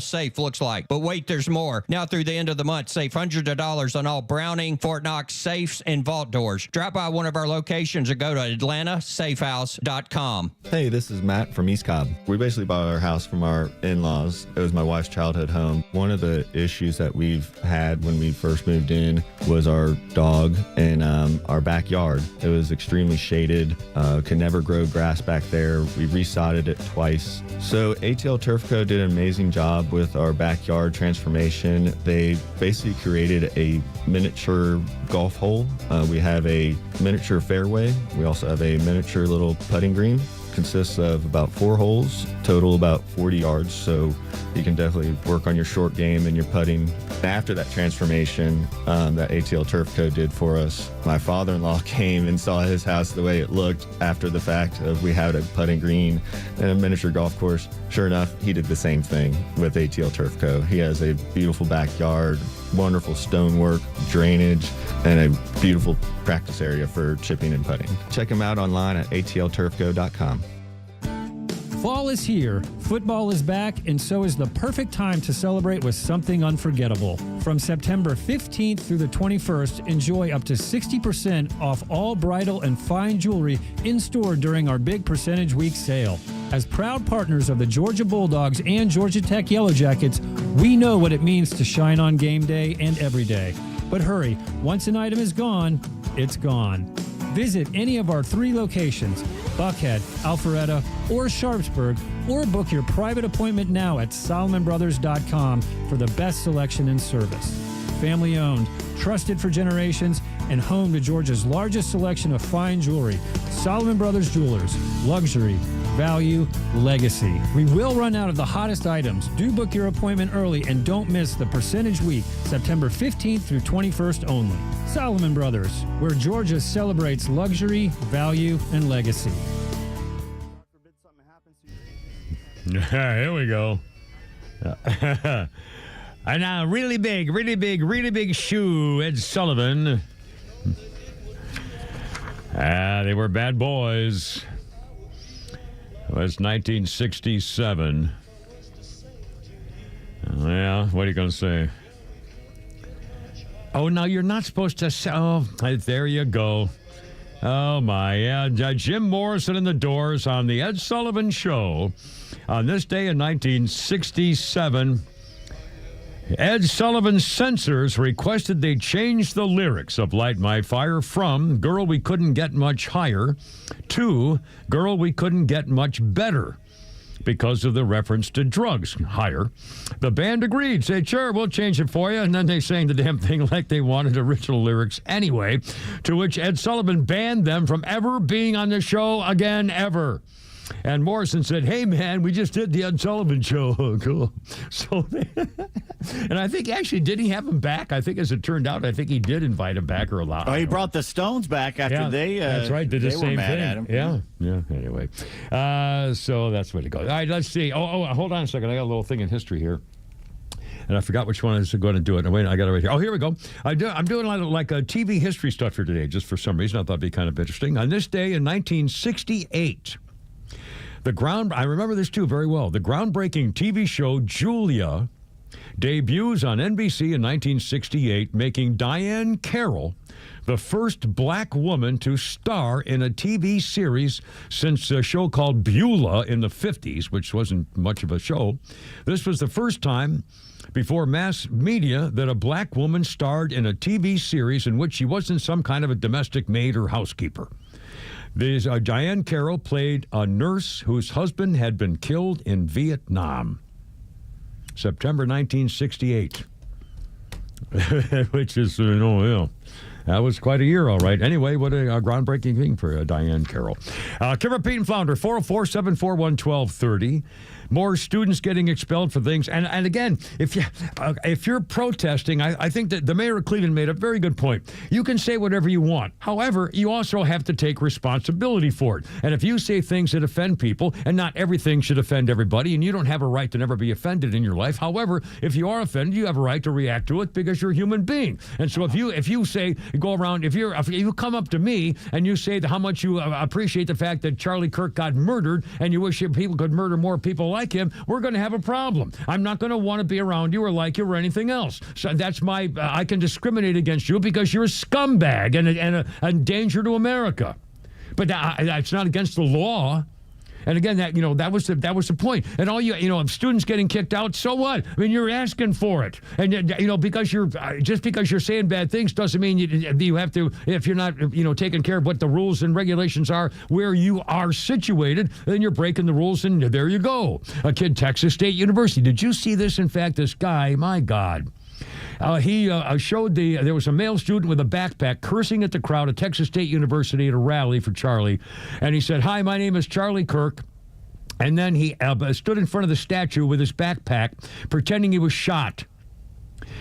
safe looks like. But wait, there's more. Now through the end of the month, save hundreds of dollars on all Browning, Fort Knox safes and vault doors. Drop by one of our locations or go to AtlantaSafehouse.com. Hey, this is Matt from East Cobb. We basically bought our house from our in-laws. It was my wife's childhood home. One of the issues that we've had when we first moved in was our dog in our backyard. It was extremely shaded, could never grow grass back there. We resodded it twice. So ATL Turf Co. did an amazing job with our backyard transformation. They basically created a miniature golf hole. We have a miniature fairway. We also have a miniature little putting green. Consists of about 4 holes, total about 40 yards, so you can definitely work on your short game and your putting. After that transformation that ATL Turf Co. did for us, my father-in-law came and saw his house the way it looked after the fact of we had a putting green and a miniature golf course. Sure enough, he did the same thing with ATL Turf Co. He has a beautiful backyard, wonderful stonework, drainage, and a beautiful practice area for chipping and putting. Check him out online at atlturfco.com. Fall is here, football is back, and so is the perfect time to celebrate with something unforgettable. From September 15th through the 21st, enjoy up to 60% off all bridal and fine jewelry in store during our big Percentage Week sale. As proud partners of the Georgia Bulldogs and Georgia Tech Yellow Jackets, we know what it means to shine on game day and every day. But hurry, once an item is gone, it's gone. Visit any of our 3 locations, Buckhead, Alpharetta, or Sharpsburg, or book your private appointment now at SolomonBrothers.com for the best selection and service. Family owned, trusted for generations, and home to Georgia's largest selection of fine jewelry. Solomon Brothers Jewelers, luxury, value, legacy. We will run out of the hottest items. Do book your appointment early and don't miss the Percentage Week, September 15th through 21st only. Solomon Brothers, where Georgia celebrates luxury, value, and legacy. Here we go. And a really big shoe, Ed Sullivan. They were bad boys. It was 1967. Yeah, what are you going to say? Oh, no, you're not supposed to say. Oh, there you go. Oh, my. Yeah, Jim Morrison and the Doors on the Ed Sullivan Show. On this day in 1967, Ed Sullivan's censors requested they change the lyrics of Light My Fire from Girl We Couldn't Get Much Higher to Girl We Couldn't Get Much Better, because of the reference to drugs, higher. The band agreed, said, sure, we'll change it for you. And then they sang the damn thing like they wanted original lyrics anyway, to which Ed Sullivan banned them from ever being on the show again, ever. And Morrison said, hey, man, we just did the Ed Sullivan Show. Cool. So, and I think actually, did he have him back? I think as it turned out, I think he did invite him back or allow. Oh, he brought the Stones back after they that's right, did the they same were mad thing. at him. Yeah. Anyway, so that's where to go. All right, let's see. Oh, hold on a second. I got a little thing in history here. And I forgot which one is going to do it. Wait, I got it right here. Oh, here we go. I'm doing like a TV history stuff here today, just for some reason. I thought it'd be kind of interesting. On this day in 1968, I remember this too very well. The groundbreaking TV show Julia debuts on NBC in 1968, making Diane Carroll the first black woman to star in a TV series since a show called Beulah in the 50s, which wasn't much of a show. This was the first time before mass media that a black woman starred in a TV series in which she wasn't some kind of a domestic maid or housekeeper. Diane Carroll played a nurse whose husband had been killed in Vietnam. September 1968. Which is, that was quite a year, all right. Anyway, what a groundbreaking thing for Diane Carroll. Kimmer, Pete, and Flounder, 404-741-1230. More students getting expelled for things. And again, if you're protesting, I think that the mayor of Cleveland made a very good point. You can say whatever you want. However, you also have to take responsibility for it. And if you say things that offend people, and not everything should offend everybody, and you don't have a right to never be offended in your life. However, if you are offended, you have a right to react to it because you're a human being. And so if you say, go around, if you come up to me and you say how much you appreciate the fact that Charlie Kirk got murdered and you wish people could murder more people like him, we're going to have a problem. I'm not going to want to be around you or like you or anything else. So that's I can discriminate against you because you're a scumbag and a danger to America. But it's not against the law. And again, that was the point. And all students getting kicked out, so what? I mean, you're asking for it. And because you're saying bad things doesn't mean you have to. If you're not taking care of what the rules and regulations are where you are situated, then you're breaking the rules, and there you go. A kid, Texas State University. Did you see this? In fact, this guy, my God. He showed there was a male student with a backpack cursing at the crowd at Texas State University at a rally for Charlie. And he said, hi, my name is Charlie Kirk. And then he stood in front of the statue with his backpack, pretending he was shot.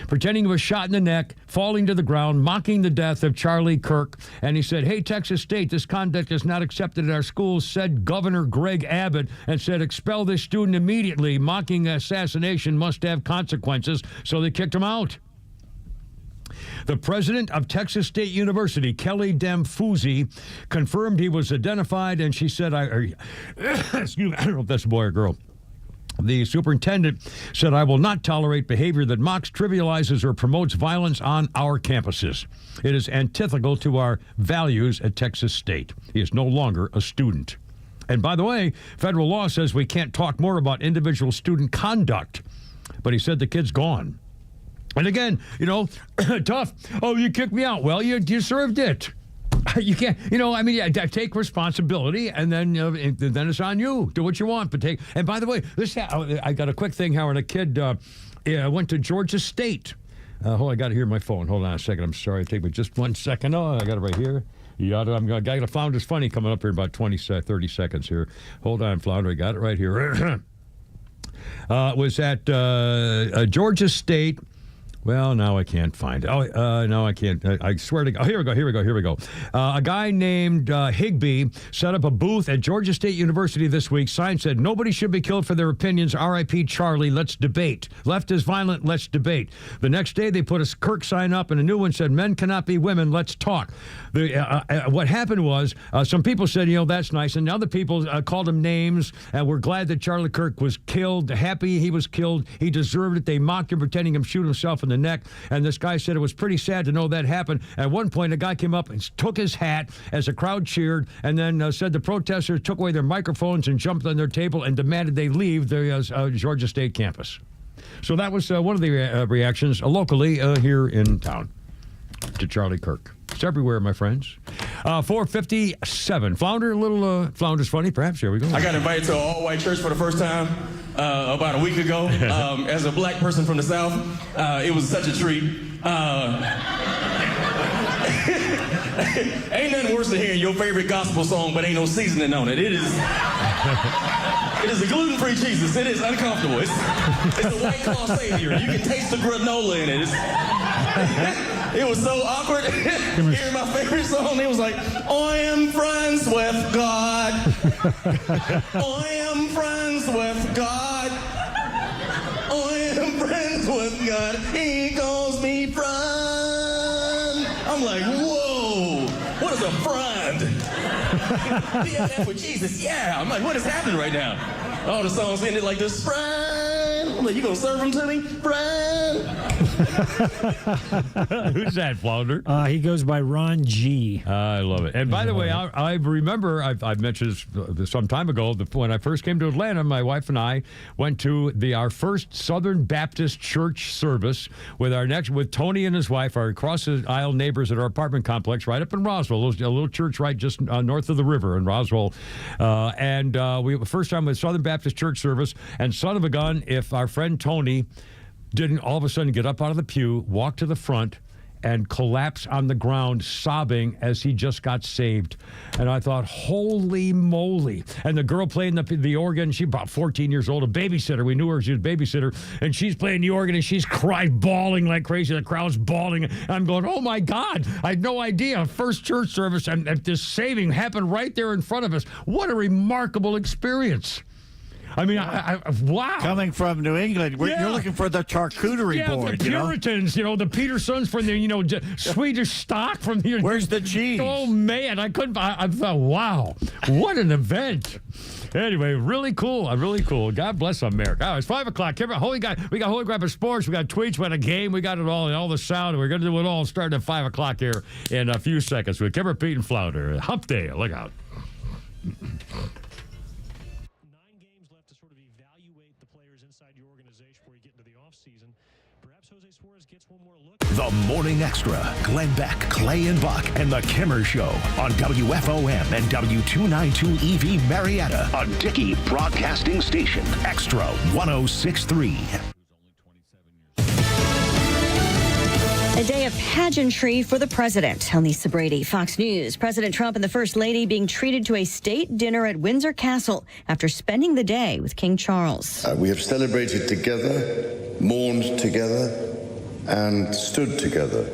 Pretending he was shot in the neck, falling to the ground, mocking the death of Charlie Kirk. And he said, hey, Texas State, this conduct is not accepted at our schools, said Governor Greg Abbott, and said, expel this student immediately. Mocking assassination must have consequences. So they kicked him out. The president of Texas State University, Kelly Damfuzzi, confirmed he was identified, and she said, excuse me, I don't know if that's a boy or girl. The superintendent said, I will not tolerate behavior that mocks, trivializes, or promotes violence on our campuses. It is antithetical to our values at Texas State. He is no longer a student. And by the way, federal law says we can't talk more about individual student conduct. But he said the kid's gone. And again, tough. Oh, you kicked me out. Well, you served it. You can't, take responsibility, and then it's on you. Do what you want, but and by the way, I got a quick thing, Howard. A kid went to Georgia State. I got it here on my phone. Hold on a second. I'm sorry. Take me just 1 second. Oh, I got it right here. I'm going to Flounder is Funny coming up here in about 30 seconds here. Hold on, Flounder. I got it right here. Was at Georgia State. Well, now I can't find it. Oh, no, I can't. I swear to God. Oh, here we go. A guy named Higbee set up a booth at Georgia State University this week. Sign said, "Nobody should be killed for their opinions. R.I.P. Charlie. Let's debate. Left is violent. Let's debate." The next day, they put a Kirk sign up, and a new one said, "Men cannot be women. Let's talk." What happened was some people said, that's nice, and other people called him names, and we're glad that Charlie Kirk was killed. Happy he was killed. He deserved it. They mocked him, pretending him shoot himself in the neck, and this guy said it was pretty sad to know that happened. At one point, a guy came up and took his hat as the crowd cheered, and then said the protesters took away their microphones and jumped on their table and demanded they leave the Georgia State campus. So that was one of the reactions locally here in town to Charlie Kirk. It's everywhere, my friends. 4:57. Flounder, a little Flounder's funny, perhaps. Here we go. I got invited to an all-white church for the first time about a week ago. As a black person from the South, it was such a treat. Ain't nothing worse than hearing your favorite gospel song, but ain't no seasoning on it. It is a gluten-free Jesus. It is uncomfortable. It's a White Claw savior. You can taste the granola in it. It was so awkward hearing my favorite song. It was like, I am friends with God. I am friends with God. I am friends with God. He calls me friend. I'm like, whoa, what is a friend? BFF with Jesus, yeah. I'm like, what is happening right now? All the songs ended like this, friend. I'm like, you gonna serve them to me? Friend. Who's that, Flounder? He goes by Ron G. I love it. And by the way, I remember, I've mentioned this some time ago, when I first came to Atlanta, my wife and I went to our first Southern Baptist church service with Tony and his wife, our across-the-aisle neighbors at our apartment complex right up in Roswell, a little church right just north of the river in Roswell. We first time with Southern Baptist church service, and son of a gun, if our friend Tony didn't all of a sudden get up out of the pew, walk to the front, and collapse on the ground sobbing as he just got saved. And I thought, holy moly. And the girl playing the organ, she about 14 years old, a babysitter. We knew her, she was a babysitter. And she's playing the organ, and she's bawling like crazy. The crowd's bawling. And I'm going, oh, my God. I had no idea. First church service, and this saving happened right there in front of us. What a remarkable experience. I mean, wow. Coming from New England, you're looking for the charcuterie board. The Puritans, the Petersons from the, Swedish stock from the. Where's the cheese? Oh, man. I thought, wow, what an event. Anyway, really cool. Really cool. God bless America. Oh, it's 5 o'clock. We got Holy Grab of Sports. We got tweets. We got a game. We got it all the sound. We're going to do it all starting at 5 o'clock here in a few seconds with Kimber, Pete, and Flounder. Hump Day. Look out. The Morning Extra, Glenn Beck, Clay and Buck, and The Kimmer Show on WFOM and W292 EV Marietta, a Dickey broadcasting station. Extra 106.3. A day of pageantry for the president. On Lisa Brady, Fox News. President Trump and the First Lady being treated to a state dinner at Windsor Castle after spending the day with King Charles. We have celebrated together, mourned together, and stood together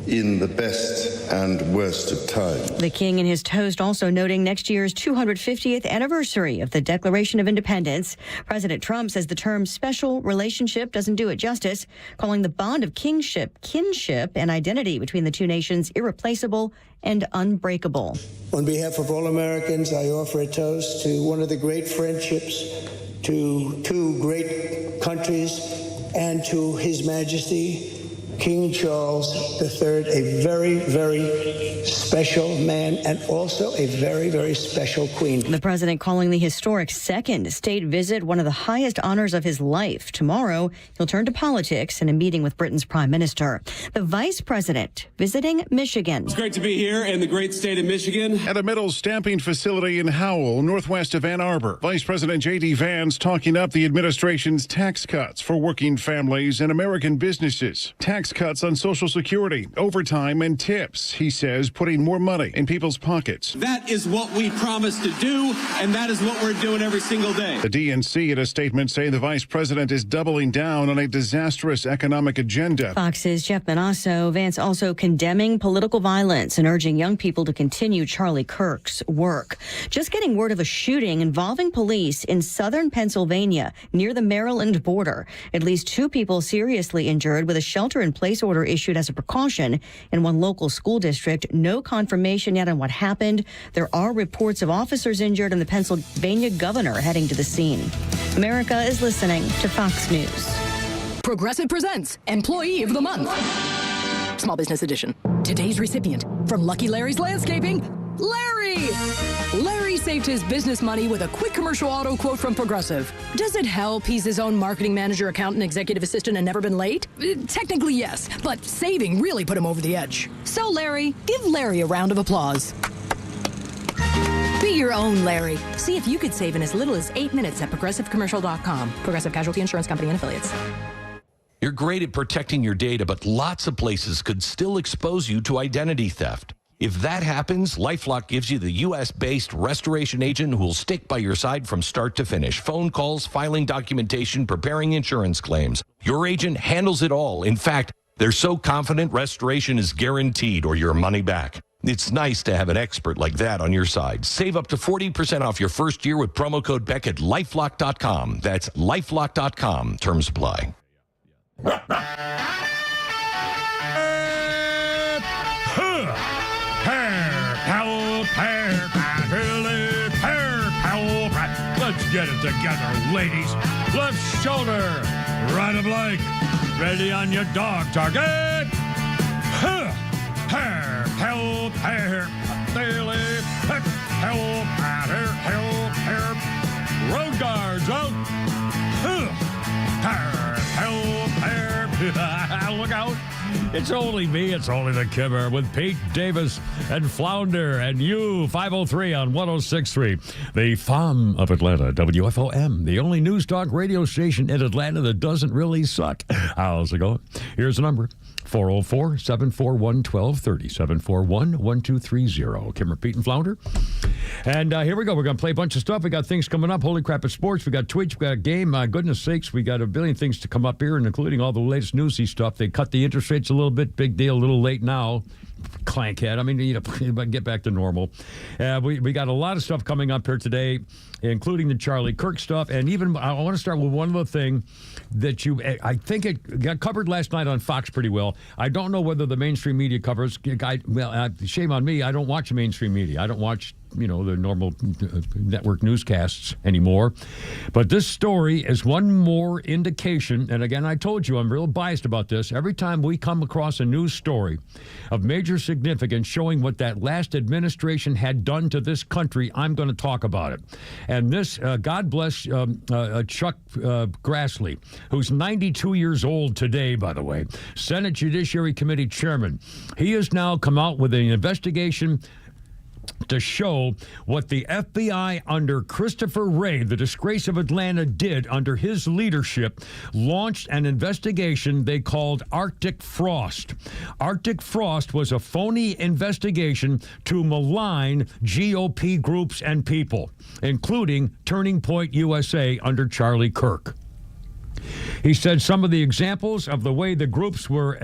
in the best and worst of times. The king and his toast also noting next year's 250th anniversary of the Declaration of Independence. President Trump says the term special relationship doesn't do it justice, calling the bond of kinship, and identity between the two nations irreplaceable and unbreakable. On behalf of all Americans, I offer a toast to one of the great friendships, to two great countries, and to His Majesty King Charles III, a very, very special man, and also a very, very special queen. The president calling the historic second state visit one of the highest honors of his life. Tomorrow, he'll turn to politics in a meeting with Britain's prime minister. The vice president visiting Michigan. It's great to be here in the great state of Michigan. At a metal stamping facility in Howell, northwest of Ann Arbor, Vice President J.D. Vance talking up the administration's tax cuts for working families and American businesses. Tax tax cuts on Social Security, overtime, and tips. He says putting more money in people's pockets. That is what we promised to do, and that is what we're doing every single day. The DNC, in a statement, say the vice president is doubling down on a disastrous economic agenda. Fox's Jeff Manasso. Vance also condemning political violence and urging young people to continue Charlie Kirk's work. Just getting word of a shooting involving police in southern Pennsylvania near the Maryland border. At least 2 people seriously injured with a shelter-in-place order issued as a precaution in one local school district. No confirmation yet on what happened. There are reports of officers injured and the Pennsylvania governor heading to the scene. America is listening to Fox News. Progressive presents Employee of the Month. Small Business Edition. Today's recipient from Lucky Larry's Landscaping, Larry! Larry saved his business money with a quick commercial auto quote from Progressive. Does it help he's his own marketing manager, accountant, executive assistant, and never been late? Technically, yes, but saving really put him over the edge. So, Larry, give Larry a round of applause. Be your own Larry. See if you could save in as little as 8 minutes at ProgressiveCommercial.com. Progressive Casualty Insurance Company and Affiliates. You're great at protecting your data, but lots of places could still expose you to identity theft. If that happens, LifeLock gives you the U.S.-based restoration agent who will stick by your side from start to finish. Phone calls, filing documentation, preparing insurance claims. Your agent handles it all. In fact, they're so confident restoration is guaranteed or your money back. It's nice to have an expert like that on your side. Save up to 40% off your first year with promo code Beck at LifeLock.com. That's LifeLock.com. Terms apply. Let's get it together, ladies. Left shoulder, right of leg. Ready on your dog target. Help, help, road guards out. Look out. It's only me. It's only the Kimmer with Pete Davis and Flounder and you. 503 on 106.3. The FOM of Atlanta, WFOM, the only news talk radio station in Atlanta that doesn't really suck. How's it going? Here's the number. 404-741-1230. 741-1230. Kimmer, Pete, and Flounder. And here we go. We're going to play a bunch of stuff. We got things coming up. Holy crap, it's sports. We got Twitch. We got a game. My goodness sakes, we got a billion things to come up here, and including all the latest newsy stuff. They cut the interest rates a little bit. Big deal. A little late now. Clankhead. I mean, get back to normal. We got a lot of stuff coming up here today, including the Charlie Kirk stuff. And even I want to start with one little thing that I think it got covered last night on Fox pretty well. I don't know whether the mainstream media covers. Shame on me. I don't watch mainstream media. I don't watch the normal network newscasts anymore. But this story is one more indication, and again, I told you I'm real biased about this. Every time we come across a news story of major significance showing what that last administration had done to this country, I'm going to talk about it. And this, God bless Chuck Grassley, who's 92 years old today, by the way, Senate Judiciary Committee chairman. He has now come out with an investigation to show what the FBI under Christopher Wray, the disgrace of Atlanta, did under his leadership, launched an investigation they called Arctic Frost. Arctic Frost was a phony investigation to malign GOP groups and people, including Turning Point USA under Charlie Kirk. He said some of the examples of the way the groups were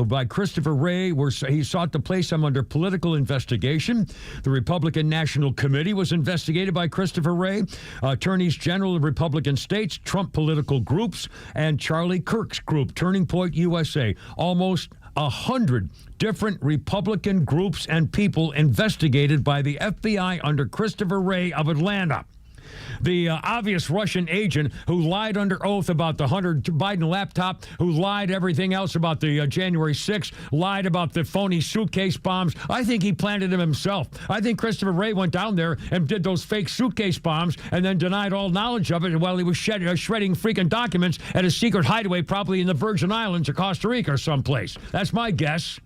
by Christopher Wray he sought to place them under political investigation. The Republican National Committee was investigated by Christopher Wray, attorneys general of Republican states, Trump political groups, and Charlie Kirk's group, Turning Point USA. Almost 100 different Republican groups and people investigated by the FBI under Christopher Wray of Atlanta. The obvious Russian agent who lied under oath about the Hunter Biden laptop, who lied everything else about the January 6th, lied about the phony suitcase bombs. I think he planted them himself. I think Christopher Wray went down there and did those fake suitcase bombs and then denied all knowledge of it while he was shredding freaking documents at a secret hideaway, probably in the Virgin Islands or Costa Rica or someplace. That's my guess.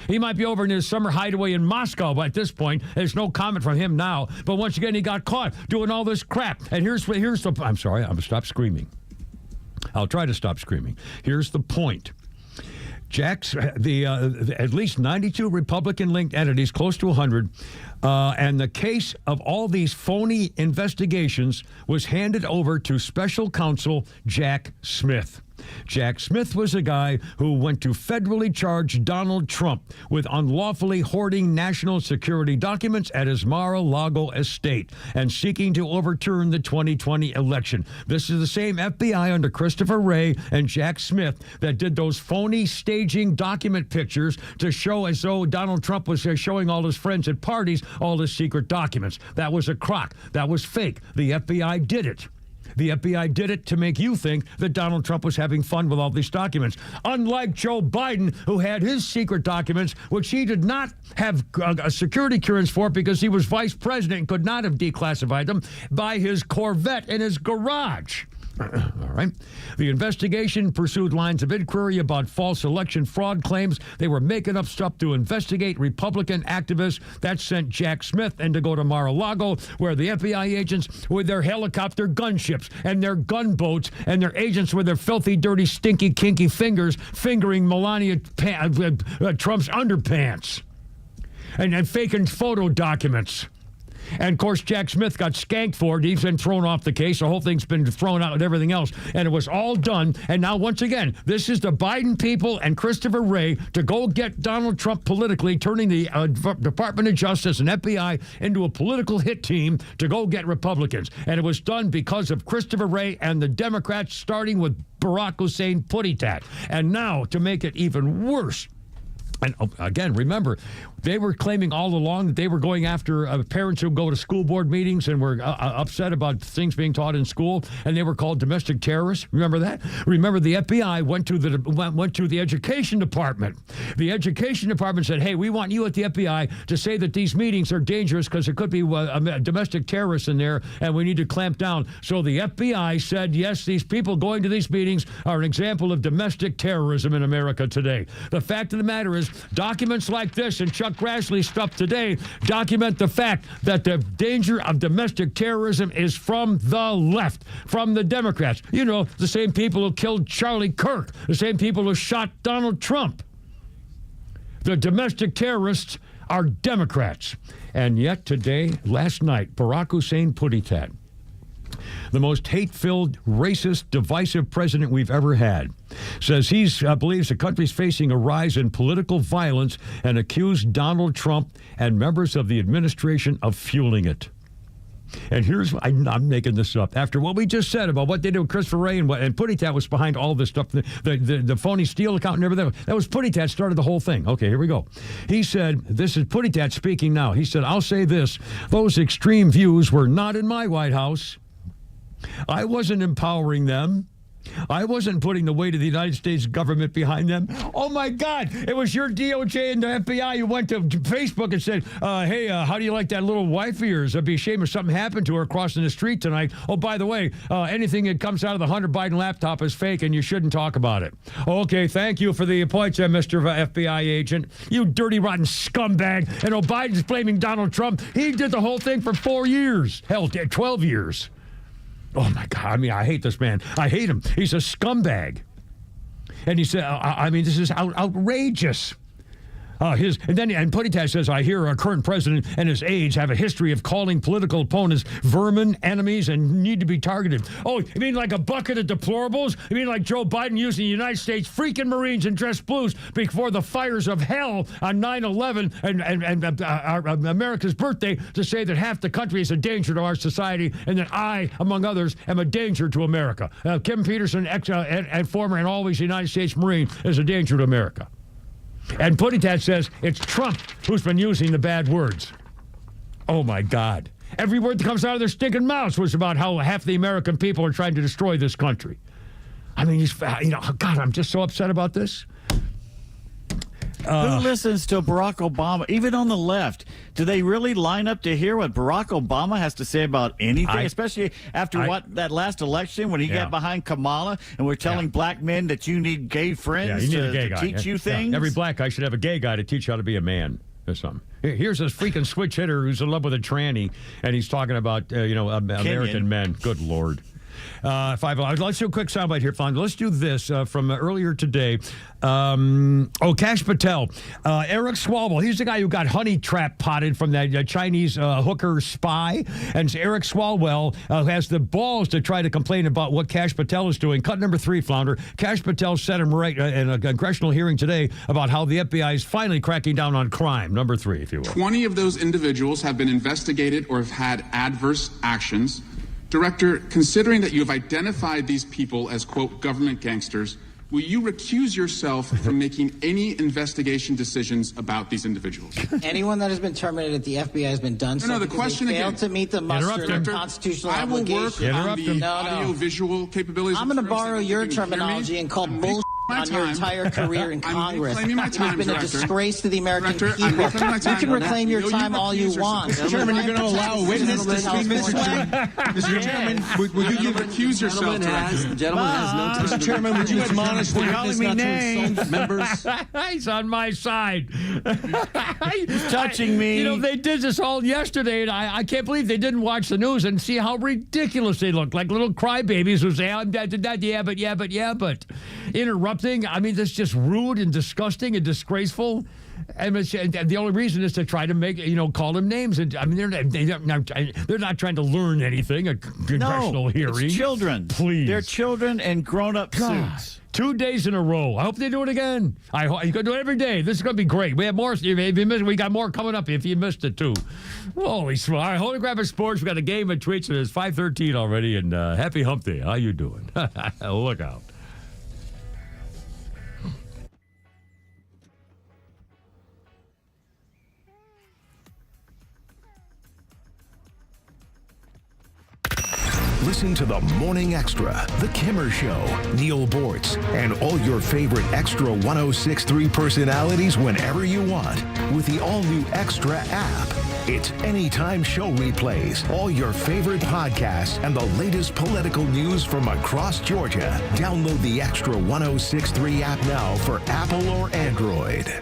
He might be over in his summer hideaway in Moscow, but at this point, there's no comment from him now. But once again, he got caught doing all this crap. And here's the... I'm sorry, I'm going to stop screaming. I'll try to stop screaming. Here's the point. Jack's at least 92 Republican-linked entities, close to 100, and the case of all these phony investigations was handed over to special counsel Jack Smith. Jack Smith was a guy who went to federally charge Donald Trump with unlawfully hoarding national security documents at his Mar-a-Lago estate and seeking to overturn the 2020 election. This is the same FBI under Christopher Wray and Jack Smith that did those phony staging document pictures to show as though Donald Trump was showing all his friends at parties all his secret documents. That was a crock. That was fake. The FBI did it. The FBI did it to make you think that Donald Trump was having fun with all these documents. Unlike Joe Biden, who had his secret documents, which he did not have a security clearance for because he was vice president and could not have declassified them, by his Corvette in his garage. All right. The investigation pursued lines of inquiry about false election fraud claims. They were making up stuff to investigate Republican activists. That sent Jack Smith in to go to Mar-a-Lago, where the FBI agents with their helicopter gunships and their gunboats and their agents with their filthy, dirty, stinky, kinky fingers fingering Melania Trump's underpants and faking photo documents. And, of course, Jack Smith got skanked for it. He's been thrown off the case. The whole thing's been thrown out and everything else. And it was all done. And now, once again, this is the Biden people and Christopher Wray to go get Donald Trump politically, turning the Department of Justice and FBI into a political hit team to go get Republicans. And it was done because of Christopher Wray and the Democrats, starting with Barack Hussein Puttitat. And now, to make it even worse, and again, remember, they were claiming all along that they were going after parents who go to school board meetings and were upset about things being taught in school, and they were called domestic terrorists. Remember that? Remember, the FBI went to the education department. The education department said, "Hey, we want you at the FBI to say that these meetings are dangerous because there could be domestic terrorists in there, and we need to clamp down." So the FBI said, "Yes, these people going to these meetings are an example of domestic terrorism in America today." The fact of the matter is, documents like this and Chuck Grassley's stuff today document the fact that the danger of domestic terrorism is from the left, from the Democrats. You know, the same people who killed Charlie Kirk, the same people who shot Donald Trump. The domestic terrorists are Democrats. And yet today, last night, Barack Hussein Puttitat, the most hate-filled, racist, divisive president we've ever had, says he believes the country's facing a rise in political violence and accused Donald Trump and members of the administration of fueling it. And here's, I'm making this up, after what we just said about what they did with Christopher Wray and Puttitat was behind all this stuff, the phony Steele account and everything. That was Puttitat started the whole thing. Okay, here we go. He said, this is Puttitat speaking now. He said, "I'll say this, those extreme views were not in my White House. I wasn't empowering them. I wasn't putting the weight of the United States government behind them." Oh, my God. It was your DOJ and the FBI who went to Facebook and said, hey, how do you like that little wife of yours? It'd be a shame if something happened to her crossing the street tonight. Oh, by the way, anything that comes out of the Hunter Biden laptop is fake and you shouldn't talk about it. Okay, thank you for the points there, Mr. FBI agent. You dirty, rotten scumbag. And Biden's blaming Donald Trump. He did the whole thing for 4 years. Hell, 12 years. Oh, my God. I mean, I hate this man. I hate him. He's a scumbag. And he said, I mean, this is outrageous. And Puttitat says, "I hear our current president and his aides have a history of calling political opponents vermin, enemies, and need to be targeted." Oh, you mean like a bucket of deplorables? You mean like Joe Biden using the United States freaking Marines in dress blues before the fires of hell on 9/11 and America's birthday to say that half the country is a danger to our society and that I, among others, am a danger to America. Kim Peterson, and former and always United States Marine, is a danger to America. And Puttitat says it's Trump who's been using the bad words. Oh, my God. Every word that comes out of their stinking mouths was about how half the American people are trying to destroy this country. I mean, God, I'm just so upset about this. Who listens to Barack Obama, even on the left? Do they really line up to hear what Barack Obama has to say about anything, especially after that last election when he got behind Kamala and we're telling black men that you need gay friends to teach you things? Every black guy should have a gay guy to teach you how to be a man or something. Here's this freaking switch hitter who's in love with a tranny, and he's talking about, American men. Good Lord. Let's do a quick soundbite here, Fonda. Let's do this from earlier today. Cash Patel. Eric Swallwell. He's the guy who got honey trap potted from that Chinese hooker spy. And Eric Swallwell has the balls to try to complain about what Cash Patel is doing. Cut number 3, Flounder. Cash Patel set him right in a congressional hearing today about how the FBI is finally cracking down on crime. Number 3, if you will. 20 of those individuals have been investigated or have had adverse actions. Director, considering that you have identified these people as, quote, government gangsters, will you recuse yourself from making any investigation decisions about these individuals? Anyone that has been terminated at the FBI has been done No, the question they failed again. to meet the muster of constitutional I will obligation. work on the audio-visual capabilities. I'm going to borrow your terminology and call bullshit on your entire career in Congress. reclaiming my time, You've been a Director. disgrace to the American Director, people. I'm reclaiming my time. You can reclaim your time all you want. Mr. Chairman, you're going to allow a witness to speak, Mr. Chairman. Mr. Chairman, would you recuse yourself, Director? The gentleman has no time. Mr. Chairman, would you admonish the witness not to insult members? He's on my side. He's touching me. You know, they did this all yesterday, and I can't believe they didn't watch the news and see how ridiculous they look, like little crybabies who say, yeah, but interrupting. I mean, that's just rude and disgusting and disgraceful. And the only reason is to try to make, call them names. And I mean, they're not trying to learn anything. A congressional hearing. It's children. Please. They're children in grown-up suits. 2 days in a row. I hope they do it again. You going to do it every day. This is going to be great. We have more. If you missed, we got more coming up if you missed it, too. Holy smart. All right, Holographic Sports. We got a game of tweets, and it's 5:13 already. And happy hump day. How you doing? Look out. Listen to the Morning Extra, The Kimmer Show, Neil Bortz, and all your favorite Extra 106.3 personalities whenever you want with the all-new Extra app. It's anytime show replays, all your favorite podcasts, and the latest political news from across Georgia. Download the Extra 106.3 app now for Apple or Android.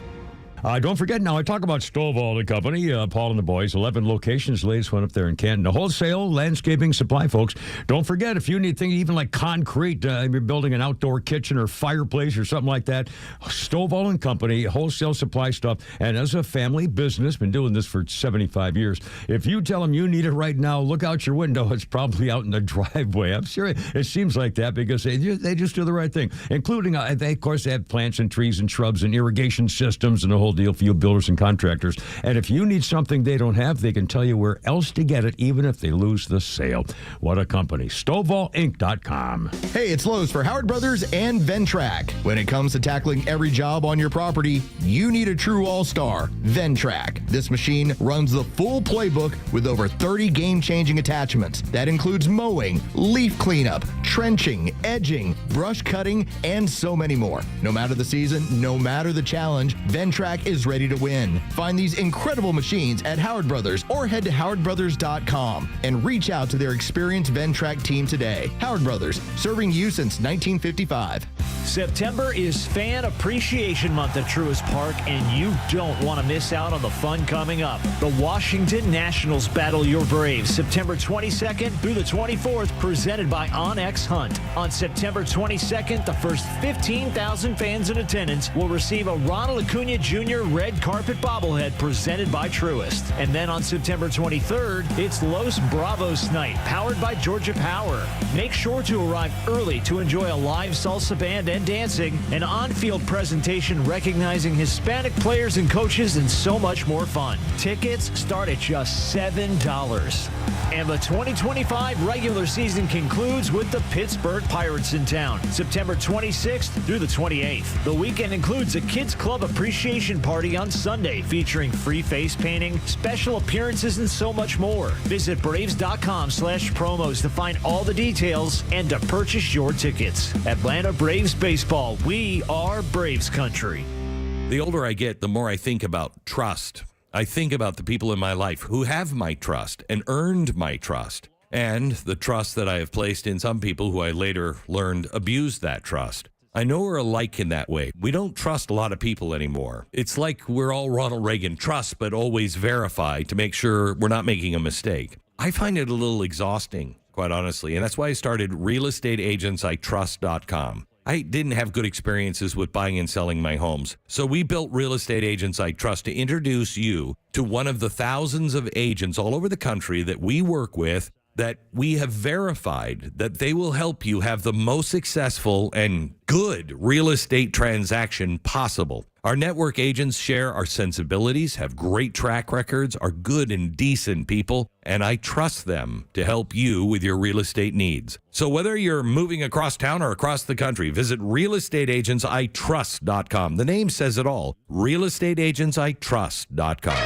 Don't forget now, I talk about Swallwell and Company, Paul and the boys, 11 locations, latest one up there in Canton. The wholesale landscaping supply, folks. Don't forget, if you need things even like concrete, you're building an outdoor kitchen or fireplace or something like that, Swallwell and Company, wholesale supply stuff. And as a family business, been doing this for 75 years. If you tell them you need it right now, look out your window. It's probably out in the driveway. I'm sure it seems like that because they just do the right thing, including, they have plants and trees and shrubs and irrigation systems and the whole deal for you builders and contractors. And if you need something they don't have, they can tell you where else to get it, even if they lose the sale. What a company. SwallwellInc.com. Hey, it's Lowe's for Howard Brothers and Ventrac. When it comes to tackling every job on your property, you need a true all-star, Ventrac. This machine runs the full playbook with over 30 game-changing attachments. That includes mowing, leaf cleanup, trenching, edging, brush cutting, and so many more. No matter the season, no matter the challenge, Ventrac is ready to win. Find these incredible machines at Howard Brothers or head to howardbrothers.com and reach out to their experienced Ventrac team today. Howard Brothers, serving you since 1955. September is Fan Appreciation Month at Truist Park, and you don't want to miss out on the fun coming up. The Washington Nationals battle your Braves September 22nd through the 24th, presented by OnX Hunt. On September 22nd, the first 15,000 fans in attendance will receive a Ronald Acuna Jr. red carpet bobblehead presented by Truist. And then on September 23rd, it's Los Bravos Night, powered by Georgia Power. Make sure to arrive early to enjoy a live salsa band and dancing, an on-field presentation recognizing Hispanic players and coaches, and so much more fun. Tickets start at just $7. And the 2025 regular season concludes with the Pittsburgh Pirates in town, September 26th through the 28th. The weekend includes a Kids Club Appreciation Party on Sunday featuring free face painting, special appearances, and so much more. Visit Braves.com/promos to find all the details and to purchase your tickets. Atlanta Braves Baseball. We are Braves country. The older I get, the more I think about trust. I think about the people in my life who have my trust and earned my trust, and the trust that I have placed in some people who I later learned abused that trust. I know we're alike in that way. We don't trust a lot of people anymore. It's like we're all Ronald Reagan, trust but always verify to make sure we're not making a mistake. I find it a little exhausting, quite honestly. And that's why I started realestateagentsitrust.com. I didn't have good experiences with buying and selling my homes. So we built Real Estate Agents I Trust to introduce you to one of the thousands of agents all over the country that we work with, that we have verified that they will help you have the most successful and good real estate transaction possible. Our network agents share our sensibilities, have great track records, are good and decent people, and I trust them to help you with your real estate needs. So whether you're moving across town or across the country, visit realestateagentsitrust.com. The name says it all. realestateagentsitrust.com.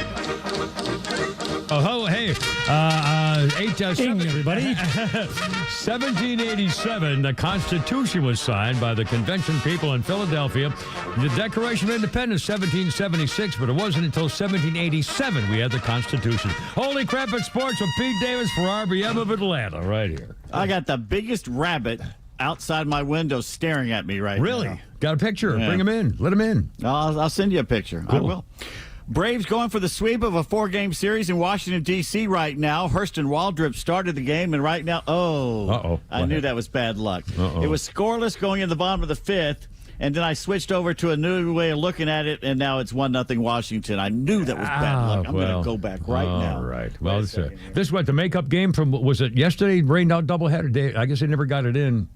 Oh, hey, everybody. 1787, the Constitution was signed by the convention people in Philadelphia. The Declaration of Independence, 1776, but it wasn't until 1787 we had the Constitution. Holy crap, it's sports with Pete Davis for RBM of Atlanta, right here. I got the biggest rabbit outside my window staring at me right now. Really? Got a picture? Yeah. Bring him in. Let him in. I'll send you a picture. Cool. I will. Braves going for the sweep of a 4-game series in Washington, D.C. right now. Hurston Waldrop started the game, and right now, I knew that was bad luck. It was scoreless going in the bottom of the 5th, and then I switched over to a new way of looking at it, and now it's 1-0 Washington. I knew that was bad luck. I'm going to go back right now. All right. Well, this is what, the makeup game from, was it yesterday? Rained out doubleheader. I guess they never got it in.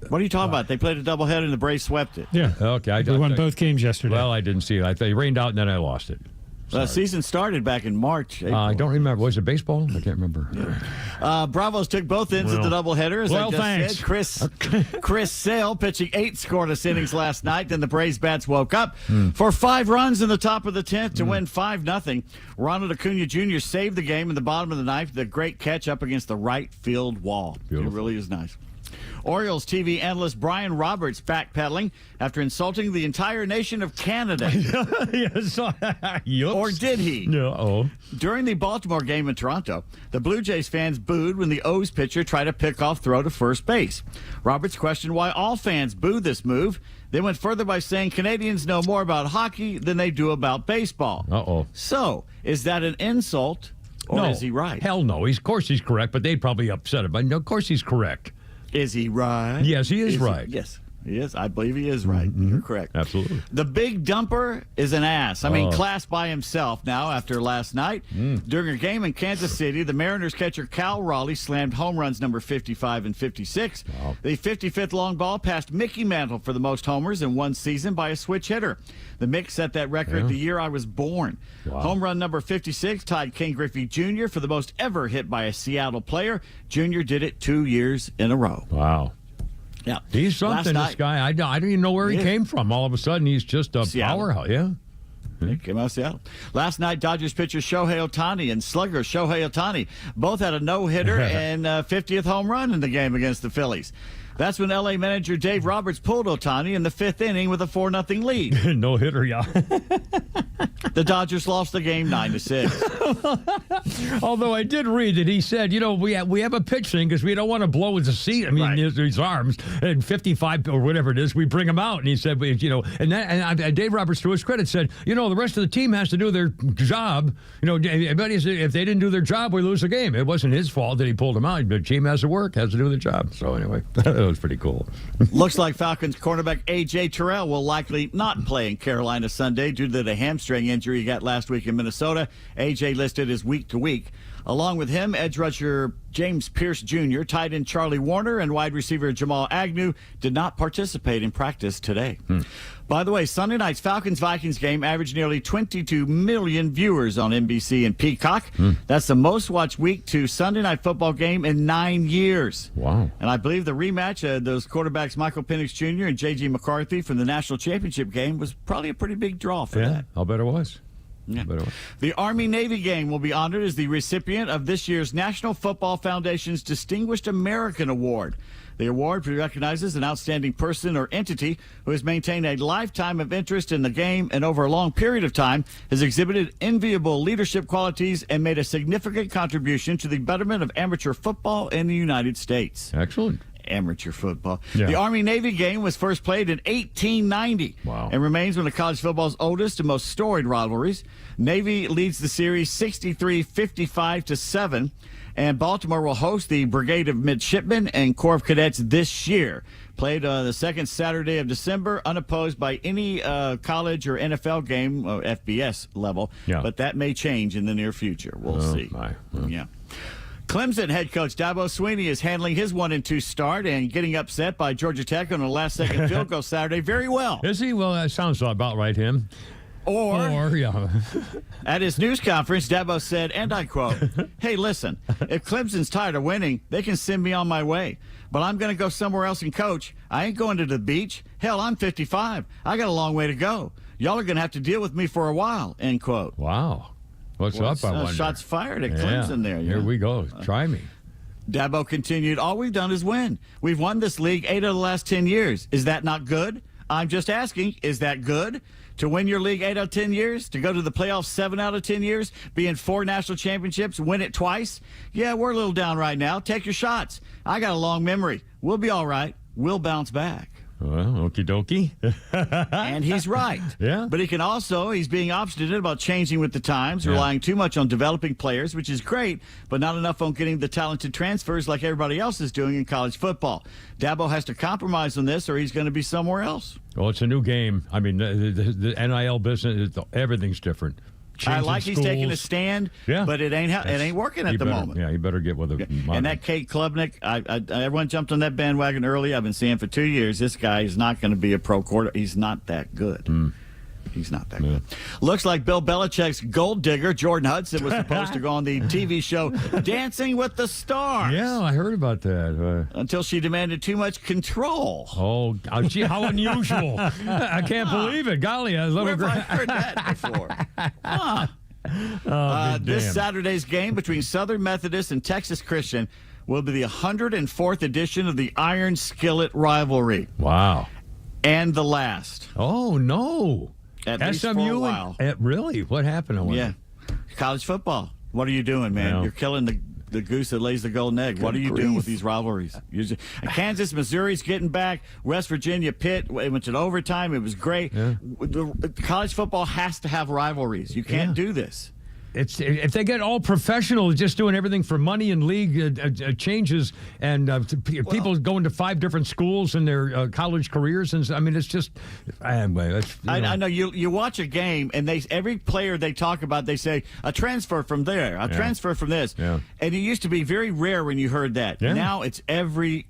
What are you talking about? They played a doubleheader and the Braves swept it. Yeah. Okay. We won both games yesterday. Well, I didn't see it. They rained out and then I lost it. The season started back in March. I don't remember. Was it baseball? I can't remember. Bravos took both ends of the doubleheader, as I just said. Chris Sale pitching 8 scoreless innings last night. Then the Braves bats woke up for 5 runs in the top of the 10th to win 5-0. Ronald Acuna Jr. saved the game in the bottom of the 9th. The great catch up against the right field wall. Beautiful. It really is nice. Orioles TV analyst Brian Roberts backpedaling after insulting the entire nation of Canada. Yes. Or did he? No. During the Baltimore game in Toronto, the Blue Jays fans booed when the O's pitcher tried a pickoff throw to first base. Roberts questioned why all fans booed this move. They went further by saying Canadians know more about hockey than they do about baseball. So, is that an insult, or is he right? Hell no. Of course he's correct, but they'd probably upset him. But of course he's correct. Is he right? Yes, he is right. Yes, he is. I believe he is right. You're correct. Absolutely. The big dumper is an ass. I mean, class by himself now after last night. During a game in Kansas City, the Mariners catcher Cal Raleigh slammed home runs number 55 and 56. Wow. The 55th long ball passed Mickey Mantle for the most homers in one season by a switch hitter. The Mick set that record the year I was born. Wow. Home run number 56 tied Ken Griffey Jr. for the most ever hit by a Seattle player. Jr. did it 2 years in a row. Wow. Yeah. He's something, this guy. I don't even know where he came from. All of a sudden, he's just a powerhouse. Yeah. He came out of Seattle. Last night, Dodgers pitcher Shohei Ohtani and slugger Shohei Ohtani both had a no-hitter and 50th home run in the game against the Phillies. That's when L.A. manager Dave Roberts pulled Ohtani in the 5th inning with a 4-0 lead. No hitter, yeah. The Dodgers lost the game 9-6. Although I did read that he said, we have a pitch thing because we don't want to blow his seat. I mean, his arms and 55 or whatever it is, we bring him out. And he said, and Dave Roberts, to his credit, said, the rest of the team has to do their job. But if they didn't do their job, we lose the game. It wasn't his fault that he pulled him out. The team has to work, has to do the job. So anyway, that was pretty cool. Looks like Falcons cornerback A.J. Terrell will likely not play in Carolina Sunday due to the hamstring injury he got last week in Minnesota. A.J. listed as week to week. Along with him, edge rusher James Pierce Jr., tight end Charlie Warner, and wide receiver Jamal Agnew did not participate in practice today. By the way, Sunday night's Falcons-Vikings game averaged nearly 22 million viewers on NBC and Peacock. That's the most watched Week 2 Sunday night football game in 9 years. Wow. And I believe the rematch of those quarterbacks Michael Penix Jr. and J.J. McCarthy from the national championship game was probably a pretty big draw for that. I'll bet it was. Yeah. The Army-Navy game will be honored as the recipient of this year's National Football Foundation's Distinguished American Award. The award recognizes an outstanding person or entity who has maintained a lifetime of interest in the game and over a long period of time has exhibited enviable leadership qualities and made a significant contribution to the betterment of amateur football in the United States. Excellent. Amateur football. Yeah. The Army-Navy game was first played in 1890 and remains one of college football's oldest and most storied rivalries. Navy leads the series 63-55-7. And Baltimore will host the Brigade of Midshipmen and Corps of Cadets this year. Played the second Saturday of December, unopposed by any college or NFL game, FBS level. Yeah. But that may change in the near future. We'll see. Yeah. Clemson head coach Dabo Swinney is handling his 1-2 start and getting upset by Georgia Tech on a last-second field goal Saturday very well. Is he? Well, that sounds about right, him. Or yeah. At his news conference, Dabo said, and I quote, "Hey, listen, if Clemson's tired of winning, they can send me on my way. But I'm going to go somewhere else and coach. I ain't going to the beach. Hell, I'm 55. I got a long way to go. Y'all are going to have to deal with me for a while," end quote. Wow. What's up, I wonder? Shots fired at Clemson there. Here we go. Try me. Dabo continued, "All we've done is win. We've won this league 8 of the last 10 years. Is that not good? I'm just asking, is that good? To win your league 8 out of 10 years? To go to the playoffs 7 out of 10 years? Be in 4 national championships? Win it twice? Yeah, we're a little down right now. Take your shots. I got a long memory. We'll be all right. We'll bounce back." Well, okie dokie. And he's right. Yeah. But he's being obstinate about changing with the times, relying too much on developing players, which is great, but not enough on getting the talented transfers like everybody else is doing in college football. Dabo has to compromise on this or he's going to be somewhere else. Well, it's a new game. I mean, the NIL business, everything's different. I like he's taking a stand, but it ain't working at the moment. Yeah, you better get with it. And that Kate Klubnik, everyone jumped on that bandwagon early. I've been saying for 2 years, this guy is not going to be a pro quarter. He's not that good. He's not that good. Looks like Bill Belichick's gold digger, Jordan Hudson, was supposed to go on the TV show Dancing with the Stars. Yeah, I heard about that. Until she demanded too much control. Oh, gee, how unusual. I can't believe it. Golly, where have I heard that before? This Saturday's game between Southern Methodist and Texas Christian will be the 104th edition of the Iron Skillet rivalry. Wow. And the last. Oh, no. At least for a while. Really? What happened? Yeah. College football. What are you doing, man? Yeah. You're killing the goose that lays the golden egg. What are you doing with these rivalries? Kansas, Missouri's getting back. West Virginia, Pitt, it went to overtime. It was great. Yeah. College football has to have rivalries. You can't do this. If they get all professional, just doing everything for money and league changes, and people going to 5 different schools in their college careers, and I mean, it's just. Anyway, I know you watch a game, and every player they talk about, they say a transfer from there, a transfer from this, and it used to be very rare when you heard that. Yeah. Now it's 3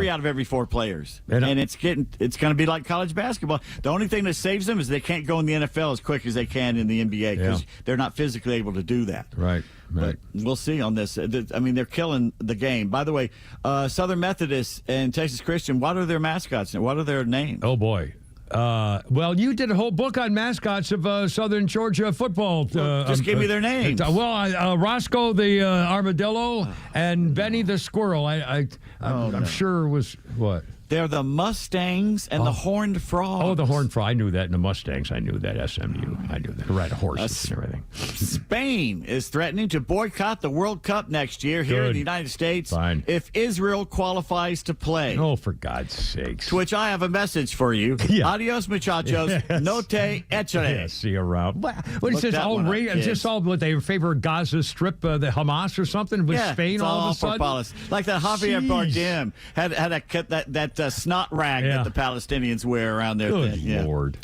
out of every 4 players, and it's going to be like college basketball. The only thing that saves them is they can't go in the NFL as quick as they can in the NBA because they're not physically able to do that. Right. But we'll see on this. I mean, they're killing the game. By the way, Southern Methodist and Texas Christian, what are their mascots? What are their names? Oh, boy. Well, you did a whole book on mascots of Southern Georgia football. Just give me their names. Roscoe the armadillo and Benny the squirrel. I'm sure was what? They're the Mustangs and the Horned Frogs. Oh, the Horned Frog. I knew that. And the Mustangs, I knew that. SMU. I knew that. Ride horses and everything. Spain is threatening to boycott the World Cup next year here in the United States if Israel qualifies to play. Oh, for God's sakes. To which I have a message for you. Adios, muchachos. Note XTRA. See you around. What is this all? Is this all what they favor Gaza Strip, the Hamas or something with Spain all of a sudden? Policy. Like that Javier Bardem had that snot rag that the Palestinians wear around their Good thing. Lord.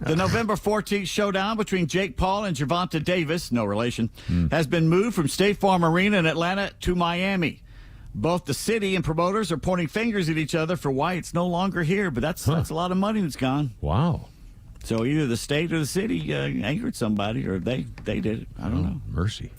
The November 14th showdown between Jake Paul and Gervonta Davis, no relation, has been moved from State Farm Arena in Atlanta to Miami. Both the city and promoters are pointing fingers at each other for why it's no longer here, but that's a lot of money that's gone. Wow. So either the state or the city anchored somebody, or they did it. I don't know. Mercy.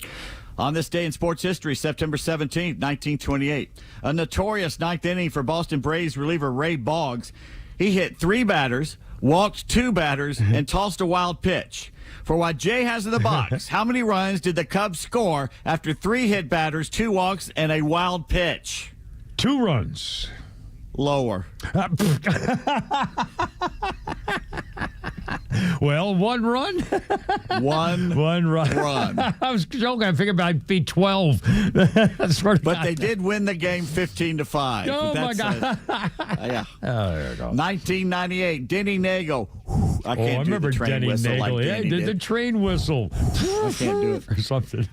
On this day in sports history, September 17th, 1928, a notorious ninth inning for Boston Braves reliever Ray Boggs. He hit 3 batters, walked 2 batters, and tossed a wild pitch. For what Jay has in the box, how many runs did the Cubs score after 3 hit batters, 2 walks, and a wild pitch? 2 runs. Lower. Well, one run. One run. I was joking. I figured I'd be 12. But they did win the game 15-5. Oh, my God. Yeah. Oh, there you go. 1998, Denny Nagle. I can't I do remember the train Denny whistle Nagle. like Yeah, Denny he did the train whistle. I can't do it. Or something.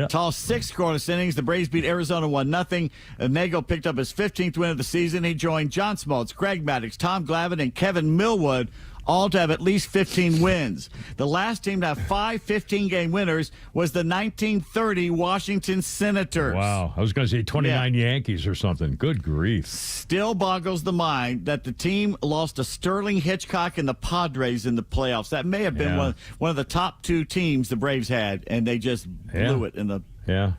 Tall 6 scoreless innings. The Braves beat Arizona 1-0. Nagle picked up his 15th win of the season. He joined John Smoltz, Greg Maddux, Tom Glavine, and Kevin Millwood, all to have at least 15 wins. The last team to have 5 15-game winners was the 1930 Washington Senators. Wow. I was going to say 29 Yankees or something. Good grief. Still boggles the mind that the team lost to Sterling Hitchcock and the Padres in the playoffs. That may have been one of the top 2 teams the Braves had, and they just blew it in the... Yeah.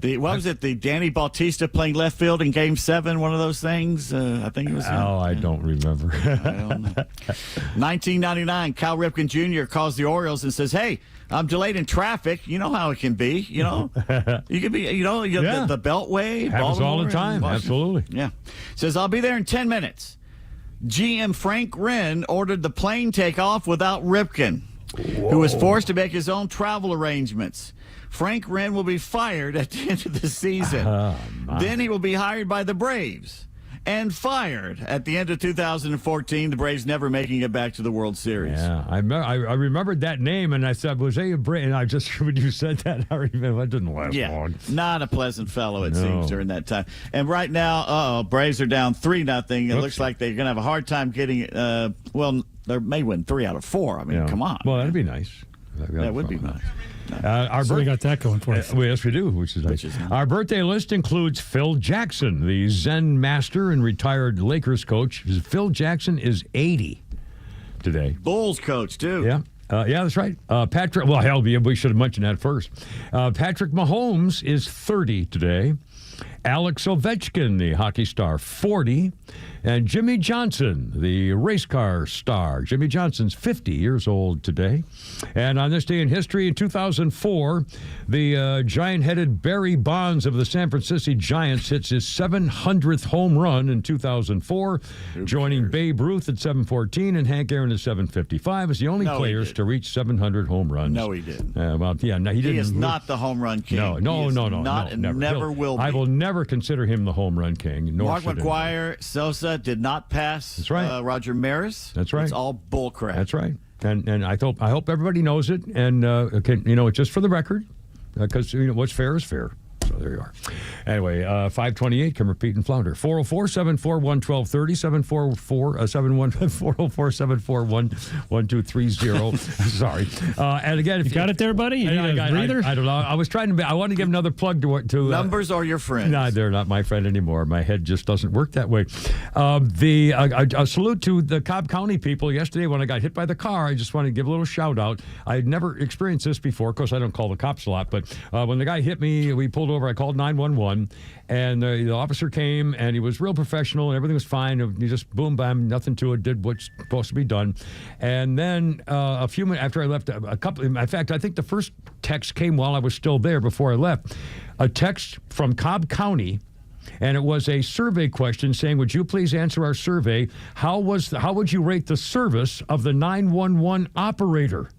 What was it? The Danny Bautista playing left field in Game 7, one of those things? I think it was him. Oh, I don't remember. I don't know. 1999, Cal Ripken Jr. calls the Orioles and says, hey, I'm delayed in traffic. You know how it can be, you know. You can be, the Beltway. Happens all the time. Absolutely. Yeah. Says, I'll be there in 10 minutes. GM Frank Wren ordered the plane take off without Ripken, who was forced to make his own travel arrangements. Frank Wren will be fired at the end of the season. Then he will be hired by the Braves and fired at the end of 2014, the Braves never making it back to the World Series. Yeah, I remembered that name, and I said, was he a Brave? And I just, when you said that, I remember it didn't last long. Not a pleasant fellow, it seems, during that time. And right now, Braves are down 3-0. It looks like they're going to have a hard time getting it. They may win 3 out of 4. I mean, come on. Well, that'd be nice. That would be nice. We got that going for us. Yes, we do, which is nice. Our birthday list includes Phil Jackson, the Zen master and retired Lakers coach. Phil Jackson is 80 today. Bulls coach, too. Yeah. That's right. Patrick, well, hell, we should have mentioned that first. Patrick Mahomes is 30 today. Alex Ovechkin, the hockey star, 40. And Jimmy Johnson, the race car star. Jimmy Johnson's 50 years old today. And on this day in history, in 2004, the giant-headed Barry Bonds of the San Francisco Giants hits his 700th home run in 2004, joining Babe Ruth at 714 and Hank Aaron at 755 as the only players to reach 700 home runs. No, he didn't. He didn't. He is not the home run king. No, never will be. I will never consider him the home run king. Mark McGwire, Sosa did not pass. That's right. Roger Maris. That's right. It's all bull crap. That's right. And I hope everybody knows it. And just for the record, because what's fair is fair. So there you are. Anyway, 528, come repeat and flounder. 404-741-1230, 404-741-1230. Sorry. And again, if you got it there, buddy? You need a breather? I don't know. I want to give another plug to numbers are your friends. No, they're not my friend anymore. My head just doesn't work that way. A salute to the Cobb County people. Yesterday, when I got hit by the car, I just want to give a little shout out. I had never experienced this before. Of course, I don't call the cops a lot, but when the guy hit me, we pulled over. I called 911, and the officer came, and he was real professional, and everything was fine. He just boom, bam, nothing to it, did what's supposed to be done. And then a few minutes after I left, in fact, I think the first text came while I was still there before I left, a text from Cobb County. And it was a survey question saying, would you please answer our survey? How would you rate the service of the 911 operator?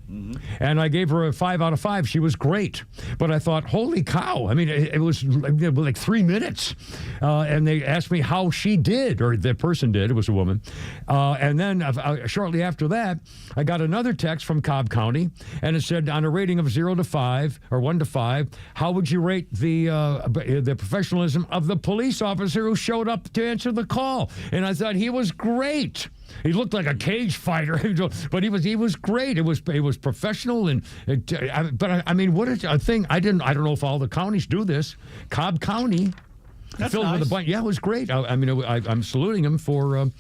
Mm-hmm. And I gave her a 5 out of 5. She was great. But I thought, holy cow. I mean, it was like 3 minutes. And they asked me how she did, or the person did. It was a woman. And then shortly after that, I got another text from Cobb County, and it said, on a rating of 0 to 5, or 1 to 5, how would you rate the professionalism of the police officer who showed up to answer the call? And I thought, he was great. He looked like a cage fighter, but he was great. It was professional, but I mean, what a thing! I don't know if all the counties do this. Cobb County, that's filled nice. with a bunch. Yeah, it was great. I'm saluting him for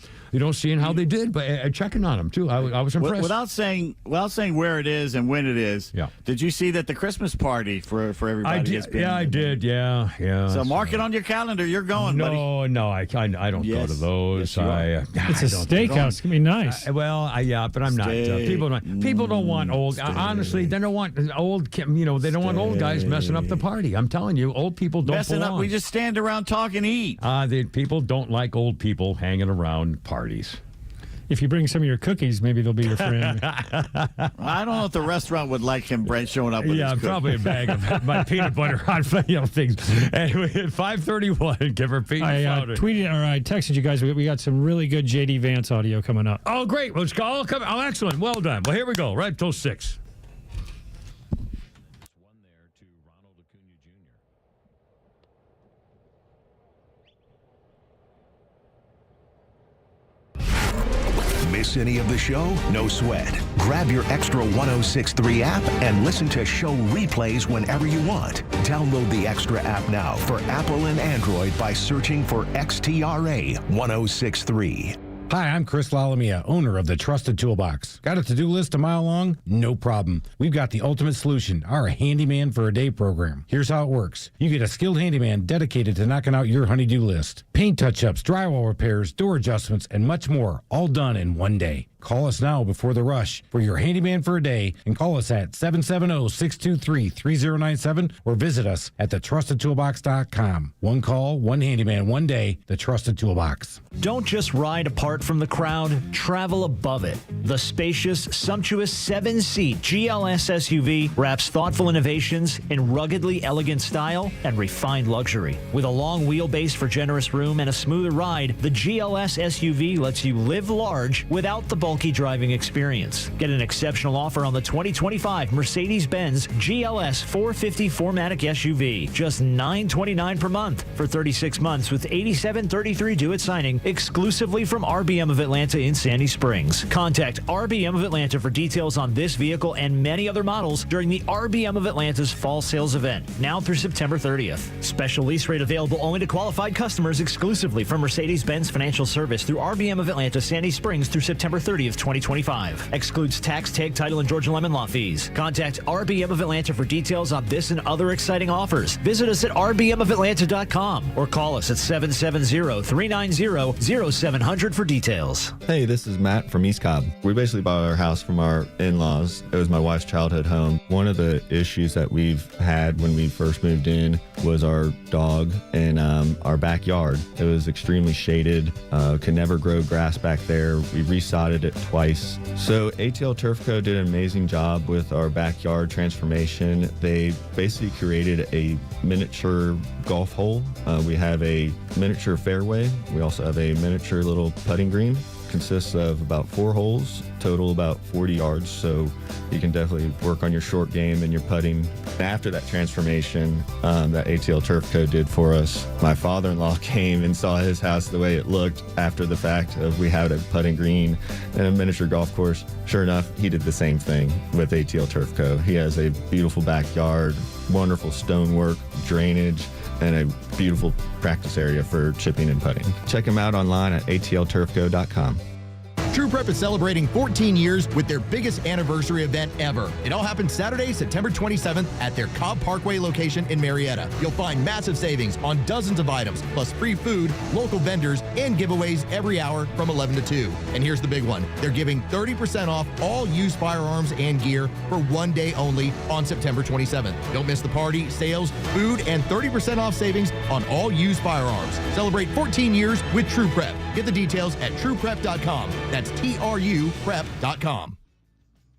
seeing how they did, but checking on them too. I was impressed. Without saying where it is and when it is. Yeah. Did you see that the Christmas party for everybody? I did. Yeah. So mark it on your calendar. You're going, buddy. No, I don't go to those. Yes, it's a steakhouse. It's gonna be nice. But I'm not. People don't want old. Honestly, they don't want old. They don't want old guys messing up the party. I'm telling you, old people don't messing belong. up. We just stand around, talk, and eat. The people don't like old people hanging around parties. If you bring some of your cookies, maybe they'll be your friend. I don't know if the restaurant would like him, Brent, showing up with his cookies. Probably a bag of my peanut butter on things. Anyway, at 5:31, give her peanut butter. I texted you guys. We got some really good J.D. Vance audio coming up. Oh, great. Let's go. Oh, excellent. Well done. Well, here we go. Right till 6. Miss any of the show? No sweat. Grab your XTRA 106.3 app and listen to show replays whenever you want. Download the XTRA app now for Apple and Android by searching for XTRA 106.3. Hi, I'm Chris Lalamia, owner of the Trusted Toolbox. Got a to-do list a mile long? No problem. We've got the ultimate solution, our Handyman for a Day program. Here's how it works. You get a skilled handyman dedicated to knocking out your honey-do list. Paint touch-ups, drywall repairs, door adjustments, and much more, all done in one day. Call us now before the rush for your Handyman for a Day and call us at 770-623-3097 or visit us at thetrustedtoolbox.com. One call, one handyman, one day, the Trusted Toolbox. Don't just ride apart from the crowd, travel above it. The spacious, sumptuous 7-seat GLS SUV wraps thoughtful innovations in ruggedly elegant style and refined luxury. With a long wheelbase for generous room and a smoother ride, the GLS SUV lets you live large without the bulky driving experience. Get an exceptional offer on the 2025 Mercedes-Benz GLS 450 4MATIC SUV. Just $929 per month for 36 months with $87.33 due at signing, exclusively from RBM of Atlanta in Sandy Springs. Contact RBM of Atlanta for details on this vehicle and many other models during the RBM of Atlanta's fall sales event, now through September 30th. Special lease rate available only to qualified customers exclusively from Mercedes-Benz Financial Service through RBM of Atlanta, Sandy Springs through September 30th, 2025. Excludes tax, tag, title, and Georgia Lemon Law fees. Contact RBM of Atlanta for details on this and other exciting offers. Visit us at rbmofatlanta.com or call us at 770-390-0700 for details. Hey, this is Matt from East Cobb. We basically bought our house from our in-laws. It was my wife's childhood home. One of the issues that we've had when we first moved in was our dog in our backyard. It was extremely shaded, could never grow grass back there. We resodded it twice. So ATL Turf Co. did an amazing job with our backyard transformation. They basically created a miniature golf hole. We have a miniature fairway. We also have a miniature little putting green. Consists of about 4 holes, total about 40 yards, so you can definitely work on your short game and your putting. After that transformation that ATL Turf Co. did for us, my father-in-law came and saw his house the way it looked after the fact of we had a putting green and a miniature golf course. Sure enough, he did the same thing with ATL Turf Co. He has a beautiful backyard, wonderful stonework, drainage, and a beautiful practice area for chipping and putting. Check them out online at atlturfco.com. True Prep is celebrating 14 years with their biggest anniversary event ever. It all happens Saturday, September 27th at their Cobb Parkway location in Marietta. You'll find massive savings on dozens of items, plus free food, local vendors, and giveaways every hour from 11 to 2. And here's the big one. They're giving 30% off all used firearms and gear for one day only on September 27th. Don't miss the party, sales, food, and 30% off savings on all used firearms. Celebrate 14 years with True Prep. Get the details at trueprep.com. That's TRUprep.com.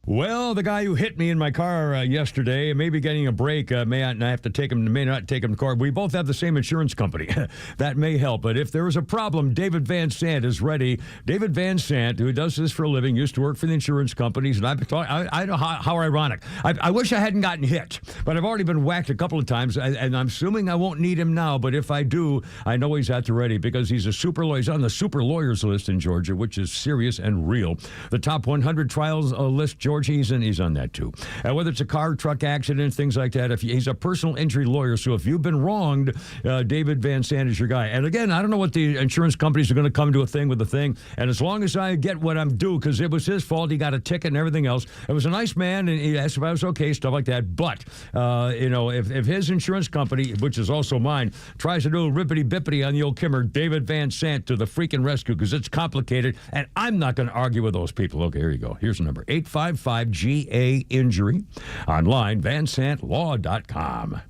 Well, the guy who hit me in my car yesterday may be getting a break. May not take him to court. We both have the same insurance company. That may help. But if there is a problem, David Van Sant is ready. David Van Sant, who does this for a living, used to work for the insurance companies. And I know how ironic. I wish I hadn't gotten hit, but I've already been whacked a couple of times. And I'm assuming I won't need him now. But if I do, I know he's at the ready because he's a super lawyer. He's on the super lawyers list in Georgia, which is serious and real. The top 100 trials list, George, he's on that too. Whether it's a car, truck accident, things like that. He's a personal injury lawyer, so if you've been wronged, David Van Sant is your guy. And again, I don't know what the insurance companies are going to come to a thing with the thing. And as long as I get what I'm due, because it was his fault, he got a ticket and everything else. It was a nice man, and he asked if I was okay, stuff like that. But if his insurance company, which is also mine, tries to do a rippity bippity on the old Kimmer, David Van Sant to the freaking rescue, because it's complicated, and I'm not going to argue with those people. Okay, here you go. Here's the number: 855-GA-INJURY. Online, vansantlaw.com.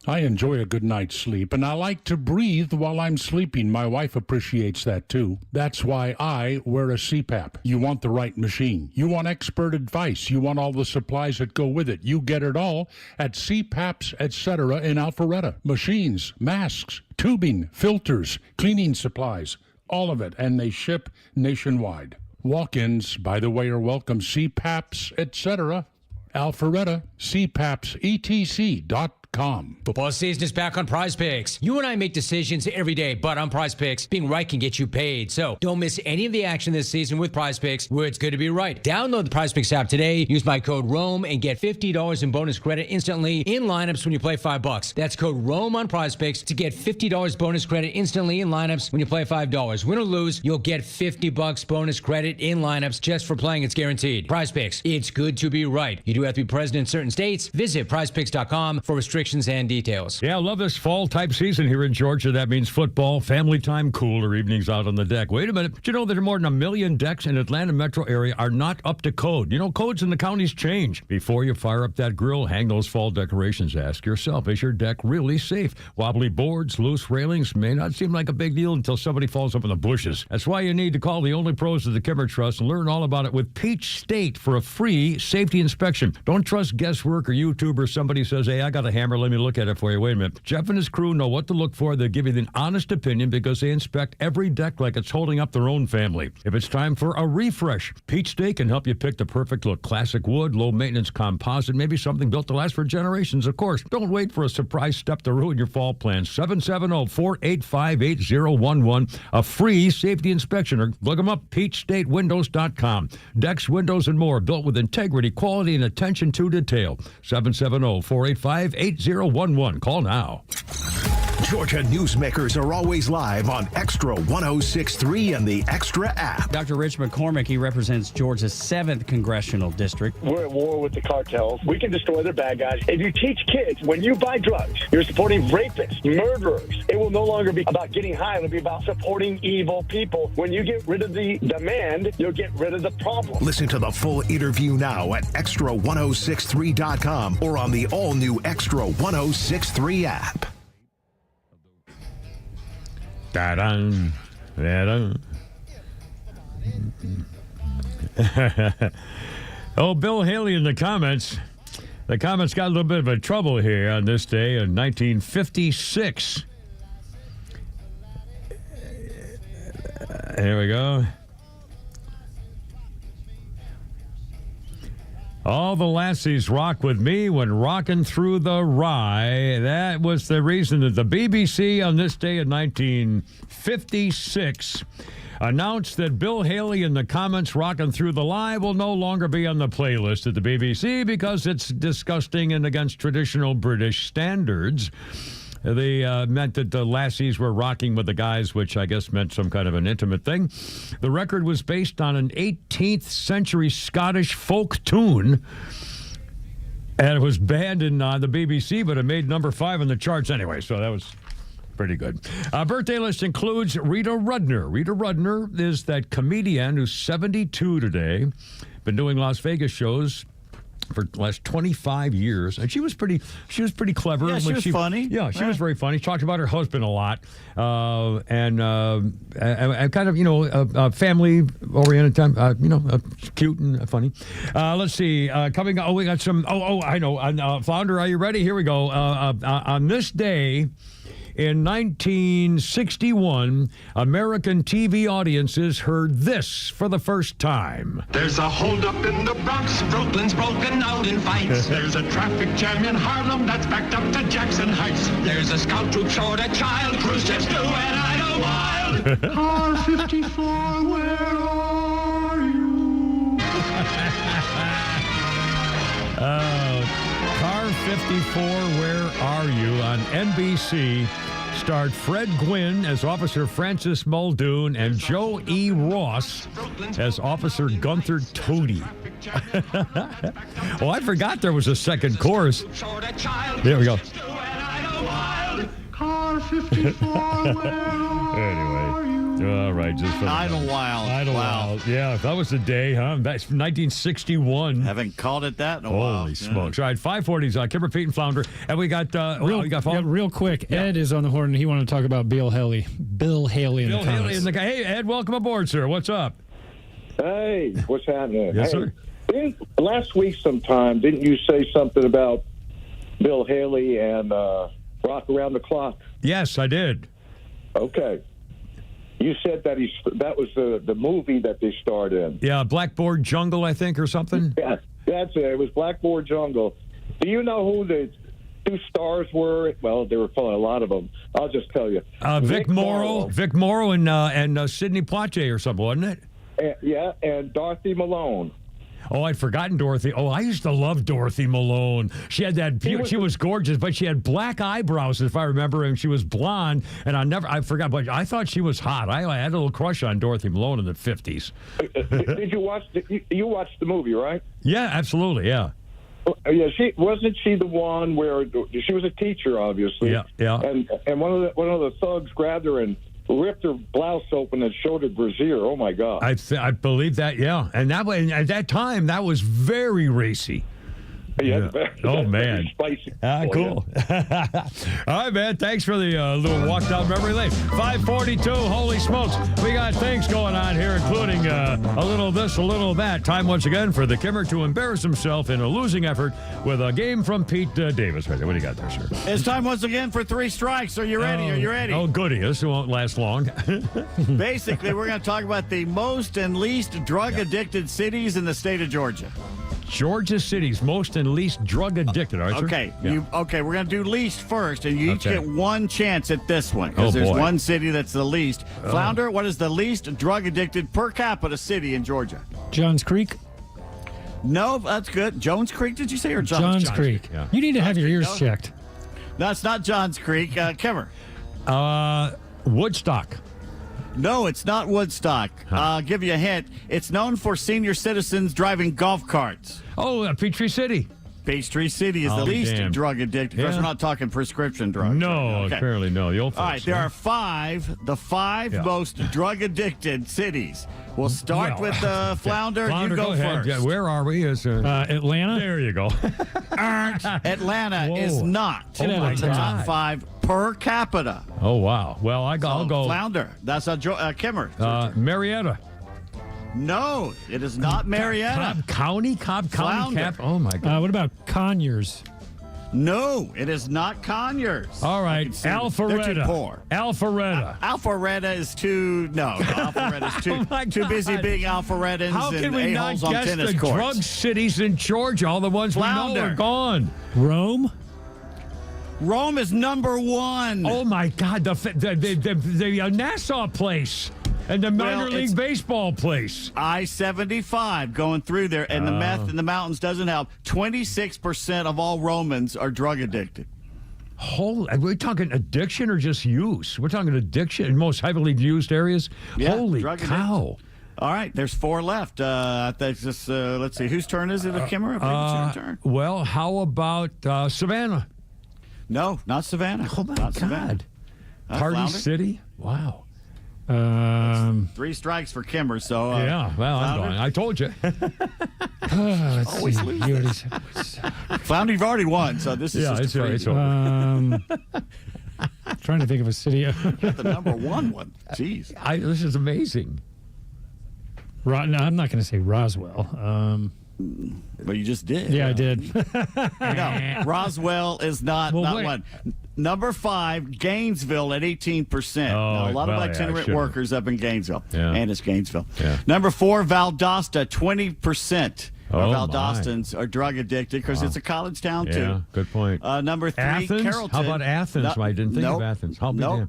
I enjoy a good night's sleep, and I like to breathe while I'm sleeping. My wife appreciates that, too. That's why I wear a CPAP. You want the right machine. You want expert advice. You want all the supplies that go with it. You get it all at CPAPs, etc. in Alpharetta. Machines, masks, tubing, filters, cleaning supplies, all of it, and they ship nationwide. Walk-ins, by the way, are welcome. CPAPs, etc. Alpharetta, CPAPSETC.com. Football season is back on Prize Picks. You and I make decisions every day, but on Prize Picks, being right can get you paid. So don't miss any of the action this season with Prize Picks, where it's good to be right. Download the Prize Picks app today. Use my code ROAM and get $50 in bonus credit instantly in lineups when you play $5. That's code ROAM on Prize Picks to get $50 bonus credit instantly in lineups when you play $5. Win or lose, you'll get $50 bonus credit in lineups just for playing. It's guaranteed. Prize Picks, it's good to be right. You do have to be present in certain states. Visit prizepicks.com for restrictions and details. Yeah, I love this fall type season here in Georgia. That means football, family time, cooler evenings out on the deck. Wait a minute. Did you know that more than 1 million decks in Atlanta metro area are not up to code? You know, codes in the counties change. Before you fire up that grill, hang those fall decorations. Ask yourself, is your deck really safe? Wobbly boards, loose railings may not seem like a big deal until somebody falls up in the bushes. That's why you need to call the only pros of the Kimmer Trust and learn all about it with Peach State for a free safety inspection. Don't trust guesswork or YouTube or somebody says, hey, I got a hammer. Let me look at it for you. Wait a minute. Jeff and his crew know what to look for. They give you an honest opinion because they inspect every deck like it's holding up their own family. If it's time for a refresh, Peach State can help you pick the perfect look. Classic wood, low maintenance composite, maybe something built to last for generations, of course. Don't wait for a surprise step to ruin your fall plans. 770-485-8011. A free safety inspection, or look them up, peachstatewindows.com. Decks, windows, and more built with integrity, quality, and attention to detail. 770-485-8011. Call now. Georgia newsmakers are always live on XTRA 106.3 and the XTRA app. Dr. Rich McCormick, he represents Georgia's 7th Congressional District. We're at war with the cartels. We can destroy their bad guys. If you teach kids, when you buy drugs, you're supporting rapists, murderers. It will no longer be about getting high. It'll be about supporting evil people. When you get rid of the demand, you'll get rid of the problem. Listen to the full interview now at XTRA1063.com or on the all-new XTRA 106.3 app. Da-dun, da-dun. Oh, Bill Haley in the comments. The comments got a little bit of a trouble here on this day in 1956. Here we go. All the lassies rock with me when rocking through the rye. That was the reason that the BBC on this day in 1956 announced that Bill Haley in the comments rocking through the lie will no longer be on the playlist at the BBC because it's disgusting and against traditional British standards. They meant that the lassies were rocking with the guys, which I guess meant some kind of an intimate thing. The record was based on an 18th century Scottish folk tune, and it was banned in the BBC, but it made number 5 on the charts anyway, so that was pretty good. Birthday list includes Rita Rudner. Rita Rudner is that comedian who's 72 today, been doing Las Vegas shows for the last 25 years, and she was pretty clever. Yeah, she was funny. Yeah, she was very funny. She talked about her husband a lot, and kind of, family-oriented time, cute and funny. Let's see, coming up, we got some, I know, Flounder, are you ready? Here we go. On this day, in 1961, American TV audiences heard this for the first time. There's a holdup in the Bronx. Brooklyn's broken out in fights. There's a traffic jam in Harlem that's backed up to Jackson Heights. There's a scout troop short a child. Cruise ships do and I know wild. Car 54, where are you? Car 54, where are you? On NBC. Starred Fred Gwynn as Officer Francis Muldoon and Joe E. Ross as Officer Gunther Toady. Well, I forgot there was a second chorus. There we go. Car 54, where are you? All right, just for the Idlewild. Idlewild. Yeah, that was the day, huh? That's 1961. Haven't called it that in a while. Holy smokes. All right, 540s, Kimber, Pete, and Flounder. And we got, real quick, Ed is on the horn, and he wanted to talk about Bill Haley. Bill Haley in the comments. Hey, Ed, welcome aboard, sir. What's up? Hey, what's happening? Yes, sir. Last week sometime, didn't you say something about Bill Haley and Rock Around the Clock? Yes, I did. Okay. You said that that was the movie that they starred in. Yeah, Blackboard Jungle, I think, or something. Yeah, that's it. It was Blackboard Jungle. Do you know who the two stars were? Well, there were probably a lot of them. I'll just tell you. Vic Morrow and Sidney Poitier or something, wasn't it? And Dorothy Malone. Oh, I'd forgotten Dorothy. Oh, I used to love Dorothy Malone. She had that. She was gorgeous, but she had black eyebrows, if I remember, and she was blonde. And I forgot, but I thought she was hot. I had a little crush on Dorothy Malone in the 50s. Did you watch? You watched the movie, right? Yeah, absolutely. Yeah. Yeah, wasn't she the one where she was a teacher, obviously? Yeah. And one of the thugs grabbed her and ripped her blouse open and showed her brassiere. Oh my God! I believe that. Yeah, and at that time that was very racy. Yeah. Oh man. Spicy. Cool. Yeah. All right, man. Thanks for the little walk down memory lane. 542. Holy smokes, we got things going on here, including a little this, a little that. Time once again for the Kimmer to embarrass himself in a losing effort with a game from Pete Davis. Right there. What do you got there, sir? It's time once again for 3 strikes. Are you ready? Are you ready? Oh, goody. This won't last long. Basically, we're going to talk about the most and least drug-addicted cities in the state of Georgia. Georgia cities most and least drug addicted. All right, okay, sir? we're going to do least first, and you each get one chance at this one because there's one city that's the least. Flounder, what is the least drug addicted per capita city in Georgia? Johns Creek. No, that's good. Jones Creek, did you say, or Johns Creek? Yeah. You need to have your ears checked. No, it's not Johns Creek. Kimmer. Woodstock. No, it's not Woodstock. I'll give you a hint. It's known for senior citizens driving golf carts. Oh, Peachtree City. Peachtree City is the least drug addicted. Because we're not talking prescription drugs. No, apparently no. The old folks. All right, there are the five most drug addicted cities. We'll start with Flounder. You go first. Yeah, where are we? Atlanta. There you go. Atlanta is not the top 5 per capita. Oh, wow. Well, I'll go. Flounder. That's Kimmer. Marietta. No, it is not Marietta. Cobb County. Oh, my God. What about Conyers? No, it is not Conyers. All right, Alpharetta. They're too poor. Alpharetta is too. No, Alpharetta is too Oh busy being Alpharettans and a-holes on tennis the courts. drug cities in Georgia? All the ones Flounder. we know are gone. Rome. Rome is number 1. Oh my God! The Nassau place. And the minor league baseball place. I-75 going through there, and the meth in the mountains doesn't help. 26% of all Romans are drug addicted. Are we talking addiction or just use? We're talking addiction in most heavily used areas? Yeah, holy cow. Addiction. All right, there's 4 left. Let's see, whose turn is it, Kimmer? I think it's your turn. Well, how about Savannah? No, not Savannah. Oh, my not God. Savannah. Party Flounder? City? Wow. 3 strikes for Kimmer, so... I'm going. I told you. Always lose. Flounder, you've already won, so this is just it's over. Trying to think of a city. You got the number 1. Jeez. This is amazing. No, I'm not going to say Roswell. But you just did. Yeah, I did. No, Roswell is not one. Number 5, Gainesville at 18%. Now, a lot of itinerant workers up in Gainesville. Yeah. And it's Gainesville. Yeah. Number 4, Valdosta, 20%. Valdostans are drug addicted because it's a college town, too. Yeah, good point. Number 3, Athens? Carrollton. How about Athens? I didn't think of Athens.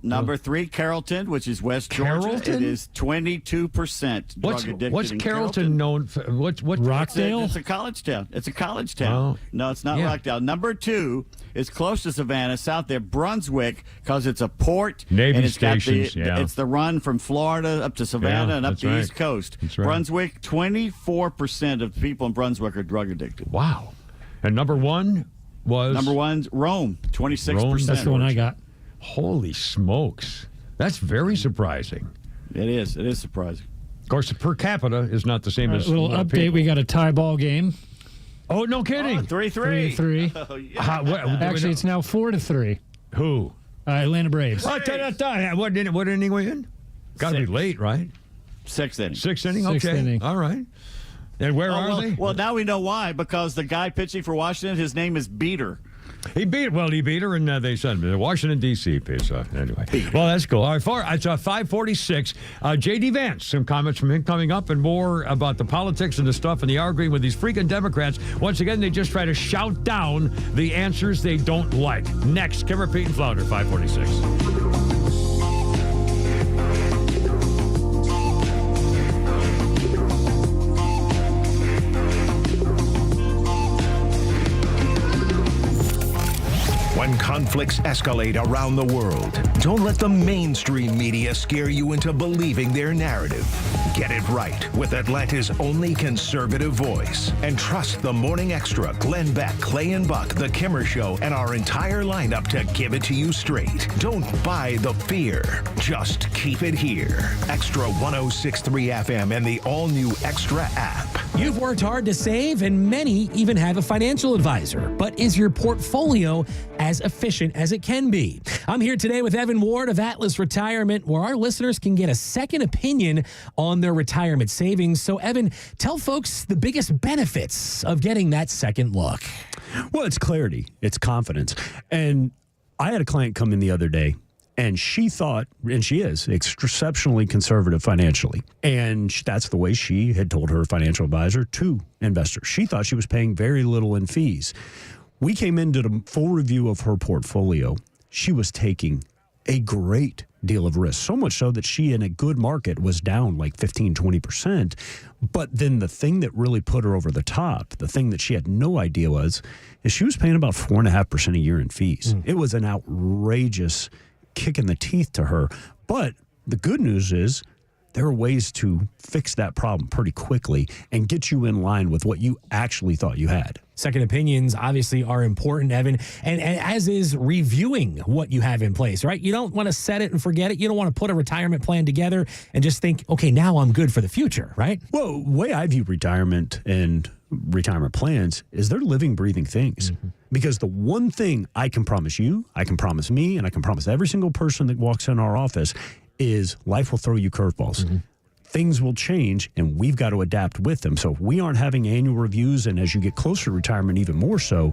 Number 3, Carrollton, which is West Georgia. It is 22% drug addicted. What's Carrollton known for? What Rockdale? It's a college town. It's a college town. No, it's not Rockdale. Number 2 is close to Savannah, south there, Brunswick, because it's a port. Navy and it's stations, It's the run from Florida up to Savannah and up the East Coast. That's right. Brunswick, 24% of the people in Brunswick are drug addicted. Wow. And number 1 was? Number 1's Rome, 26%. That's the one I got. Holy smokes. That's very surprising. It is. It is surprising. Of course, the per capita is not the same as a little update. people. We got a tie ball game. Oh, no kidding. 3-3. 3-3. Oh, yeah. Actually, it's now 4-3. Who? Atlanta Braves. What inning we in? Got to be late, right? Sixth inning. Sixth inning? Sixth Okay. inning. All right. And where are they? Well, now we know why, because the guy pitching for Washington, his name is Beater. He beat her, and they sent him to Washington, D.C. piece. Anyway. Well, that's cool. All right, it's 5:46. J.D. Vance, some comments from him coming up, and more about the politics and the stuff, and the arguing with these freaking Democrats. Once again, they just try to shout down the answers they don't like. Next, Kimmer, Pete, and Flounder, 5:46. When conflicts escalate around the world, don't let the mainstream media scare you into believing their narrative. Get it right with Atlanta's only conservative voice. And trust the Morning Extra, Glenn Beck, Clay and Buck, The Kimmer Show, and our entire lineup to give it to you straight. Don't buy the fear. Just keep it here. Extra 106.3 FM and the all-new Extra app. You've worked hard to save, and many even have a financial advisor. But is your portfolio as efficient as it can be? I'm here today with Evan Ward of Atlas Retirement, where our listeners can get a second opinion on their retirement savings. So, Evan, tell folks the biggest benefits of getting that second look. Well, it's clarity. It's confidence. And I had a client come in the other day, and she thought, and she is, exceptionally conservative financially. And that's the way she had told her financial advisor to investors. She thought she was paying very little in fees. We came into the full review of her portfolio. She was taking a great deal of risk, so much so that she, in a good market, was down like 15, 20%. But then the thing that really put her over the top, the thing that she had no idea is she was paying about 4.5% a year in fees. It was an outrageous kick in the teeth to her. But the good news is there are ways to fix that problem pretty quickly and get you in line with what you actually thought you had. Second opinions obviously are important, Evan, and as is reviewing what you have in place, right? You don't want to set it and forget it. You don't want to put a retirement plan together and just think, okay, now I'm good for the future, right? Well, the way I view retirement and retirement plans is they're living, breathing things. Because the one thing I can promise you, I can promise me, and I can promise every single person that walks in our office is life will throw you curveballs. Things will change, and we've got to adapt with them. So if we aren't having annual reviews, and as you get closer to retirement even more so,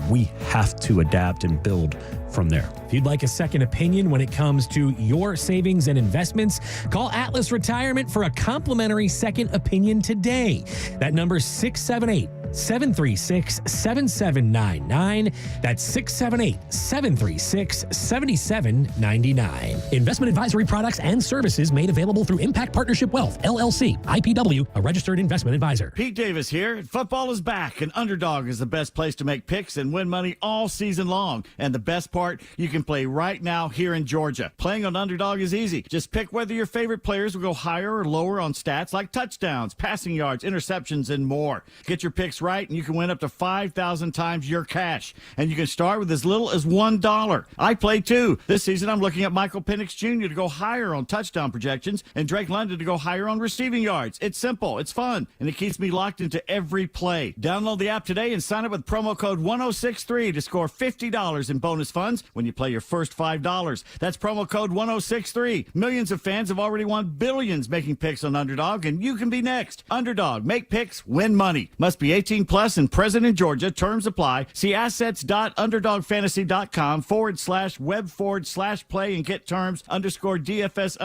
we have to adapt and build from there. If you'd like a second opinion when it comes to your savings and investments, call Atlas Retirement for a complimentary second opinion today. That number is 678-736-7799. That's 678-736-7799. Investment advisory products and services made available through Impact Partnership Wealth, LLC, IPW, a registered investment advisor. Pete Davis here. Football is back, and Underdog is the best place to make picks and win money all season long. And the best part, you can play right now here in Georgia. Playing on Underdog is easy. Just pick whether your favorite players will go higher or lower on stats like touchdowns, passing yards, interceptions, and more. Get your picks right, and you can win up to 5,000 times your cash. And you can start with as little as $1. I play too. This season, I'm looking at Michael Penix Jr. to go higher on touchdown projections and Drake London to go higher on receiving yards. It's simple, it's fun, and it keeps me locked into every play. Download the app today and sign up with promo code 1063 to score $50 in bonus funds when you play your first $5. That's promo code 1063. Millions of fans have already won billions making picks on Underdog, and you can be next. Underdog, make picks, win money. Must be 18 plus and present in Georgia. Terms apply. See assets.underdogfantasy.com/web/play and get terms _DFS_.html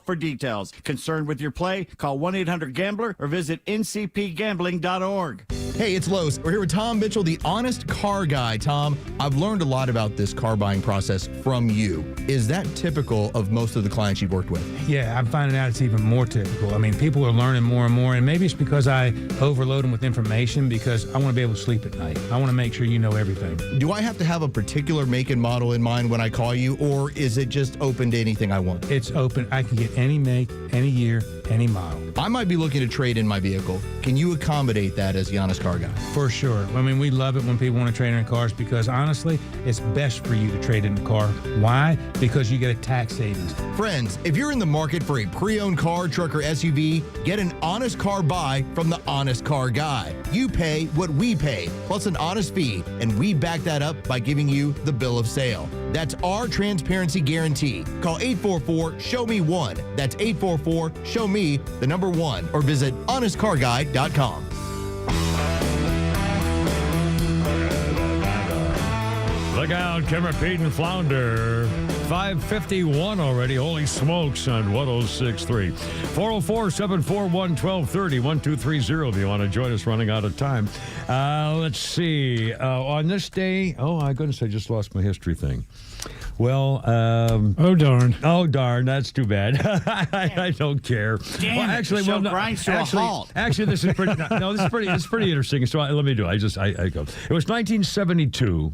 for details. Concerned with your play? Call 1-800-GAMBLER or visit ncpgambling.org. Hey, it's Los. We're here with Tom Mitchell, the honest car guy. Tom, I've learned a lot about this car buying process from you. Is that typical of most of the clients you've worked with? Yeah, I'm finding out it's even more typical. I mean, people are learning more and more, and maybe it's because I overload them with information because I want to be able to sleep at night. I want to make sure you know everything. Do I have to have a particular make and model in mind when I call you, or is it just open to anything I want? It's open. I can get any make, any year, any mile. I might be looking to trade in my vehicle. Can you accommodate that as the Honest Car Guy? For sure. I mean, we love it when people want to trade in cars because, honestly, it's best for you to trade in a car. Why? Because you get a tax savings. Friends, if you're in the market for a pre-owned car, truck, or SUV, get an honest car buy from the Honest Car Guy. You pay what we pay, plus an honest fee, and we back that up by giving you the bill of sale. That's our transparency guarantee. Call 844-SHOW-ME-1. That's 844-SHOW-ME, the number 1, or visit honestcarguy.com. Look out, Kimmer, Pete, and Flounder. 5:51 already. Holy smokes on 106.3. 404-741-1230. 1230 if you want to join us, running out of time. Let's see. On this day, oh my goodness, I just lost my history thing. Well, oh darn! Oh darn! That's too bad. I don't care. Damn well, actually, it. Well, no, grinds to a halt. Actually, this is pretty. No, this is pretty interesting. So let me do it. I go. It was 1972.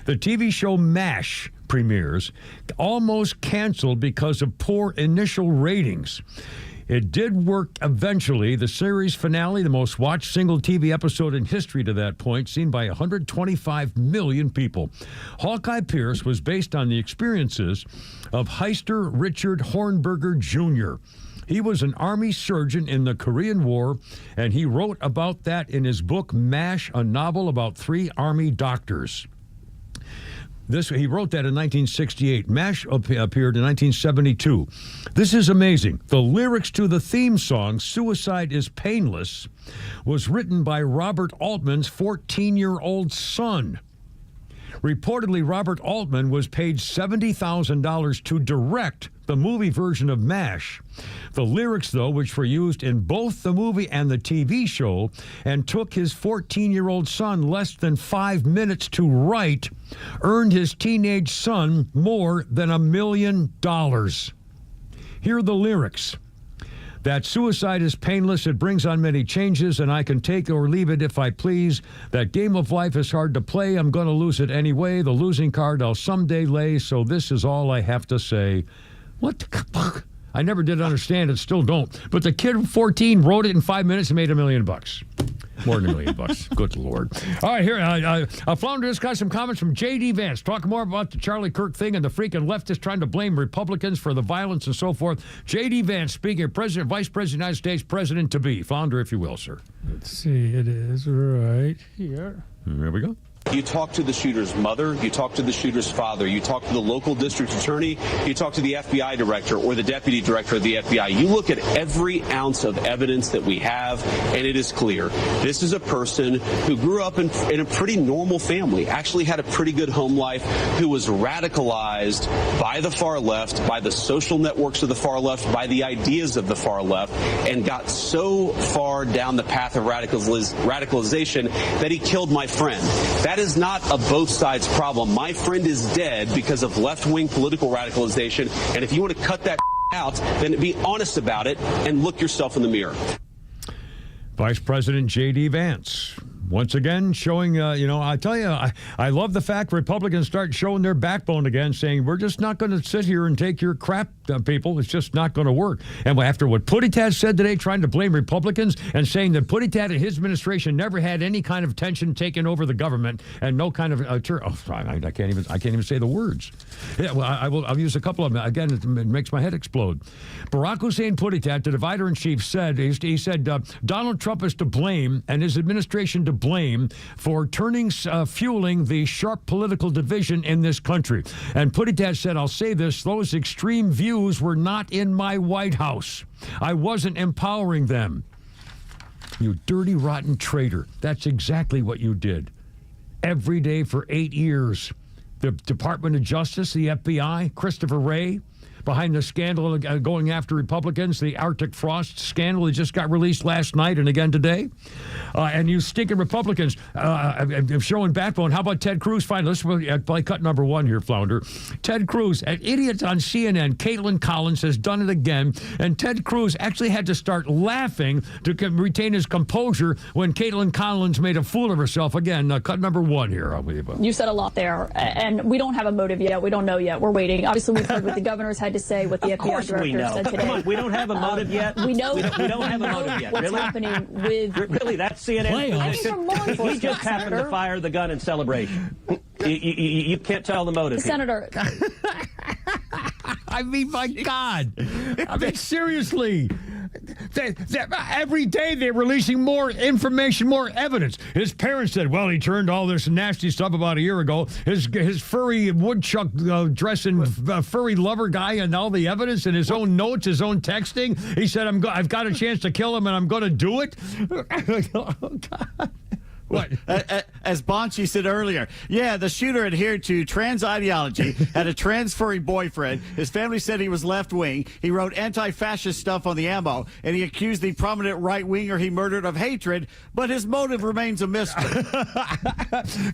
The TV show MASH premieres, almost canceled because of poor initial ratings. It did work eventually. The series finale, the most watched single TV episode in history to that point, seen by 125 million people. Hawkeye Pierce was based on the experiences of heister Richard Hornberger Jr. He was an Army surgeon in the Korean War, and he wrote about that in his book MASH, a novel about 3 Army doctors. He wrote that in 1968. MASH appeared in 1972. This is amazing. The lyrics to the theme song, Suicide is Painless, was written by Robert Altman's 14-year-old son. Reportedly, Robert Altman was paid $70,000 to direct the movie version of MASH. The lyrics, though, which were used in both the movie and the TV show and took his 14-year-old son less than 5 minutes to write, earned his teenage son more than $1 million. Here are the lyrics. That suicide is painless, it brings on many changes, and I can take or leave it if I please. That game of life is hard to play, I'm going to lose it anyway. The losing card I'll someday lay, so this is all I have to say. What the fuck? I never did understand it, still don't. But the kid 14 wrote it in 5 minutes and made $1 million. More than $1 million. Good Lord. All right, here, Flounder just got some comments from J.D. Vance. Talk more about the Charlie Kirk thing and the freaking leftists trying to blame Republicans for the violence and so forth. J.D. Vance speaking of Vice President of the United States, President-to-be. Flounder, if you will, sir. Let's see, it is right here. There we go. You talk to the shooter's mother, you talk to the shooter's father, you talk to the local district attorney, you talk to the FBI director or the deputy director of the FBI. You look at every ounce of evidence that we have, and it is clear. This is a person who grew up in a pretty normal family, actually had a pretty good home life, who was radicalized by the far left, by the social networks of the far left, by the ideas of the far left, and got so far down the path of radicalization that he killed my friend. That is not a both sides problem. My friend is dead because of left-wing political radicalization, and if you want to cut that out, then be honest about it and look yourself in the mirror. Vice President J.D. Vance. Once again, showing, I tell you, I love the fact Republicans start showing their backbone again, saying, we're just not going to sit here and take your crap, people. It's just not going to work. And after what Puttitat said today, trying to blame Republicans and saying that Puttitat and his administration never had any kind of tension taken over the government and no kind of, I can't even say the words. Yeah, well, I'll use a couple of them. Again, it makes my head explode. Barack Hussein Puttitat, the divider-in-chief, said, he said, Donald Trump is to blame and his administration to blame for fueling the sharp political division in this country. And Puttitat said, I'll say this, those extreme views were not in my White House. I wasn't empowering them. You dirty, rotten traitor. That's exactly what you did. Every day for 8 years. The Department of Justice, the FBI, Christopher Wray, behind the scandal going after Republicans, the Arctic Frost scandal that just got released last night and again today. And you stinking Republicans showing backbone. How about Ted Cruz? Fine, let's play cut number 1 here, Flounder. Ted Cruz, an idiot on CNN, Caitlin Collins, has done it again. And Ted Cruz actually had to start laughing to retain his composure when Caitlin Collins made a fool of herself. Again, cut number 1 here. You said a lot there, and we don't have a motive yet. We don't know yet. We're waiting. Obviously, we've heard what the governors had to to say what the FBI director said today. Come on, we don't have a motive yet. We know we don't have a motive yet. What's really? happening with really? That's CNN position. He just happened to fire the gun in celebration. You can't tell the motive. Senator. I mean, my God. I mean, seriously. Every day they're releasing more information, more evidence. His parents said, well, he turned all this nasty stuff about a year ago. His furry woodchuck dressing furry lover guy and all the evidence and his own notes, his own texting. He said, I've got a chance to kill him and I'm going to do it. Oh, God. What? As Bonchi said earlier, yeah, the shooter adhered to trans ideology, had a trans furry boyfriend. His family said he was left-wing. He wrote anti-fascist stuff on the ammo, and he accused the prominent right-winger he murdered of hatred, but his motive remains a mystery.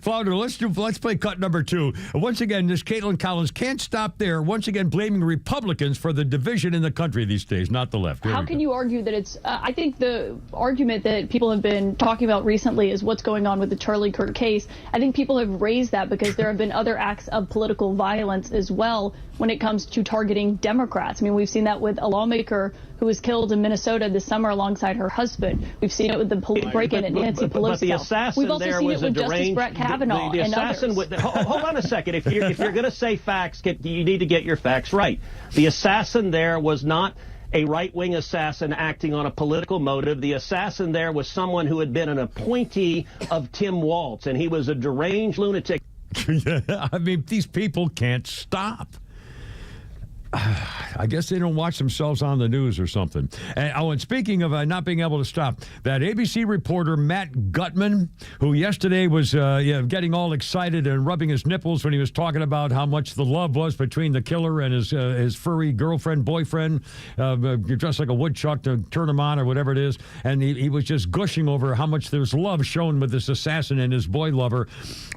Flounder, let's play cut number 2. Once again, this Caitlin Collins can't stop there, once again blaming Republicans for the division in the country these days, not the left. How can you argue that it's, I think the argument that people have been talking about recently is what's going on with the Charlie Kirk case. I think people have raised that because there have been other acts of political violence as well when it comes to targeting Democrats. I mean, we've seen that with a lawmaker who was killed in Minnesota this summer alongside her husband. We've seen it with the break-in at Nancy Pelosi. But the assassin We've also there seen was it a with Justice deranged. Brett Kavanaugh the and assassin others. hold on a second. If you're going to say facts, you need to get your facts right. The assassin there was not a right-wing assassin acting on a political motive. The assassin there was someone who had been an appointee of Tim Walz, and he was a deranged lunatic. I mean, these people can't stop. I guess they don't watch themselves on the news or something. And speaking of not being able to stop, that ABC reporter Matt Gutman, who yesterday was getting all excited and rubbing his nipples when he was talking about how much the love was between the killer and his furry boyfriend, dressed like a woodchuck to turn him on or whatever it is, and he was just gushing over how much there's love shown with this assassin and his boy lover.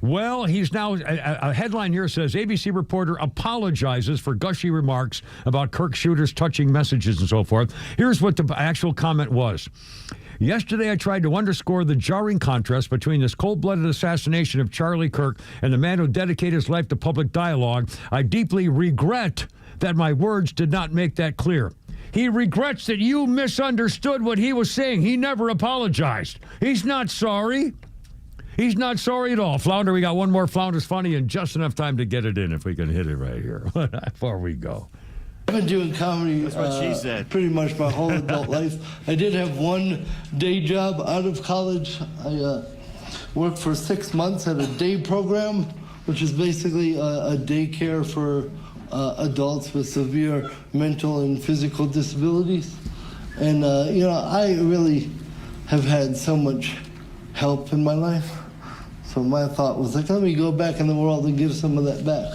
Well, he's now, a headline here says, ABC reporter apologizes for gushy remarks about Kirk shooters touching messages and so forth. Here's what the actual comment was. Yesterday, I tried to underscore the jarring contrast between this cold-blooded assassination of Charlie Kirk and the man who dedicated his life to public dialogue. I deeply regret that my words did not make that clear. He regrets that you misunderstood what he was saying. He never apologized. He's not sorry. He's not sorry at all. Flounder, we got one more Flounder's Funny and just enough time to get it in if we can hit it right here before we go. I've been doing comedy pretty much my whole adult life. I did have one day job out of college. I worked for 6 months at a day program, which is basically a daycare for adults with severe mental and physical disabilities. And, I really have had so much help in my life. So my thought was like, let me go back in the world and give some of that back.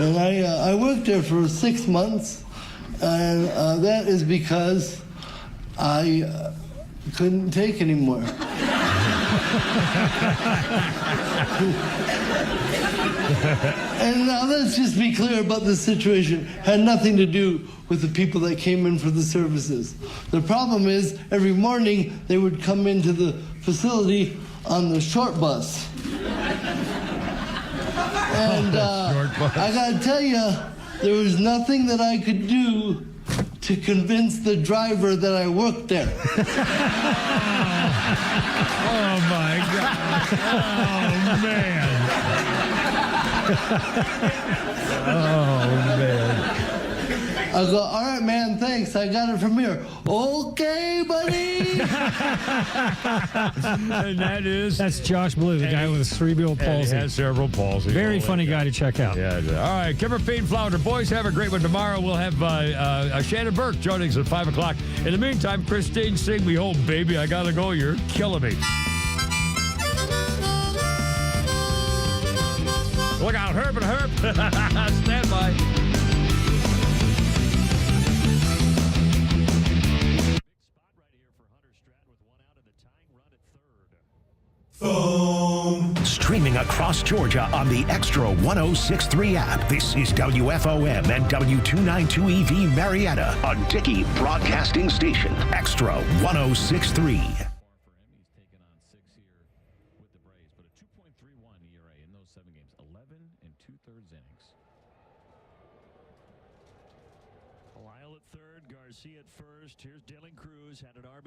And I worked there for 6 months. And that is because I couldn't take anymore. And now let's just be clear about this situation. It had nothing to do with the people that came in for the services. The problem is every morning they would come into the facility on the short bus. And I gotta tell you, there was nothing that I could do to convince the driver that I worked there. Oh, my God. Oh, man. Oh, man. I go, all right, man, thanks. I got it from here. Okay, buddy. And that's Josh Blue, the guy with cerebral palsy. He has cerebral palsy. Very funny guy to check out. Yeah. All right, Kimmer, Pete, Flounder. Boys, have a great one tomorrow. We'll have Shannon Burke joining us at 5 o'clock. In the meantime, Christine, sing me home, baby. I got to go. You're killing me. Look out, Herb and Herb. Stand by. Streaming across Georgia on the XTRA 106.3 app. This is WFOM and W292EV Marietta, a Dickey broadcasting station. XTRA 106.3. Lyle at third, Garcia at first. Here's Dylan Cruz, had an RBI.